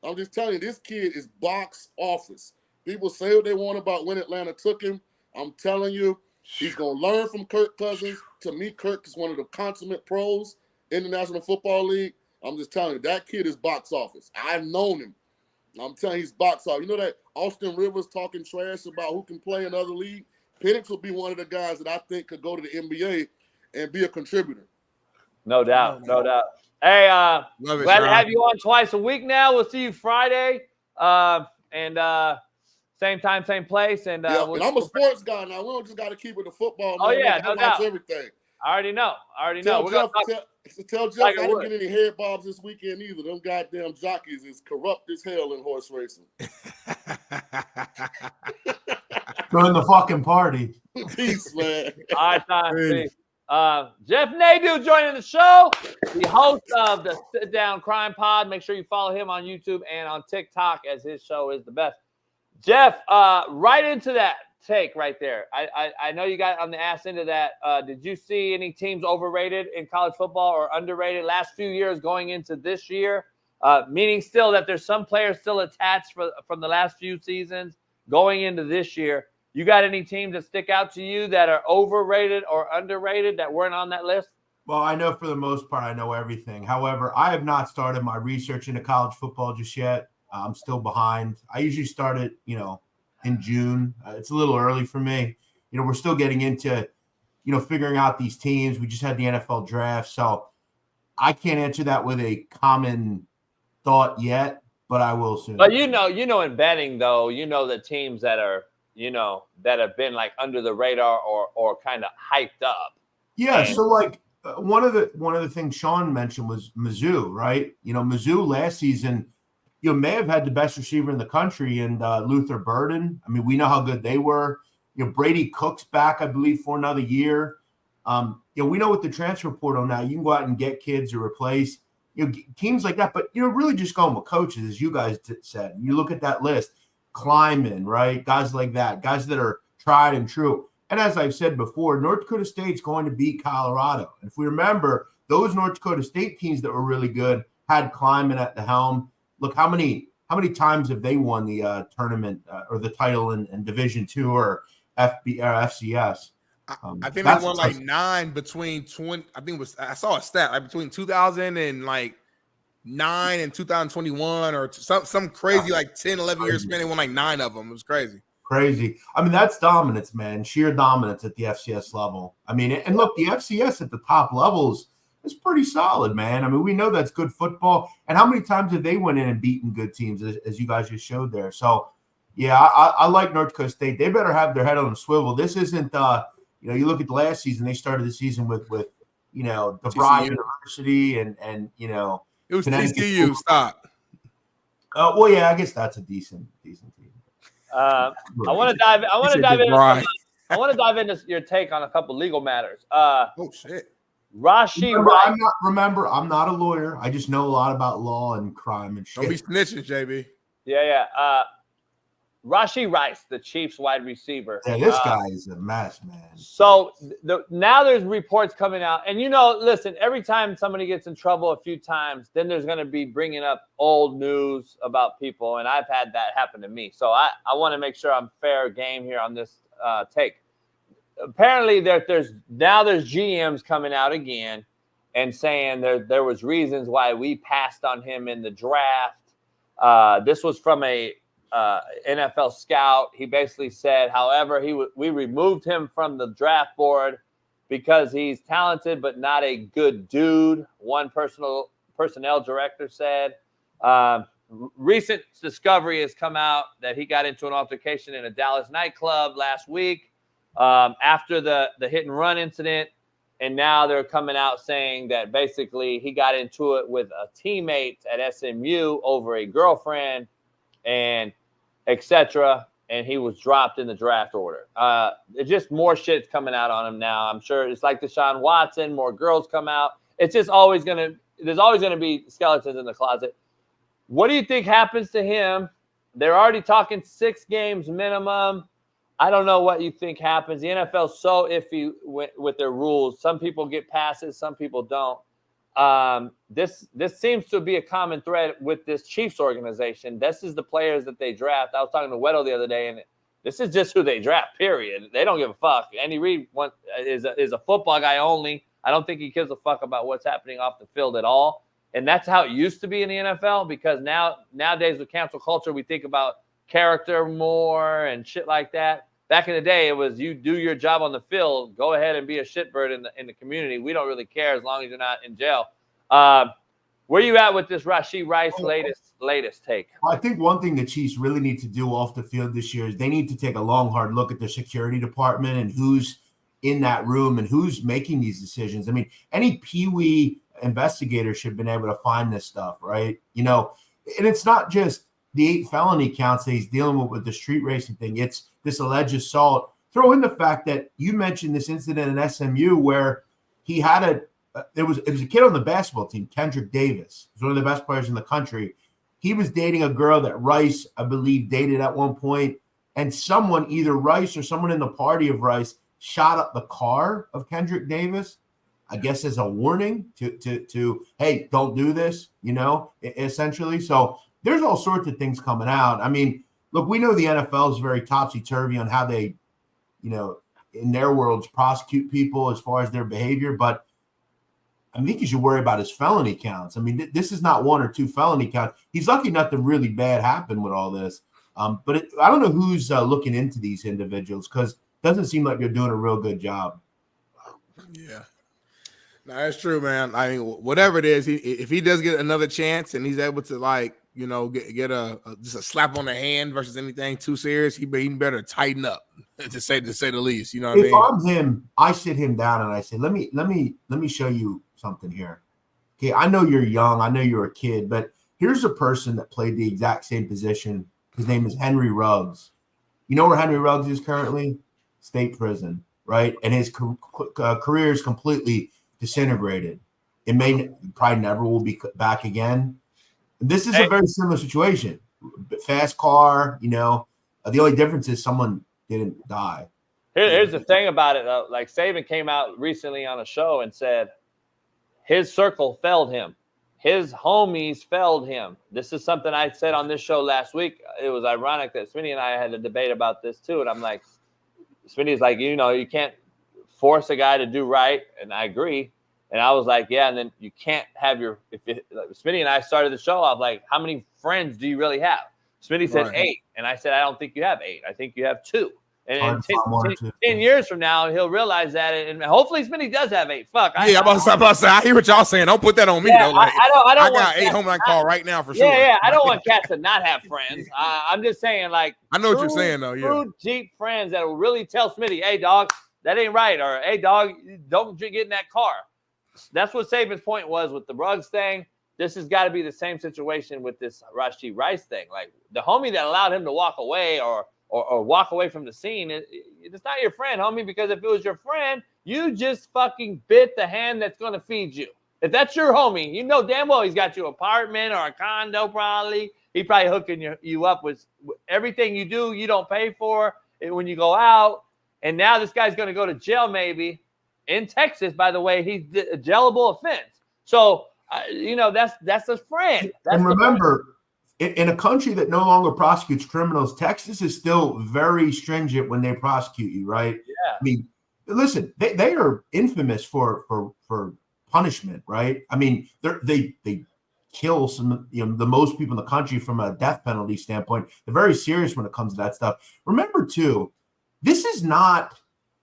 I'm just telling you, this kid is box office. People say what they want about when Atlanta took him. I'm telling you, he's going to learn from Kirk Cousins. To me, Kirk is one of the consummate pros in the National Football League. I'm just telling you, that kid is box office. I've known him. I'm telling you, he's box office. You know that Austin Rivers talking trash about who can play in another league? Penix will be one of the guys that I think could go to the NBA and be a contributor. No doubt. Hey, glad to have you on twice a week now. We'll see you Friday. Same time, same place. And and I'm a sports guy now. We don't just got to keep it to football. Man. Oh, yeah, no doubt. Everything. I already know. Tell Jeff I didn't get any head bobs this weekend either. Them goddamn jockeys is corrupt as hell in horse racing. Join the fucking party. Peace, man. All right, time. Peace. Jeff Nadu joining the show, the host of the Sit Down Crime Pod. Make sure you follow him on YouTube and on TikTok, as his show is the best. Jeff, right into that take right there. I know you got on the ass into that. Did you see any teams overrated in college football or underrated last few years going into this year? Meaning still that there's some players still attached from the last few seasons going into this year. You got any teams that stick out to you that are overrated or underrated that weren't on that list? Well, I know for the most part, I know everything. However, I have not started my research into college football just yet. I'm still behind. I usually start it, in June. It's a little early for me. We're still getting into, figuring out these teams. We just had the NFL draft. So I can't answer that with a common thought yet, but I will soon. But in betting, though, the teams that are, that have been like under the radar or kind of hyped up. Yeah. So like one of the things Shaun mentioned was Mizzou, right? Mizzou last season, may have had the best receiver in the country and Luther Burden. I mean, we know how good they were. Brady Cook's back, I believe, for another year. We know with the transfer portal now, you can go out and get kids to replace, teams like that. But, really just going with coaches, as you guys said. You look at that list, Kleiman, right? Guys like that, guys that are tried and true. And as I've said before, North Dakota State's going to beat Colorado. And if we remember, those North Dakota State teams that were really good had Kleiman at the helm. Look, how many times have they won the tournament or the title in Division II or FCS? I think they won like 9 between 20. I think I saw a stat like between 2009 and 2021 or some crazy like 10, 11 years span. They won like 9 of them. It was crazy. Crazy. I mean, that's dominance, man. Sheer dominance at the FCS level. I mean, and look, the FCS at the top levels is pretty solid, man. I mean, we know that's good football. And how many times have they went in and beaten good teams, as you guys just showed there? So, yeah, I like North Dakota State. They better have their head on a swivel. This isn't, You know, you look at the last season; they started the season with you know, DeVry University and you know, it was TCU. Stop. Well, yeah, I guess that's a decent team. I want to dive. I want to dive into your take on a couple legal matters. Oh shit. Rashee Rice. I'm not a lawyer. I just know a lot about law and crime and shit. Don't be snitching, JB. Yeah. Rashee Rice, the Chiefs wide receiver. Yeah, this guy is a mess, man. So now there's reports coming out. And, you know, listen, every time somebody gets in trouble a few times, then there's going to be bringing up old news about people. And I've had that happen to me. So I want to make sure I'm fair game here on this take. Apparently, there's GMs coming out again and saying there was reasons why we passed on him in the draft. This was from a NFL scout. He basically said, however, we removed him from the draft board because he's talented but not a good dude. One personnel director said. Recent discovery has come out that he got into an altercation in a Dallas nightclub last week after the hit and run incident. And now they're coming out saying that basically he got into it with a teammate at SMU over a girlfriend and etc. And he was dropped in the draft order. It's just more shit's coming out on him now. I'm sure it's like Deshaun Watson, more girls come out. It's just there's always going to be skeletons in the closet. What do you think happens to him? They're already talking 6 games minimum. I don't know what you think happens. The NFL's so iffy with their rules. Some people get passes, some people don't. This seems to be a common thread with this Chiefs organization. This is the players that they draft. I was talking to Weddle the other day, and this is just who they draft, period. They don't give a fuck. Andy Reid is a football guy only. I don't think he gives a fuck about what's happening off the field at all. And that's how it used to be in the NFL, because nowadays with cancel culture, we think about character more and shit like that. Back in the day, it was you do your job on the field, go ahead and be a shitbird in the community. We don't really care as long as you're not in jail. Where you at with this Rashee Rice latest take? I think one thing the Chiefs really need to do off the field this year is they need to take a long, hard look at their security department and who's in that room and who's making these decisions. I mean, any peewee investigator should have been able to find this stuff, right? You know, and it's not just the 8 felony counts that he's dealing with the street racing thing. It's this alleged assault. Throw in the fact that you mentioned this incident in SMU where he had it was a kid on the basketball team, Kendrick Davis. He's one of the best players in the country. He was dating a girl that Rice, I believe, dated at one point, and someone, either Rice or someone in the party of Rice, shot up the car of Kendrick Davis, I guess as a warning to hey, don't do this, you know, essentially. So there's all sorts of things coming out. I mean, look, we know the NFL is very topsy-turvy on how they, you know, in their worlds prosecute people as far as their behavior, but I think you should worry about his felony counts. I mean, this is not 1 or 2 felony counts. He's lucky nothing really bad happened with all this. But I don't know who's looking into these individuals because it doesn't seem like they're doing a real good job. Yeah. No, that's true, man. I mean, whatever it is, if he does get another chance and he's able to, like, you know, get just a slap on the hand versus anything too serious, he better tighten up, to say the least. You know what I mean? If I'm him, I sit him down and I say, let me show you something here. Okay, I know you're young, I know you're a kid, but here's a person that played the exact same position. His name is Henry Ruggs. You know where Henry Ruggs is currently? State prison, right? And his career is completely disintegrated. It probably never will be back again. This is a very similar situation. Fast car, you know. The only difference is someone didn't die. Here's the thing about it, though. Like, Saban came out recently on a show and said his circle failed him. His homies failed him. This is something I said on this show last week. It was ironic that Smitty and I had a debate about this, too. And I'm like, Smitty's like, you know, you can't force a guy to do right. And I agree. And I was like, yeah, and then you can't have Smitty and I started the show off like, how many friends do you really have? Smitty said 8. And I said, I don't think you have 8. I think you have 2. And 10 years from now, he'll realize that. And hopefully Smitty does have 8. Fuck. I'm about to say, I hear what y'all saying. Don't put that on me, though. Like, I got 8 home run call right now for sure. Yeah, I don't want cats to not have friends. I'm just saying, like, I know what you're saying, though. Yeah. True, deep friends that will really tell Smitty, hey, dog, that ain't right. Or, hey, dog, don't get in that car. That's what Saban's point was with the Ruggs thing. This has got to be the same situation with this Rashee Rice thing. Like, the homie that allowed him to walk away or walk away from the scene, it's not your friend, homie, because if it was your friend, you just fucking bit the hand that's going to feed you. If that's your homie, you know damn well he's got you an apartment or a condo probably. He probably hooking you up with everything you do, you don't pay for when you go out. And now this guy's going to go to jail maybe in Texas, by the way. He's a jailable offense. So, that's a friend. And remember, in a country that no longer prosecutes criminals, Texas is still very stringent when they prosecute you, right? Yeah. I mean, listen, they are infamous for punishment, right? I mean, they kill some, the most people in the country from a death penalty standpoint. They're very serious when it comes to that stuff. Remember, too, this is not,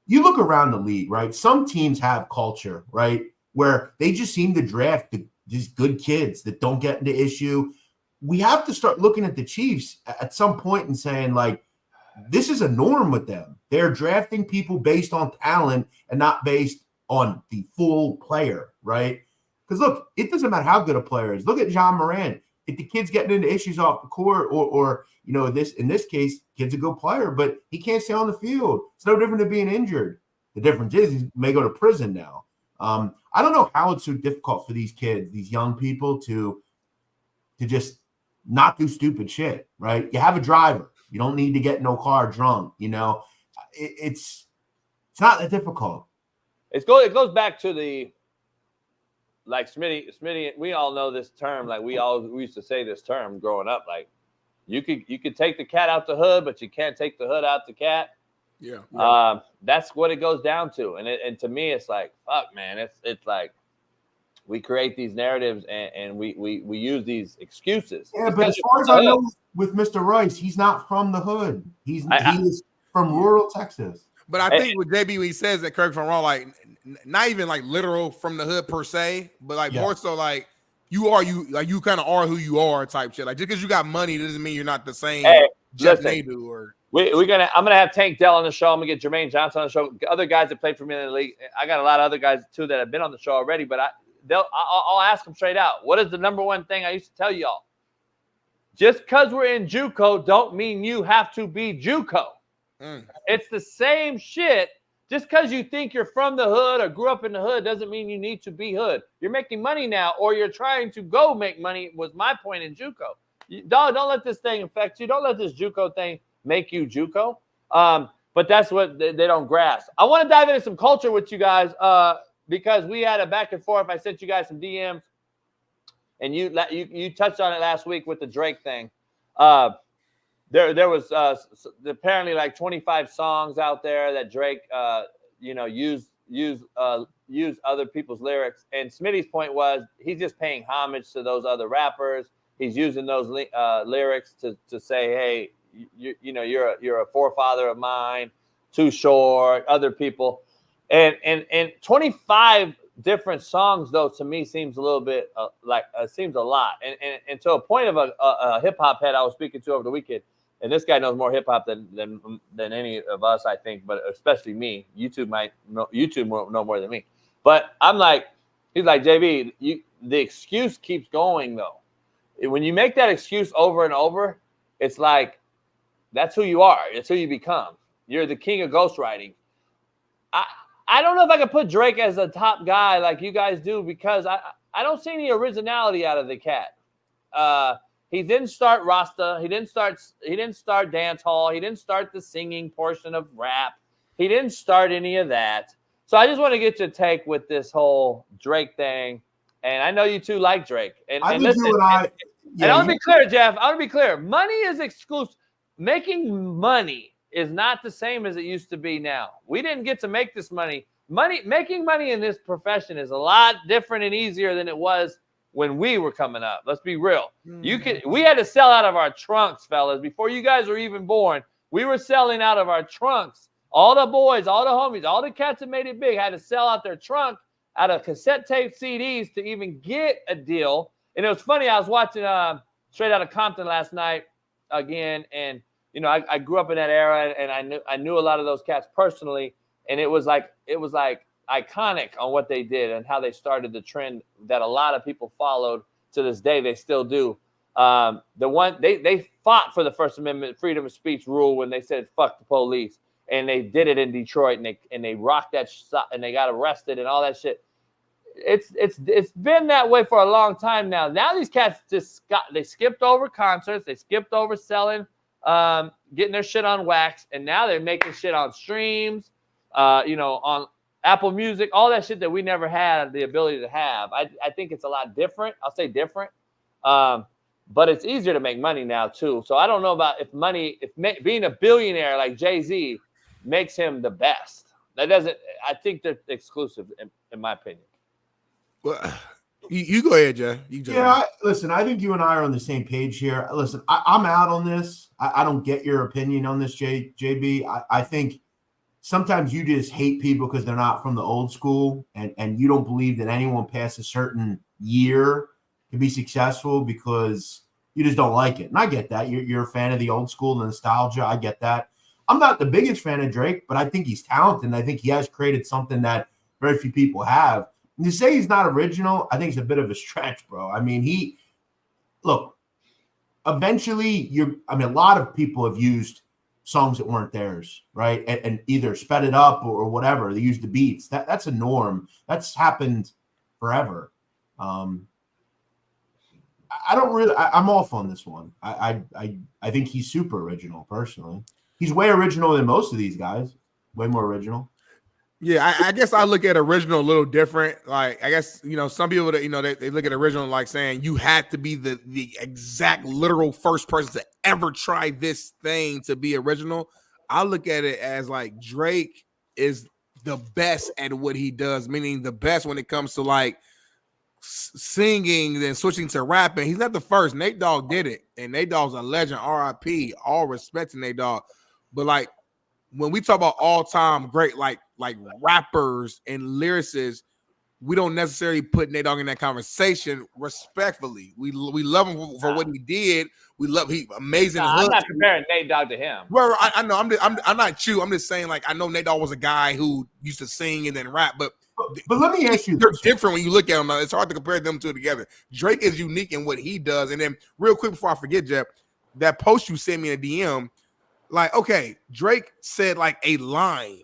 you look around the league, right? Some teams have culture, right, where they just seem to draft these good kids that don't get into issue. We have to start looking at the Chiefs at some point and saying, like, this is a norm with them. They're drafting people based on talent and not based on the full player, right? Because, look, it doesn't matter how good a player is. Look at John Moran. If the kid's getting into issues off the court or in this case, kid's a good player, but he can't stay on the field. It's no different than being injured. The difference is he may go to prison now. I don't know how it's so difficult for these kids, these young people, to just not do stupid shit, right? You have a driver. You don't need to get in no car drunk, It's not that difficult. It goes back to the, like, Smitty, we all know this term. Like, we used to say this term growing up. Like, you could take the cat out the hood, but you can't take the hood out the cat. Yeah. That's what it goes down to. And to me, it's like, fuck, man. It's like we create these narratives and we use these excuses. Yeah, but as far as I know with Mr. Rice, he's not from the hood. He is from rural Texas. But I think with JB, when he says that, correct me if I'm wrong, like, not even like literal from the hood per se, but like more so like you kind of are who you are type shit. Like, just because you got money doesn't mean you're not the same Jeff Nadu or. I'm gonna have Tank Dell on the show. I'm gonna get Jermaine Johnson on the show. Other guys that played for me in the league. I got a lot of other guys too that have been on the show already. But I'll ask them straight out. What is the number one thing I used to tell y'all? Just because we're in JUCO, don't mean you have to be JUCO. It's the same shit. Just because you think you're from the hood or grew up in the hood doesn't mean you need to be hood. You're making money now, or you're trying to go make money. Was my point in JUCO. Don't let this thing affect you. Don't let this JUCO thing make you JUCO. But that's what they don't grasp. I want to dive into some culture with you guys because we had a back and forth. I sent you guys some DMs, and you touched on it last week with the Drake thing. There was apparently like 25 songs out there that Drake used other people's lyrics. And Smitty's point was he's just paying homage to those other rappers. He's using those lyrics to say, hey, you're a forefather of mine, Too Short, other people, and 25 different songs though to me seems a little bit seems a lot, and to a point of a hip hop head I was speaking to over the weekend, and this guy knows more hip hop than any of us, I think, but especially me. YouTube will know more than me, but he's like, JB, the excuse keeps going though. When you make that excuse over and over, it's like. That's who you are. It's who you become. You're the king of ghostwriting. I don't know if I can put Drake as a top guy like you guys do because I don't see any originality out of the cat. He didn't start Rasta. He didn't start dance hall. He didn't start the singing portion of rap. He didn't start any of that. So I just want to get your take with this whole Drake thing. And I know you two like Drake. And listen, I want to be clear, Jeff. I want to be clear. Money is exclusive. Making money is not the same as it used to be now. We didn't get to make this money. Making money in this profession is a lot different and easier than it was when we were coming up. Let's be real. We had to sell out of our trunks, fellas. Before you guys were even born, we were selling out of our trunks. All the boys, all the homies, all the cats that made it big had to sell out their trunk out of cassette tape CDs to even get a deal. And it was funny. I was watching Straight Outta Compton last night again, and I grew up in that era, and I knew a lot of those cats personally. and it was like iconic on what they did and how they started the trend that a lot of people followed to this day. They still do. The one they fought for the First Amendment freedom of speech rule when they said fuck the police, and they did it in Detroit, and they rocked that and they got arrested and all that shit. It's been that way for a long time now. Now these cats they skipped over concerts, they skipped over selling, getting their shit on wax, and now they're making shit on streams, on Apple Music, all that shit that we never had the ability to have. I think it's a lot different. I'll say different. But it's easier to make money now too. So I don't know about if being a billionaire like Jay-Z makes him the best. That doesn't. I think they're exclusive in my opinion. Well, you go ahead, Jay. Listen, I think you and I are on the same page here. Listen, I'm out on this. I don't get your opinion on this, JB. I think sometimes you just hate people because they're not from the old school, and you don't believe that anyone past a certain year can be successful because you just don't like it. And I get that. You're a fan of the old school, the nostalgia. I get that. I'm not the biggest fan of Drake, but I think he's talented, and I think he has created something that very few people have. And to say he's not original, I think it's a bit of a stretch, bro. I mean, eventually a lot of people have used songs that weren't theirs, right? And either sped it up or whatever. They used the beats. That's a norm. That's happened forever. I'm off on this one. I think he's super original personally. He's way original than most of these guys. Way more original. Yeah, I guess I look at original a little different. Like, I guess, some people that, they look at original like saying you had to be the exact literal first person to ever try this thing to be original. I look at it as like Drake is the best at what he does, meaning the best when it comes to like singing, then switching to rapping. He's not the first. Nate Dogg did it, and Nate Dogg's a legend. R.I.P. All respect to Nate Dogg. But like when we talk about all-time great like rappers and lyricists, we don't necessarily put Nate Dogg in that conversation. Respectfully, we love him for what he did. He amazing. I'm not comparing Nate Dogg to him. Well, I know I'm not you. I'm just saying, like, I know Nate Dogg was a guy who used to sing and then rap, but let me ask you, they're different when you look at them. It's hard to compare them two together. Drake is unique in what he does. And then real quick before I forget, Jeff, that post you sent me in a DM, like, okay, Drake said like a line,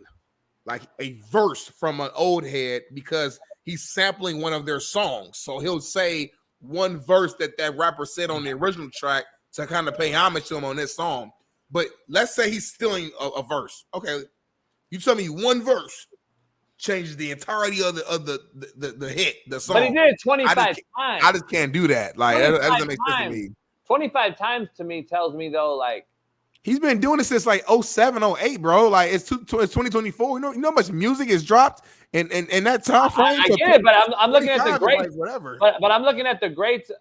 like a verse from an old head because he's sampling one of their songs. So he'll say one verse that rapper said on the original track to kind of pay homage to him on this song. But let's say he's stealing a verse. Okay, you tell me one verse changes the entirety of the hit, the song. But he did it 25 times. I just can't do that. Like, that doesn't make sense to me. 25 times to me tells me, though, like, he's been doing this since like 07, 08, bro. Like, it's 2024. You know how much music is dropped in that time frame? I get it, but I'm looking at the greats. Whatever. But I'm looking at the greats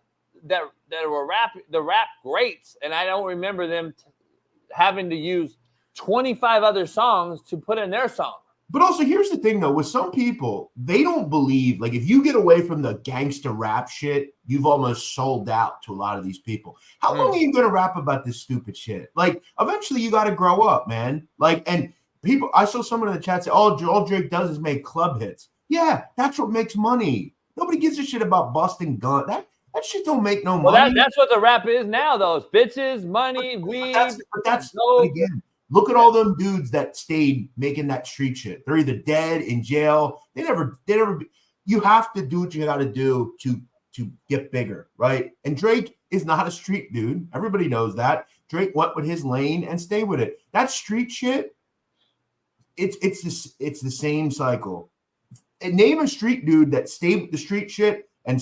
that were the rap greats, and I don't remember them having to use 25 other songs to put in their song. But also, here's the thing, though. With some people, they don't believe, like, if you get away from the gangster rap shit, you've almost sold out to a lot of these people. How long are you going to rap about this stupid shit? Like, eventually, you got to grow up, man. Like, and people, I saw someone in the chat say, all Drake does is make club hits. Yeah, that's what makes money. Nobody gives a shit about busting guns. That shit don't make no money. Well, that's what the rap is now, though. It's bitches, money, weed. But again, look at all them dudes that stayed making that street shit. They're either dead, in jail. They never. You have to do what you got to do to get bigger, right? And Drake is not a street dude. Everybody knows that. Drake went with his lane and stayed with it. That street shit, it's the same cycle. And name a street dude that stayed with the street shit and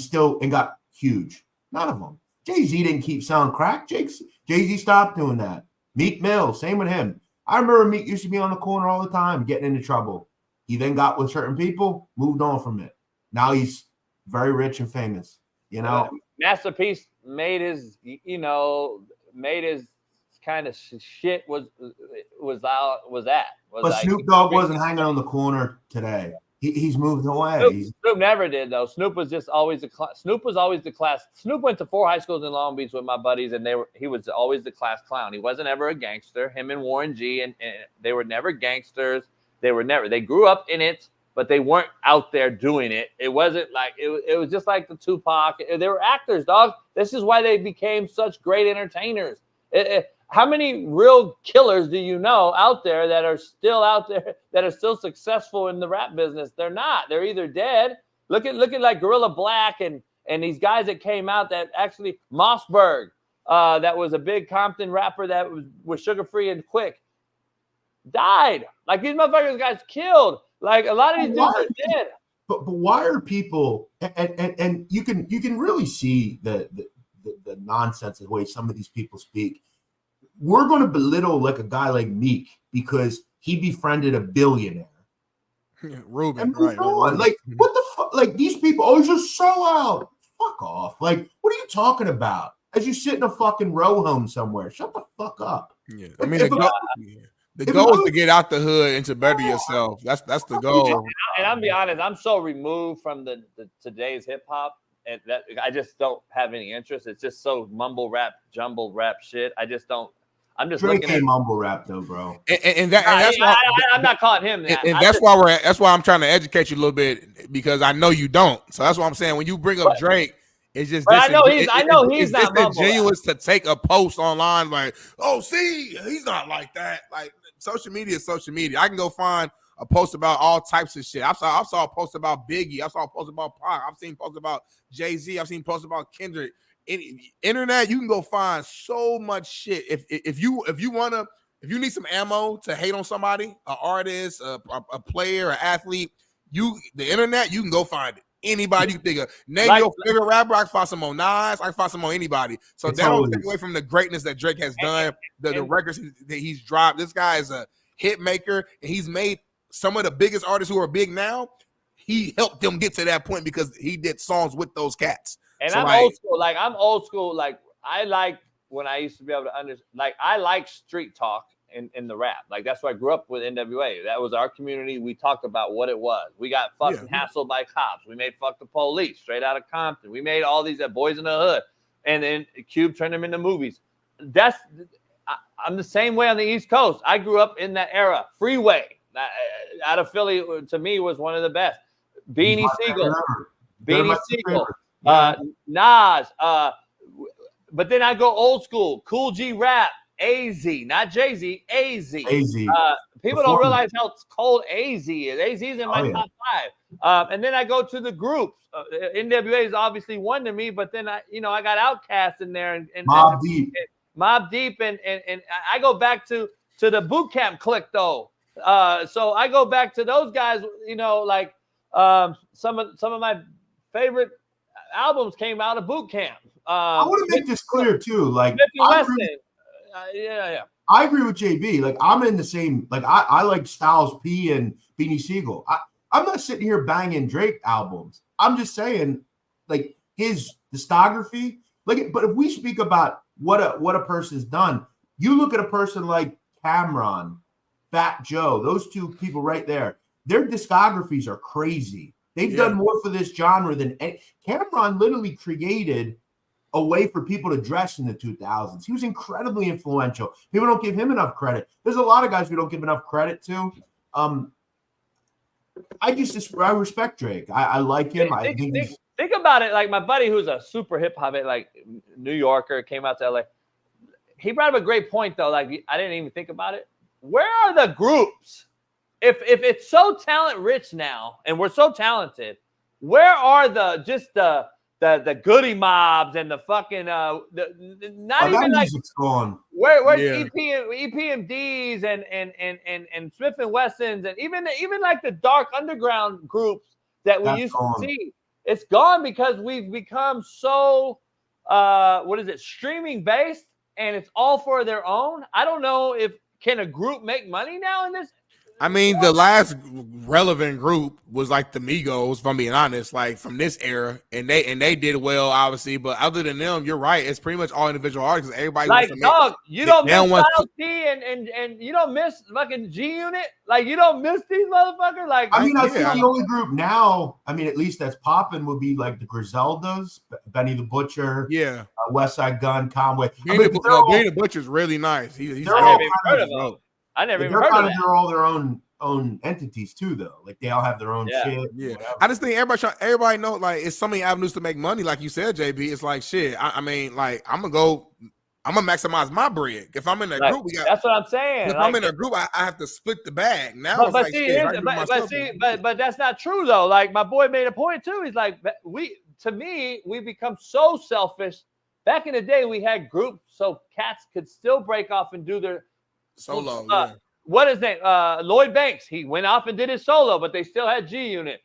got huge. None of them. Jay-Z didn't keep selling crack. Jay-Z stopped doing that. Meek Mill, same with him. I remember Meek used to be on the corner all the time, getting into trouble. He then got with certain people, moved on from it. Now he's very rich and famous. You know, Masterpiece made his kind of shit was that. But like, Snoop Dogg wasn't hanging on the corner today. He's moved away. Snoop never did, though. Snoop was always the class. Snoop went to 4 high schools in Long Beach with my buddies, and he was always the class clown. He wasn't ever a gangster. Him and Warren G, and they were never gangsters. They grew up in it, but they weren't out there doing it. It wasn't like it was just like the Tupac. They were actors, dog. This is why they became such great entertainers. How many real killers do you know out there that are still out there, that are still successful in the rap business? They're not. They're either dead. Look at like Gorilla Black and these guys that came out that actually Mossberg, that was a big Compton rapper that was sugar free and quick, died. Like these motherfuckers guys killed. Like a lot of these dudes are dead. But why are people and you can really see the nonsense of the way some of these people speak. We're going to belittle like a guy like Meek because he befriended a billionaire. Ruben, right? Like what the fuck? Like these people, oh, he's a sellout. Fuck off. Like what are you talking about? As you sit in a fucking row home somewhere, shut the fuck up. Yeah, I mean the goal is to get out the hood and to better yourself. That's the goal. And I'm be honest, I'm so removed from the today's hip hop, and that I just don't have any interest. It's just so mumble rap, jumbled rap shit. I just don't. I'm just Drake looking at mumble rap though, bro. And that's why I'm not calling him that. And that's why I'm trying to educate you a little bit, because I know you don't. So that's why I'm saying when you bring up Drake, it's just I know he's not disingenuous to take a post online like, oh, see, he's not like that. Like social media is social media. I can go find a post about all types of shit. I saw a post about Biggie. I saw a post about Pac. I've seen posts about Jay-Z. I've seen posts about Kendrick. Internet, you can go find so much shit. If you need some ammo to hate on somebody, an artist, a player, an athlete, the internet, you can go find it. Anybody you think of. Name your favorite rapper. I can find some on Nas. I can find some on anybody. So that don't take away from the greatness that Drake has done, the records that he's dropped. This guy is a hit maker, and he's made some of the biggest artists who are big now. He helped them get to that point because he did songs with those cats. And so I'm old school. Like I'm old school. Like I like when I used to be able to understand. Like I like street talk in the rap. Like that's why I grew up with NWA. That was our community. We talked about what it was. We got fucking hassled by cops. We made Fuck the Police straight out of Compton. We made all these Boys in the Hood, and then Cube turned them into movies. I'm the same way on the East Coast. I grew up in that era. Freeway out of Philly to me was one of the best. Beanie Siegel. Nas, but then I go old school, Cool G Rap, AZ, not Jay-Z, AZ. People don't realize how cold AZ is. AZ is in my top 5. And then I go to the groups. NWA is obviously one to me, but then I got Outkast in there and Mobb Deep, and I go back to the boot camp clique though. So I go back to those guys. Like some of my favorite albums came out of boot camp. I want to make this clear too. Like I agree with JB. Like I'm in the same. Like I like Styles P and Beanie Siegel. I'm not sitting here banging Drake albums. I'm just saying, like his discography. But if we speak about what a person's done, you look at a person like Cameron, Fat Joe. Those two people right there. Their discographies are crazy. They've done more for this genre than Cameron literally created a way for people to dress in the 2000s. He was incredibly influential. People don't give him enough credit. There's a lot of guys we don't give enough credit to. I respect Drake. I like him. Think about it. Like my buddy who's a super hip hop, like New Yorker, came out to LA. He brought up a great point though. Like I didn't even think about it. Where are the groups? If it's so talent rich now and we're so talented, where are the goody mobs and the fucking gone. Where's EPMDs and Smith and Wessons and even like the dark underground groups that we used to see? It's gone because we've become so streaming based, and it's all for their own. I don't know can a group make money now in this? I mean, the last relevant group was like the Migos, if I'm being honest, like from this era, and they did well, obviously. But other than them, you're right. It's pretty much all individual artists. Everybody like dog, you don't miss Styles P and you don't miss fucking G Unit. Like you don't miss these motherfuckers. Like I think the only group now, at least that's popping, would be like the Griseldas, Benny the Butcher, West Side Gun, Conway. Benny the Butcher's really nice. He's I never even heard of him. They're all their own own entities too, though. Like they all have their own shit. Yeah, I just think everybody know like it's so many avenues to make money. Like you said, JB, it's like shit. I mean, like I'm gonna maximize my bread. If I'm in that group, that's what I'm saying. If I'm in a group, I have to split the bag. Now, but that's not true though. Like my boy made a point too. He's like, we become so selfish. Back in the day, we had groups so cats could still break off and do their solo. What is name? Lloyd Banks. He went off and did his solo, but they still had G Unit.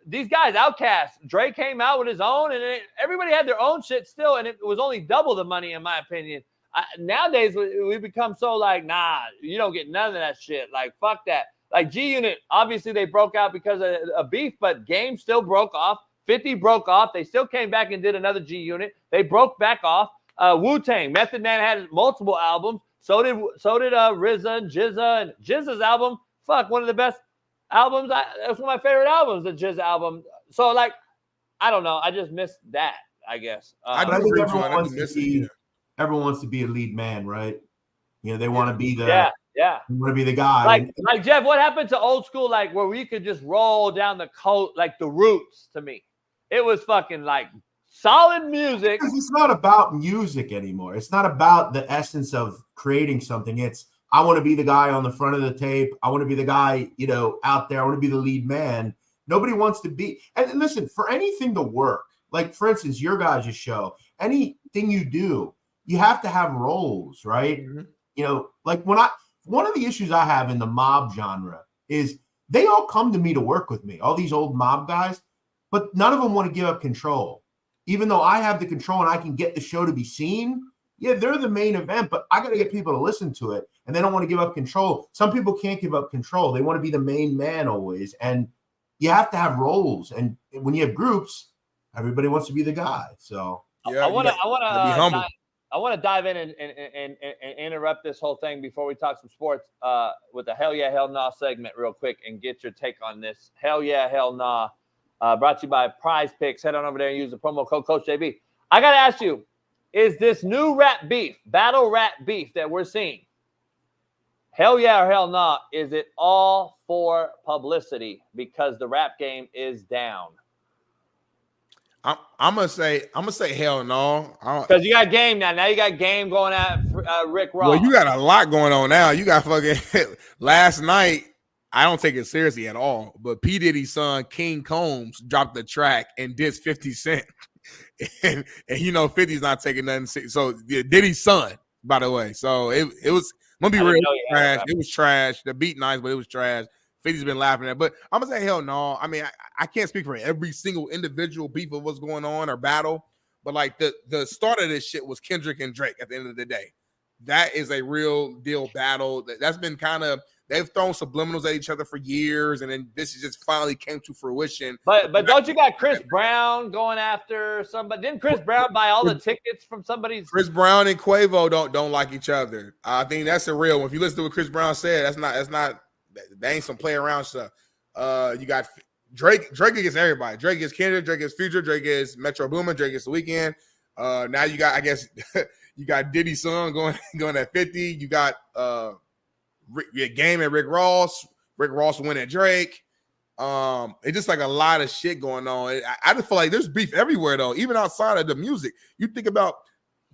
These guys, Outkast, Dre came out with his own, and everybody had their own shit still, and it was only double the money, in my opinion. Nowadays, we become so like, nah, you don't get none of that shit. Like, fuck that. Like G Unit, obviously they broke out because of a beef, but Game still broke off. 50 broke off. They still came back and did another G Unit. They broke back off. Wu-Tang, Method Man had multiple albums. So did RZA and Jizza, and Jizza's album. Fuck, one of the best albums. That's one of my favorite albums, the Jizza album. So like, I don't know. I just missed that, I guess. I think everyone wants to be a lead man, right? You know, they want to be the They want to be the guy. Like Jeff, what happened to old school? Like where we could just roll down the coat, like the Roots. To me, it was fucking like solid music. Because it's not about music anymore. It's not about the essence of creating something. It's I want to be the guy on the front of the tape. I want to be the guy, you know, out there. I want to be the lead man. Nobody wants to be. And listen, for anything to work, like for instance, your guys' show, anything you do, you have to have roles, right? Mm-hmm. You know, like one of the issues I have in the mob genre is they all come to me to work with me, all these old mob guys, but none of them want to give up control. Even though I have the control and I can get the show to be seen, yeah, they're the main event, but I got to get people to listen to it, and they don't want to give up control. Some people can't give up control. They want to be the main man always, and you have to have roles. And when you have groups, everybody wants to be the guy. So I want to dive in and interrupt this whole thing before we talk some sports with the Hell Yeah, Hell Nah segment real quick and get your take on this. Hell Yeah, Hell Nah, brought to you by Prize Picks. Head on over there and use the promo code Coach JB. I got to ask you, is this new rap beef, battle rap beef that we're seeing, hell yeah or hell nah, is it all for publicity because the rap game is down? I'm gonna say hell no. Because you got Game now. Now you got Game going at Rick Ross. Well, you got a lot going on now. You got fucking last night. I don't take it seriously at all. But P. Diddy's son, King Combs, dropped the track and dissed 50 Cent. and you know 50's not taking nothing serious. So Diddy's son, by the way. So it was I'm gonna be real trash. It was trash. The beat nice, but it was trash. 50's been laughing at, but I'm gonna say hell no. I mean, I can't speak for every single individual beef of what's going on or battle, but like the start of this shit was Kendrick and Drake at the end of the day. That is a real deal battle. That's been kind of they've thrown subliminals at each other for years, and then this just finally came to fruition. But don't you got Chris Brown going after somebody? Didn't Chris Brown buy all the tickets from somebody's? Chris Brown and Quavo don't like each other. I think that's a real one. If you listen to what Chris Brown said, that's not. They ain't some play around stuff. You got Drake against everybody. Drake against Kendrick, Drake against Future, Drake against Metro Boomin, Drake against The Weeknd. Now you got, I guess, you got Diddy's son going at 50. You got Game and Rick Ross. Rick Ross win at Drake. It's just like a lot of shit going on. I just feel like there's beef everywhere though, even outside of the music. You think about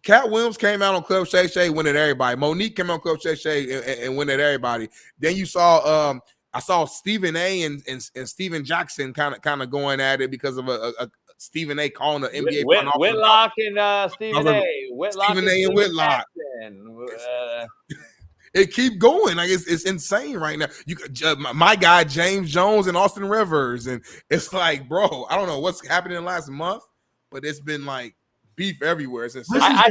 Cat Williams came out on Club Shay Shay, win at everybody. Monique came on Club Shay Shay and win at everybody. Then you saw I saw Stephen A and Steven Jackson kind of going at it because of a Stephen A calling the NBA. Whitlock and Stephen A. Stephen A and Whitlock. It keep going. Like it's insane right now. You my guy James Jones and Austin Rivers, and it's like, bro, I don't know what's happened in the last month, but it's been like beef everywhere. It's insane. I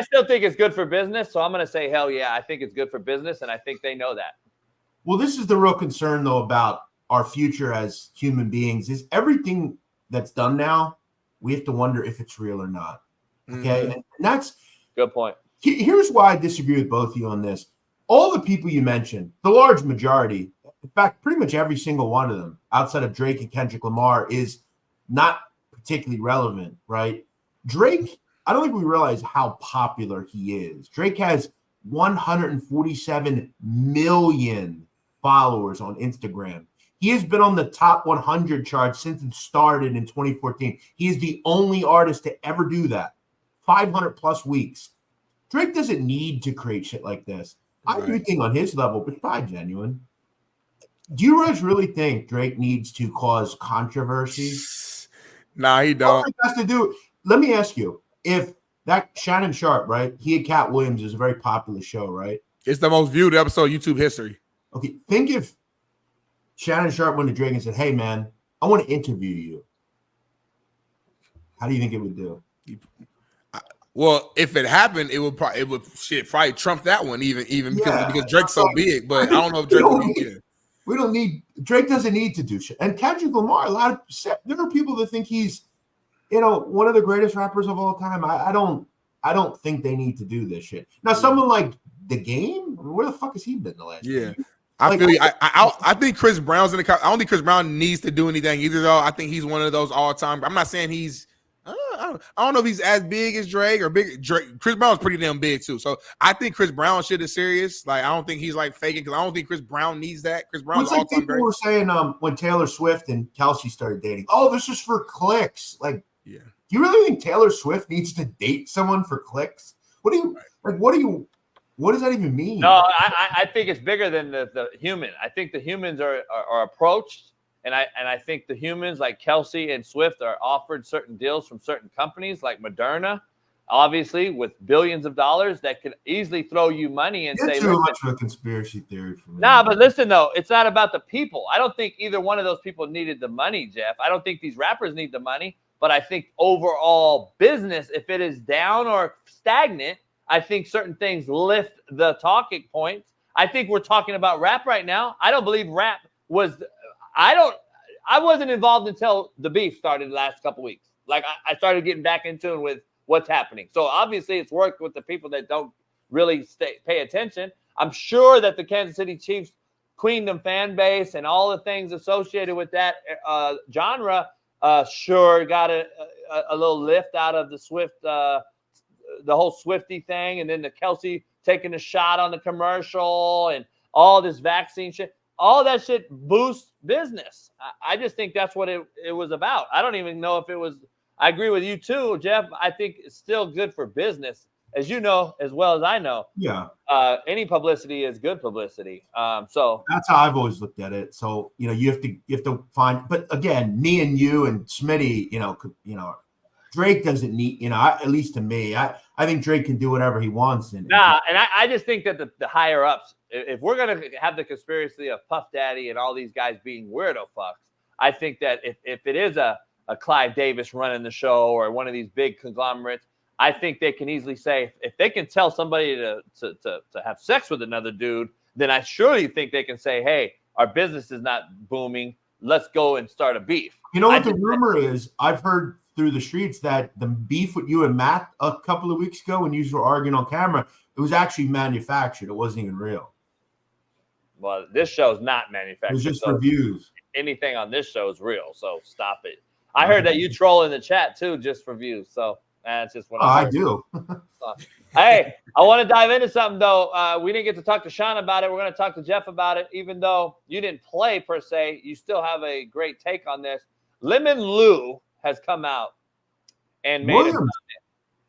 still think it's good for business, so I'm going to say hell yeah. I think it's good for business, and I think they know that. Well, this is the real concern, though, about our future as human beings is everything that's done now, we have to wonder if it's real or not. Okay? Mm-hmm. And that's good point. Here's why I disagree with both of you on this. All the people you mentioned, the large majority, in fact, pretty much every single one of them, outside of Drake and Kendrick Lamar, is not particularly relevant, right? Drake, I don't think we realize how popular he is. Drake has 147 million followers on Instagram. He has been on the top 100 chart since it started in 2014. He is the only artist to ever do that. 500 plus weeks. Drake doesn't need to create shit like this. I do think on his level, but it's probably genuine. Do you guys really think Drake needs to cause controversy? Nah, he don't. It has to do. Let me ask you, if that Shannon Sharp, right? He and Cat Williams is a very popular show, right? It's the most viewed episode of YouTube history. Okay, think if Shannon Sharp went to Drake and said, "Hey, man, I want to interview you." How do you think it would do? Well, if it happened, it would probably trump that one even because Drake's so big. But I don't know if Drake would be here. We don't need Drake. Doesn't need to do shit. And Kendrick Lamar, there are people that think he's, one of the greatest rappers of all time. I don't think they need to do this shit. Now, someone like The Game, where the fuck has he been the last? Yeah, I feel you. I think Chris Brown's in the. I don't think Chris Brown needs to do anything either, though. I think he's one of those all time. I'm not saying he's. I don't know if he's as big as Drake or big. Chris Brown's pretty damn big too. So I think Chris Brown shit is serious. Like, I don't think he's like faking because I don't think Chris Brown needs that. Chris Brown's all time great. People were saying when Taylor Swift and Kelsey started dating, oh, this is for clicks. Like, yeah. Do you really think Taylor Swift needs to date someone for clicks? What does that even mean? No, I think it's bigger than the human. I think the humans are approached. And I think the humans like Kelsey and Swift are offered certain deals from certain companies like Moderna, obviously with billions of dollars that could easily throw you money and say, too much of a conspiracy theory for me. Nah, but listen though, it's not about the people. I don't think either one of those people needed the money, Jeff. I don't think these rappers need the money, but I think overall business, if it is down or stagnant, I think certain things lift the talking points. I think we're talking about rap right now. I don't believe rap was. I wasn't involved until the beef started the last couple weeks. Like I started getting back in tune with what's happening. So obviously it's worked with the people that don't really pay attention. I'm sure that the Kansas City Chiefs Queendom fan base and all the things associated with that genre sure got a little lift out of the Swift, the whole Swifty thing. And then the Kelsey taking a shot on the commercial and all this vaccine shit. All that shit boosts business. I just think that's what it was about. I don't even know if it was. I agree with you too, Jeff. I think it's still good for business, as you know, as well as I know. Yeah. Any publicity is good publicity. So that's how I've always looked at it. So you have to find. But again, me and you and Smitty, Drake doesn't need. At least to me, I think Drake can do whatever he wants. And I just think that the higher ups. If we're going to have the conspiracy of Puff Daddy and all these guys being weirdo fucks, I think that if it is a Clive Davis running the show or one of these big conglomerates, I think they can easily say, if they can tell somebody to have sex with another dude, then I surely think they can say, hey, our business is not booming. Let's go and start a beef. You know what the rumor is? I've heard through the streets that the beef with you and Matt a couple of weeks ago when you were arguing on camera, it was actually manufactured. It wasn't even real. Well, this show's not manufactured. It was just for views. Anything on this show is real, so stop it. I heard that you troll in the chat too, just for views. So that's just what I do. Hey, I want to dive into something though. We didn't get to talk to Shaun about it. We're going to talk to Jeff about it. Even though you didn't play per se, you still have a great take on this. Lemon Lou has come out and made a comment.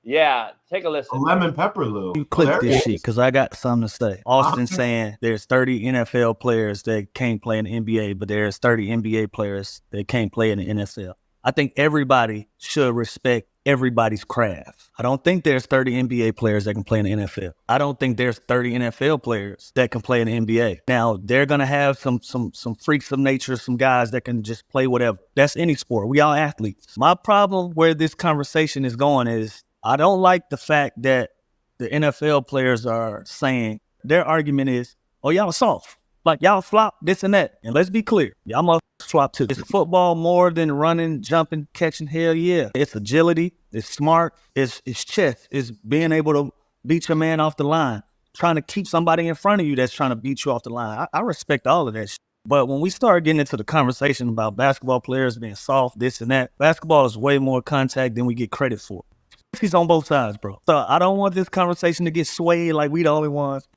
Yeah, take a listen. A lemon pepper, Lou. You click this shit because I got something to say. Austin saying there's 30 NFL players that can't play in the NBA, but there's 30 NBA players that can't play in the NFL. I think everybody should respect everybody's craft. I don't think there's 30 NBA players that can play in the NFL. I don't think there's 30 NFL players that can play in the NBA. Now, they're going to have some freaks of nature, some guys that can just play whatever. That's any sport. We all athletes. My problem where this conversation is going is I don't like the fact that the NFL players are saying their argument is, oh, y'all soft. Like, y'all flop, this and that. And let's be clear, y'all must flop too. It's football more than running, jumping, catching. Hell yeah. It's agility. It's smart. It's chess. It's being able to beat your man off the line, trying to keep somebody in front of you that's trying to beat you off the line. I respect all of that shit. But when we start getting into the conversation about basketball players being soft, this and that, basketball is way more contact than we get credit for. He's on both sides, bro. So I don't want this conversation to get swayed like we the only ones.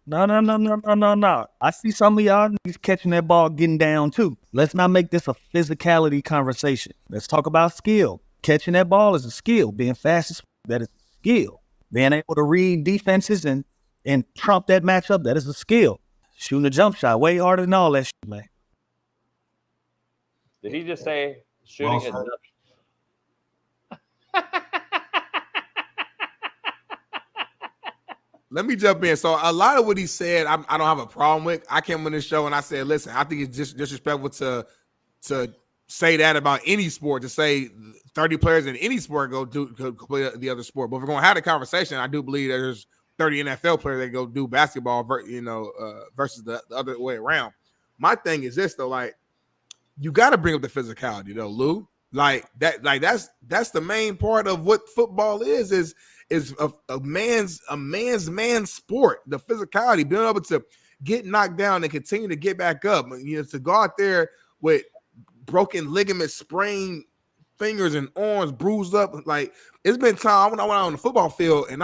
No. I see some of y'all niggas catching that ball, getting down too. Let's not make this a physicality conversation. Let's talk about skill. Catching that ball is a skill. Being fast, that is a skill. Being able to read defenses and trump that matchup, that is a skill. Shooting a jump shot, way harder than all that shit, man. Did he just say shooting a jump shot? Let me jump in. So a lot of what he said, I don't have a problem with. I came on this show and I said, listen, I think it's just disrespectful to say that about any sport, to say 30 players in any sport go play the other sport. But if we're going to have a conversation, I do believe there's 30 NFL players that go do basketball, versus the other way around. My thing is this, though, like, you got to bring up the physicality, though, Lou. That's the main part of what football is a man's sport. The physicality, being able to get knocked down and continue to get back up. To go out there with broken ligaments, sprained fingers and arms, bruised up. Like, it's been time when I went out on the football field and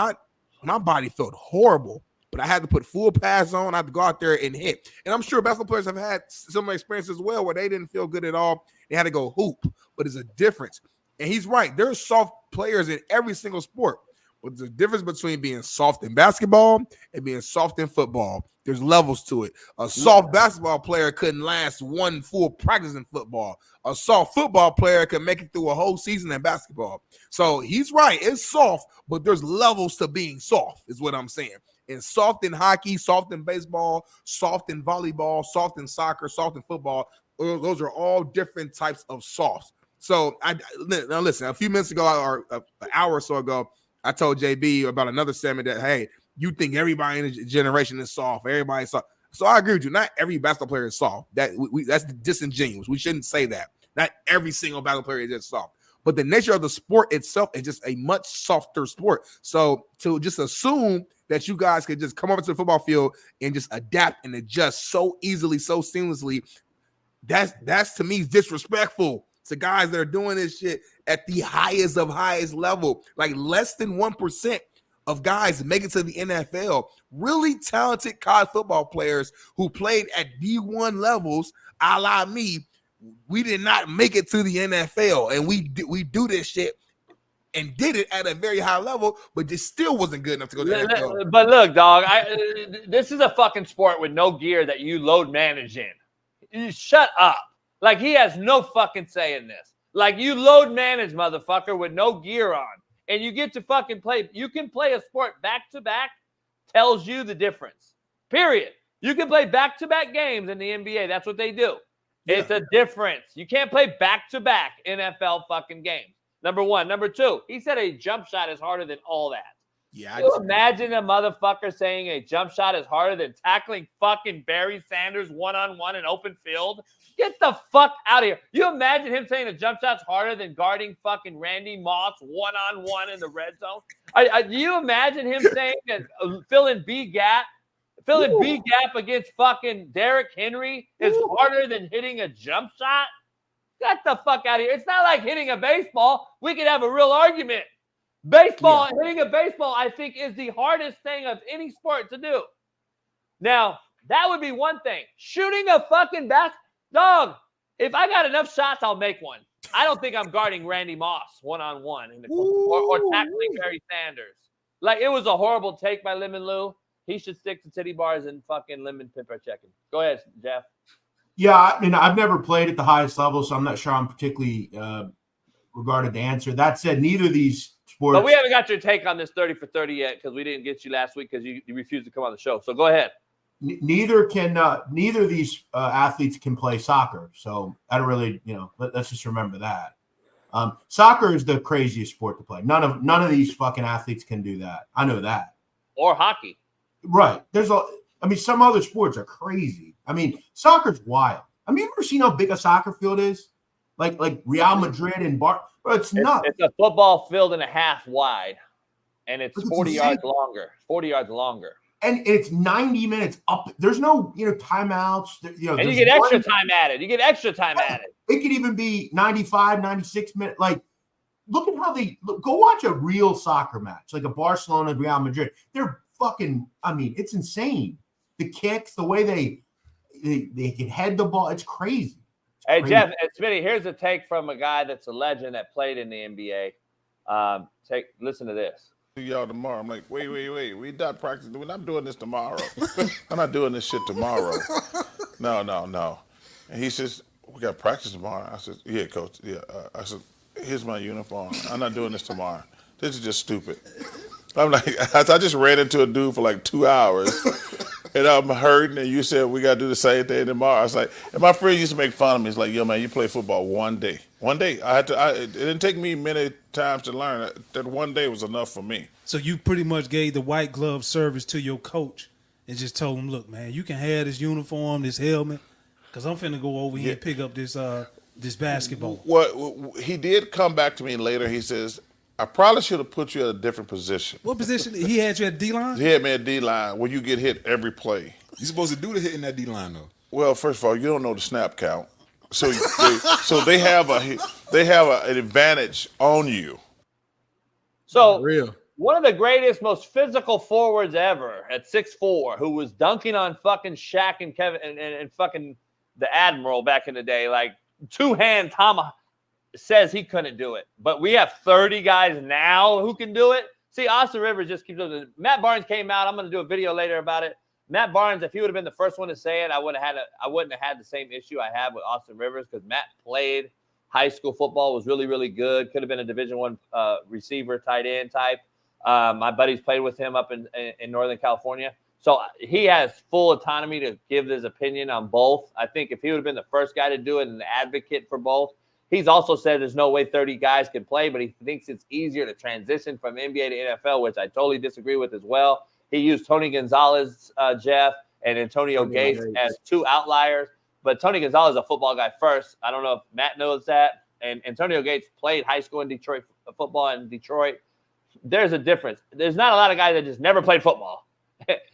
my body felt horrible, but I had to put full pads on. I had to go out there and hit. And I'm sure basketball players have had similar experiences as well, where they didn't feel good at all. They had to go hoop, but it's a difference. And he's right. There's soft players in every single sport. But there's a difference between being soft in basketball and being soft in football. There's levels to it. A soft basketball player couldn't last one full practice in football. A soft football player can make it through a whole season in basketball. So he's right. It's soft, but there's levels to being soft, is what I'm saying. And soft in hockey, soft in baseball, soft in volleyball, soft in soccer, soft in football. Those are all different types of softs. So now listen, a few minutes ago or an hour or so ago, I told JB about another segment that, hey, you think everybody in the generation is soft. Everybody's soft. So I agree with you. Not every basketball player is soft. That's disingenuous. We shouldn't say that. Not every single basketball player is just soft. But the nature of the sport itself is just a much softer sport. So to just assume that you guys could just come over to the football field and just adapt and adjust so easily, so seamlessly, that's to me disrespectful to guys that are doing this shit at the highest level. Like, less than 1% of guys make it to the NFL. Really talented college football players who played at D1 levels, a la me, we did not make it to the NFL. And we do this shit and did it at a very high level, but just still wasn't good enough to go to the NFL. But look, dog, this is a fucking sport with no gear that you load manage in. You shut up. Like, he has no fucking say in this. Like, you load manage, motherfucker, with no gear on. And you get to fucking play. You can play a sport back-to-back, tells you the difference. Period. You can play back-to-back games in the NBA. That's what they do. Yeah. It's a difference. You can't play back-to-back NFL fucking games. Number one. Number two, he said a jump shot is harder than all that. Yeah, you imagine a motherfucker saying a jump shot is harder than tackling fucking Barry Sanders one-on-one in open field? Get the fuck out of here. You imagine him saying a jump shot's harder than guarding fucking Randy Moss one-on-one in the red zone? Do you imagine him saying that filling B gap against fucking Derrick Henry is harder than hitting a jump shot? Get the fuck out of here. It's not like hitting a baseball. We could have a real argument. Hitting a baseball, I think, is the hardest thing of any sport to do. Now, that would be one thing. Shooting a fucking dog, if I got enough shots, I'll make one. I don't think I'm guarding Randy Moss one-on-one or tackling Barry Sanders. Like, it was a horrible take by Lemon Lou. He should stick to titty bars and fucking lemon pepper chicken. Go ahead, Jeff. Yeah, I mean, I've never played at the highest level, so I'm not sure I'm particularly regarded to answer. That said, neither of these sports. But we haven't got your take on this 30 for 30 yet because we didn't get you last week because you refused to come on the show. So go ahead. Neither of these athletes can play soccer. So I don't really, let's just remember that. Soccer is the craziest sport to play. None of these fucking athletes can do that. I know that. Or hockey. Right. Some other sports are crazy. I mean, soccer's wild. I mean, you ever seen how big a soccer field is? Like Real Madrid and But it's nuts. It's a football field and a half wide, and it's 40 yards longer. 40 yards longer. And it's 90 minutes up. There's no, timeouts. And you get extra time added. It could even be 95, 96 minutes. Like, look at how go watch a real soccer match, like a Barcelona Real Madrid. They're fucking. I mean, it's insane. The kicks, the way they can head the ball, it's crazy. Hey, Jeff, Smitty, here's a take from a guy that's a legend that played in the NBA. Listen to this. Y'all tomorrow. I'm like, wait. We not practicing. We're not doing this tomorrow. I'm not doing this shit tomorrow. No. And he says, we got practice tomorrow. I said, yeah, coach. Yeah. I said, here's my uniform. I'm not doing this tomorrow. This is just stupid. I'm like, I just ran into a dude for like 2 hours. And I'm hurting, and you said we got to do the same thing tomorrow. I was like, and my friend used to make fun of me. He's like, yo, man, you play football one day. One day. It didn't take me many times to learn. That one day was enough for me. So you pretty much gave the white glove service to your coach and just told him, look, man, you can have this uniform, this helmet, because I'm finna go over here and pick up this basketball. Well, he did come back to me later. He says, I probably should have put you at a different position. What position? He had you at D-line? He had me at D-line where you get hit every play. You're supposed to do the hit in that D-line, though. Well, first of all, you don't know the snap count. So they have an advantage on you. So one of the greatest, most physical forwards ever at 6'4", who was dunking on fucking Shaq and Kevin and fucking the Admiral back in the day, like two-hand tomahawk, says he couldn't do it. But we have 30 guys now who can do it. See, Austin Rivers just keeps doing it. Matt Barnes came out. I'm going to do a video later about it. Matt Barnes, if he would have been the first one to say it, I wouldn't have had the same issue I have with Austin Rivers, because Matt played high school football, was really, really good. Could have been a Division I receiver, tight end type. My buddies played with him up in Northern California. So he has full autonomy to give his opinion on both. I think if he would have been the first guy to do it and an advocate for both, he's also said there's no way 30 guys can play, but he thinks it's easier to transition from NBA to NFL, which I totally disagree with as well. He used Tony Gonzalez, Jeff, and Antonio Gates as two outliers. But Tony Gonzalez is a football guy first. I don't know if Matt knows that. And Antonio Gates played high school in Detroit, football in Detroit. There's a difference. There's not a lot of guys that just never played football.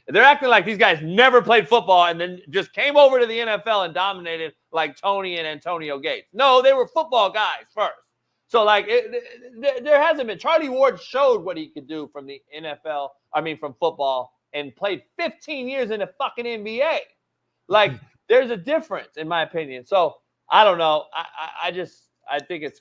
They're acting like these guys never played football and then just came over to the NFL and dominated like Tony and Antonio Gates. No, they were football guys first. So, like, there hasn't been. Charlie Ward showed what he could do from the NFL, from football, and played 15 years in the fucking NBA. Like, there's a difference, in my opinion. So, I don't know. I think it's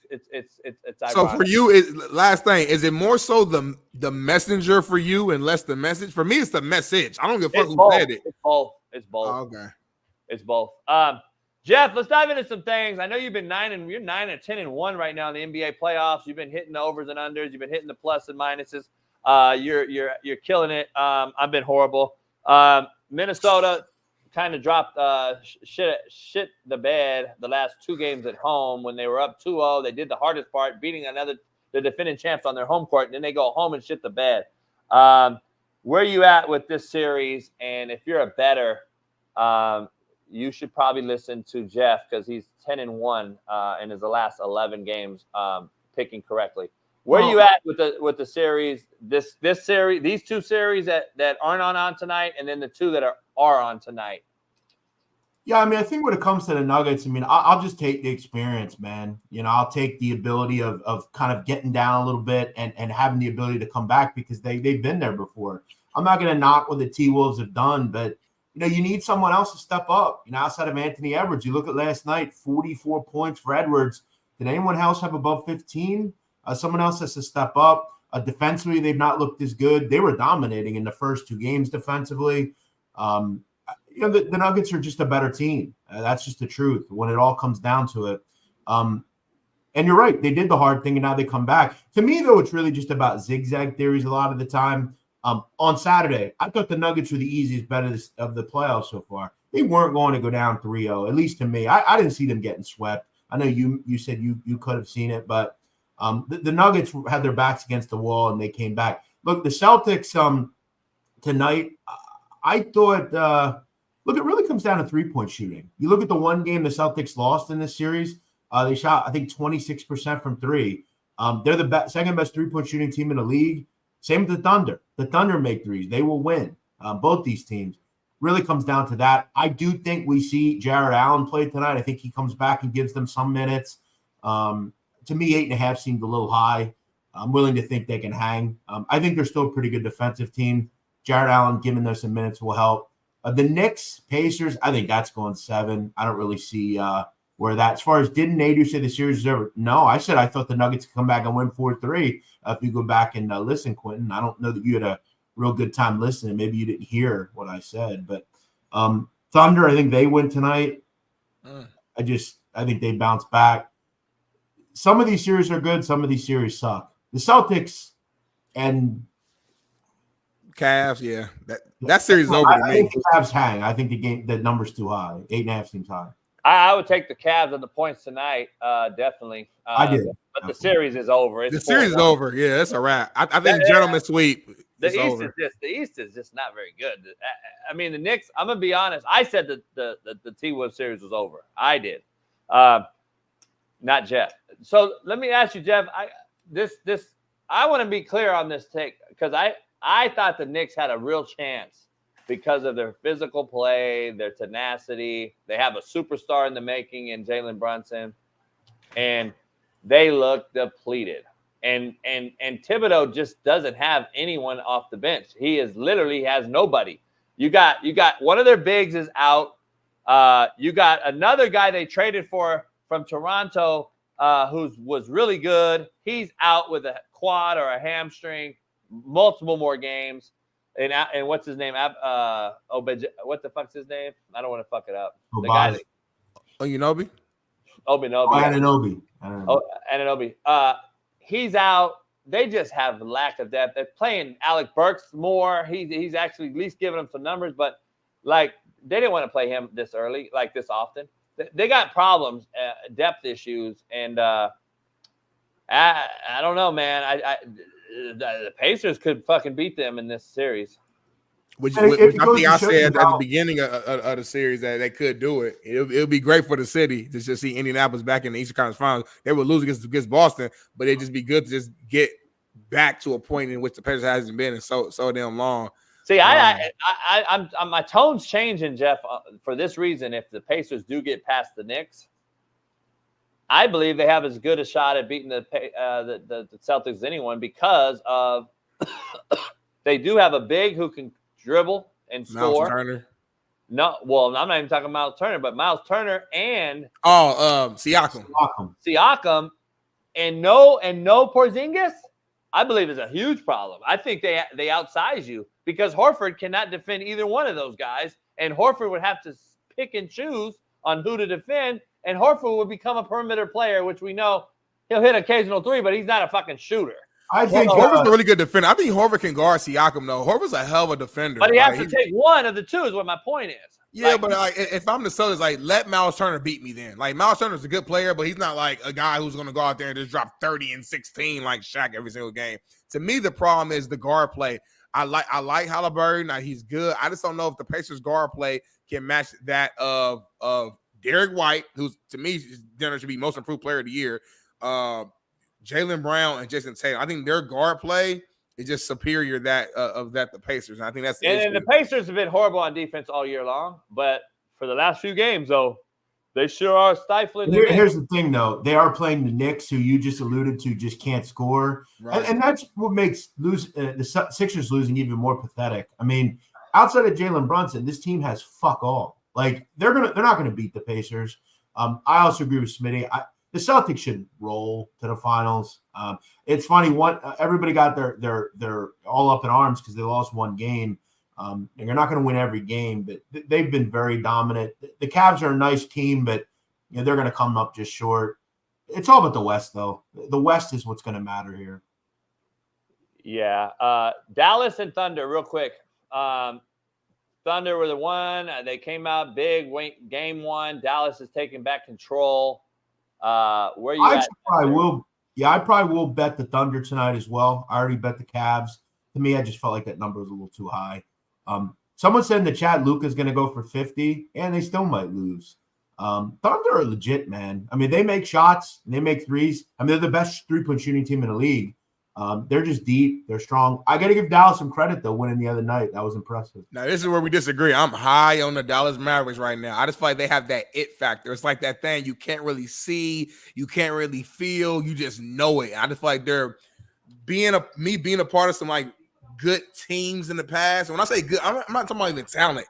ironic. So for you, last thing, is it more so the messenger for you and less the message? For me, it's the message. I don't give a fuck who said it. It's both. Oh, okay. It's both. Jeff, let's dive into some things. I know you've been 9-10-1 right now in the NBA playoffs. You've been hitting the overs and unders. You've been hitting the plus and minuses. You're killing it. I've been horrible. Minnesota kind of dropped shit the bed the last two games at home when they were up 2-0. They did the hardest part, beating the defending champs on their home court, and then they go home and shit the bed. Where are you at with this series? And if you're a bettor, you should probably listen to Jeff, because he's 10-1 in his last 11 games, picking correctly. Where are you at with the series? This series, these two series that aren't on tonight, and then the two that are on tonight. Yeah, I think when it comes to the Nuggets, I'll just take the experience, man. I'll take the ability of kind of getting down a little bit and having the ability to come back, because they've been there before. I'm not going to knock what the T-Wolves have done, but you need someone else to step up. Outside of Anthony Edwards, you look at last night, 44 points for Edwards. Did anyone else have above 15? Someone else has to step up. Defensively, they've not looked as good. They were dominating in the first two games defensively. The Nuggets are just a better team. That's just the truth when it all comes down to it. And you're right. They did the hard thing, and now they come back. To me, though, it's really just about zigzag theories a lot of the time. On Saturday, I thought the Nuggets were the easiest bet of the playoffs so far. They weren't going to go down 3-0, at least to me. I didn't see them getting swept. I know you said you could have seen it, but the Nuggets had their backs against the wall, and they came back. Look, the Celtics tonight, I thought it really comes down to three-point shooting. You look at the one game the Celtics lost in this series, they shot, I think, 26% from three. They're the second best three-point shooting team in the league. Same with the Thunder. The Thunder make threes. They will win. Both these teams. Really comes down to that. I do think we see Jared Allen play tonight. I think he comes back and gives them some minutes. to me, 8.5 seemed a little high. I'm willing to think they can hang. I think they're still a pretty good defensive team. Jared Allen giving them some minutes will help. The Knicks, Pacers, I think that's going 7. I don't really see where that. As far as didn't Nadu say the series is over? No, I said I thought the Nuggets could come back and win 4-3. If you go back and listen, Quentin, I don't know that you had a real good time listening. Maybe you didn't hear what I said, but Thunder, I think they win tonight. I think they bounce back. Some of these series are good. Some of these series suck. The Celtics and Cavs, yeah. That series is over to me. I think the Cavs hang. I think the number's too high. 8.5 seems high. I would take the Cavs on the points tonight, definitely. I did. But the series is over. The series is over. Yeah, it's a wrap. I think gentleman sweep. The East is just not very good. I mean, the Knicks, I'm going to be honest. I said that the T-Wolves series was over. I did. Not Jeff. So let me ask you, Jeff, I want to be clear on this take because I thought the Knicks had a real chance because of their physical play, their tenacity. They have a superstar in the making in Jalen Brunson, and they look depleted. And Thibodeau just doesn't have anyone off the bench. He literally has nobody. You got one of their bigs is out. You got another guy they traded for from Toronto who was really good. He's out with a quad or a hamstring, multiple more games. And what's his name? What the fuck's his name? I don't want to fuck it up. The guy Anunoby? Anunoby. Anunoby. He's out. They just have lack of depth. They're playing Alec Burks more. He's actually at least giving them some numbers, but like they didn't want to play him this early, like this often. They got problems, depth issues, and I don't know, man. The Pacers could fucking beat them in this series. Which I think I said at the beginning of the series that they could do it. It would be great for the city to just see Indianapolis back in the Eastern Conference Finals. They would lose against Boston, but it'd just be good to just get back to a point in which the Pacers hasn't been in so damn long. See, I'm my tone's changing, Jeff, for this reason. If the Pacers do get past the Knicks, I believe they have as good a shot at beating the Celtics as anyone because of they do have a big who can dribble and score. Miles Turner. No, well, I'm not even talking Miles Turner, but Miles Turner and Siakam. Siakam and no Porzingis, I believe is a huge problem. I think they outsize you because Horford cannot defend either one of those guys, and Horford would have to pick and choose on who to defend, and Horford would become a perimeter player, which we know he'll hit occasional three, but he's not a fucking shooter. I think Horford's a really good defender. I think Horford can guard Siakam, though. Horford's a hell of a defender. But he has to take one of the two is what my point is. Yeah, but if I'm the Celtics, let Miles Turner beat me then. Like, Miles Turner's a good player, but he's not like a guy who's going to go out there and just drop 30 and 16 like Shaq every single game. To me, the problem is the guard play. I like Halliburton. He's good. I just don't know if the Pacers guard play can match that of Derek White, who's to me should be most improved player of the year. Jaylen Brown and Jason Tatum. I think their guard play is just superior the Pacers. And I think that's the issue. And the Pacers have been horrible on defense all year long, but for the last few games, though, they sure are stifling. Here's the thing, though. They are playing the Knicks, who you just alluded to, just can't score. Right. And that's what makes the Sixers losing even more pathetic. I mean, outside of Jalen Brunson, this team has fuck all. Like, they're not gonna beat the Pacers. I also agree with Smitty. The Celtics should roll to the finals. It's funny. Everybody got their all up in arms because they lost one game. And you're not going to win every game, but they've been very dominant. The Cavs are a nice team, but they're going to come up just short. It's all about the West, though. The West is what's going to matter here. Yeah. Dallas and Thunder, real quick. Thunder were the one. They came out big. Game one. Dallas is taking back control. Where you at? I probably will bet the Thunder tonight as well. I already bet the Cavs. To me, I just felt like that number was a little too high. Someone said in the chat Luka's going to go for 50, and they still might lose. Thunder are legit, man. I mean, they make shots and they make threes. I mean, they're the best three-point shooting team in the league. They're just deep. They're strong. I got to give Dallas some credit, though, winning the other night. That was impressive. Now, this is where we disagree. I'm high on the Dallas Mavericks right now. I just feel like they have that it factor. It's like that thing you can't really see, you can't really feel, you just know it. I just feel like they're being a part of some like good teams in the past. When I say good, I'm not talking about even talent.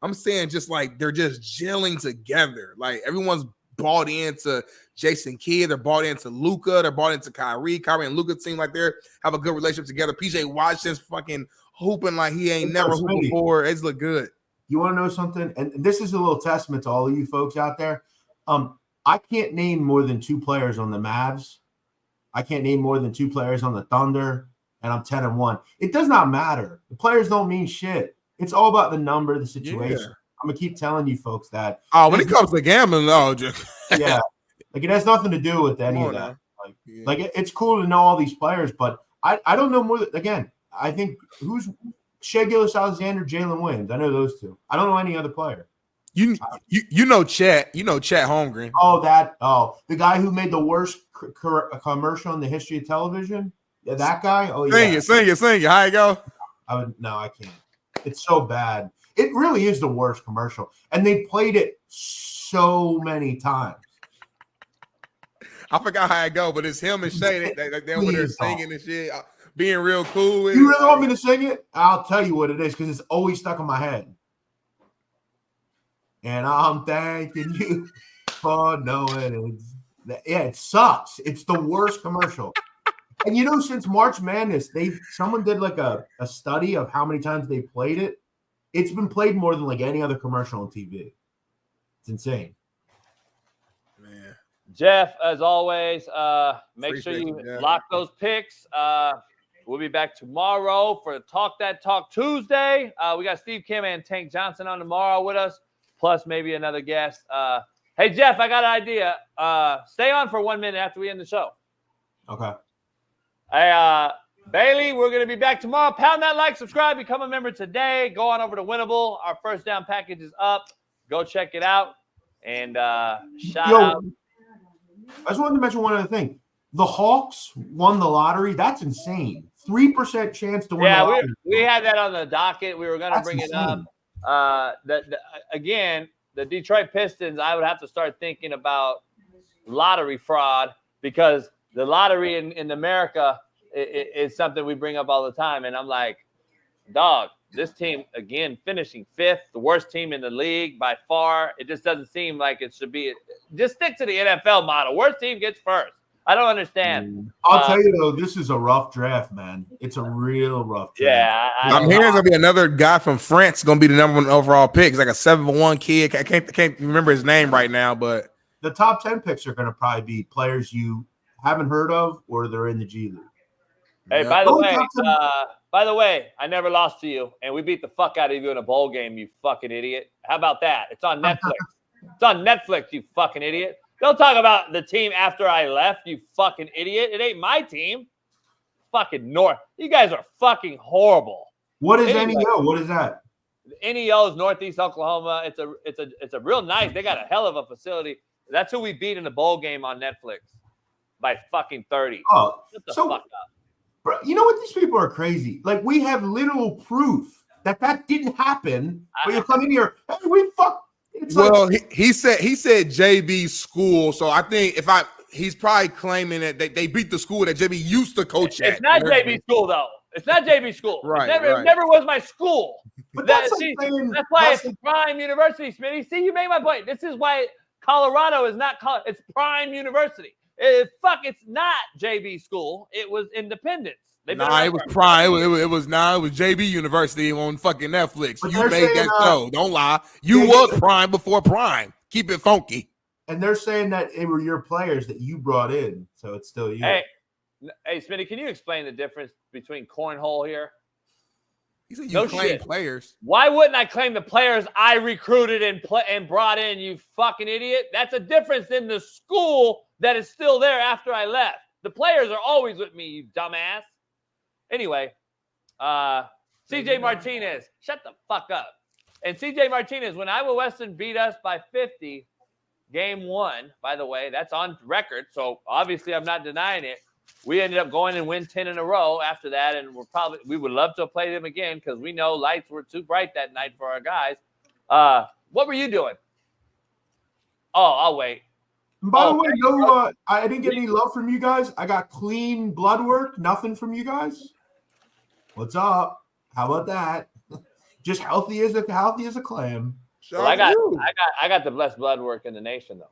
I'm saying just like they're just gelling together. Like everyone's bought into Jason Kidd, they're bought into Luka, they're bought into Kyrie. Kyrie and Luka seem like they have a good relationship together. PJ Washington's fucking hooping like he ain't never hooped before. It's look good. You want to know something? And this is a little testament to all of you folks out there. I can't name more than 2 players on the Mavs. I can't name more than 2 players on the Thunder, and I'm 10-1. It does not matter. The players don't mean shit. It's all about the number, the situation. Yeah. I'm gonna keep telling you folks that. Oh, when it comes to gambling, yeah, like it has nothing to do with any of that. Like it's cool to know all these players, but I don't know more. Again, I think who's Shai Gilgeous-Alexander, Jalen Williams. I know those 2. I don't know any other player. You know Chet. You know Chet Holmgren. The guy who made the worst commercial in the history of television. Yeah, that guy. Oh yeah. Sing it. How you go? I can't. It's so bad. It really is the worst commercial. And they played it so many times. I forgot how it go, but it's him and Shay. They're over there singing and shit, being real cool with You really want me to sing it? I'll tell you what it is because it's always stuck in my head. And I'm thanking you for knowing it. Yeah, it sucks. It's the worst commercial. And since March Madness, someone did like a study of how many times they played it. It's been played more than like any other commercial on TV. It's insane. Man. Jeff, as always, make sure you lock those picks. We'll be back tomorrow for Talk That Talk Tuesday. We got Steve Kim and Tank Johnson on tomorrow with us, plus maybe another guest. Hey, Jeff, I got an idea. Stay on for 1 minute after we end the show. Okay. Hey, Bailey, we're going to be back tomorrow. Pound that like, subscribe, become a member today. Go on over to Winnable. Our first down package is up. Go check it out. And shout out. I just wanted to mention one other thing. The Hawks won the lottery. That's insane. 3% chance to win the lottery. We had that on the docket. We were going to bring it up. Again, the Detroit Pistons, I would have to start thinking about lottery fraud because the lottery in America is something we bring up all the time. And I'm like, dog, this team, again, finishing 5th, the worst team in the league by far. It just doesn't seem like it should be. Just stick to the NFL model. Worst team gets first. I don't understand. I'll tell you, though, this is a rough draft, man. It's a real rough draft. Yeah. I'm hearing there's going to be another guy from France going to be the #1 overall pick. It's like a 7'1" kid. I can't remember his name right now, but the top 10 picks are going to probably be players you haven't heard of or they're in the G League. Hey, by the way, I never lost to you, and we beat the fuck out of you in a bowl game, you fucking idiot. How about that? It's on Netflix. It's on Netflix, you fucking idiot. Don't talk about the team after I left, you fucking idiot. It ain't my team. Fucking North. You guys are fucking horrible. What is NEO? What is that? NEO is Northeast Oklahoma. It's a real nice. They got a hell of a facility. That's who we beat in the bowl game on Netflix by fucking 30. Oh, shut the fuck up. Bro, you know what? These people are crazy. Like, we have literal proof that didn't happen. But you come in here, hey, we fuck. Well, he said JB school, so I think he's probably claiming that they beat the school that JB used to coach at. It's not JB school though. It's not JB school. Right. It never was my school. But that's why it's Prime University, Smitty. See, you made my point. This is why Colorado is not it's Prime University. It's not JB school. It was Independence. It was Prime. It was JB University on fucking Netflix. But you made that show. Don't lie. You was Prime before Prime. Keep it funky. And they're saying that it were your players that you brought in, so it's still you. Hey, Smitty, can you explain the difference between cornhole here? He said you claim players. Why wouldn't I claim the players I recruited and brought in, you fucking idiot? That's a difference in the school that is still there after I left. The players are always with me, you dumbass. Anyway, CJ Martinez, shut the fuck up. And CJ Martinez, when Iowa Western beat us by 50, game 1, by the way, that's on record, so obviously I'm not denying it. we ended up going and win 10 in a row after that, and we would love to play them again because we know lights were too bright that night for our guys. What were you doing? Oh, I'll wait. By the way, I didn't get any love from you guys. I got clean blood work. Nothing from you guys. What's up? How about that? Just healthy as a clam. Well, I got the best blood work in the nation though.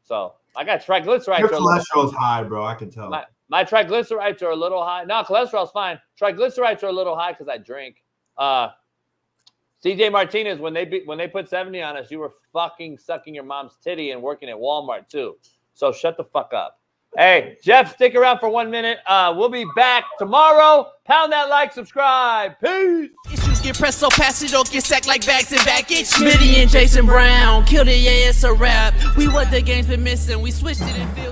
So I got triglycerides. Your cholesterol's high, bro. I can tell. My triglycerides are a little high. No, cholesterol's fine. Triglycerides are a little high because I drink. CJ Martinez, when they put 70 on us, you were fucking sucking your mom's titty and working at Walmart too. So shut the fuck up. Hey, Jeff, stick around for 1 minute. We'll be back tomorrow. Pound that like, subscribe. Peace. Issues get pressed so fast, you don't get sacked like bags and baggage. Smitty and Jason Brown, kill the ass a rap. We what the game's been missing. We switched it and feel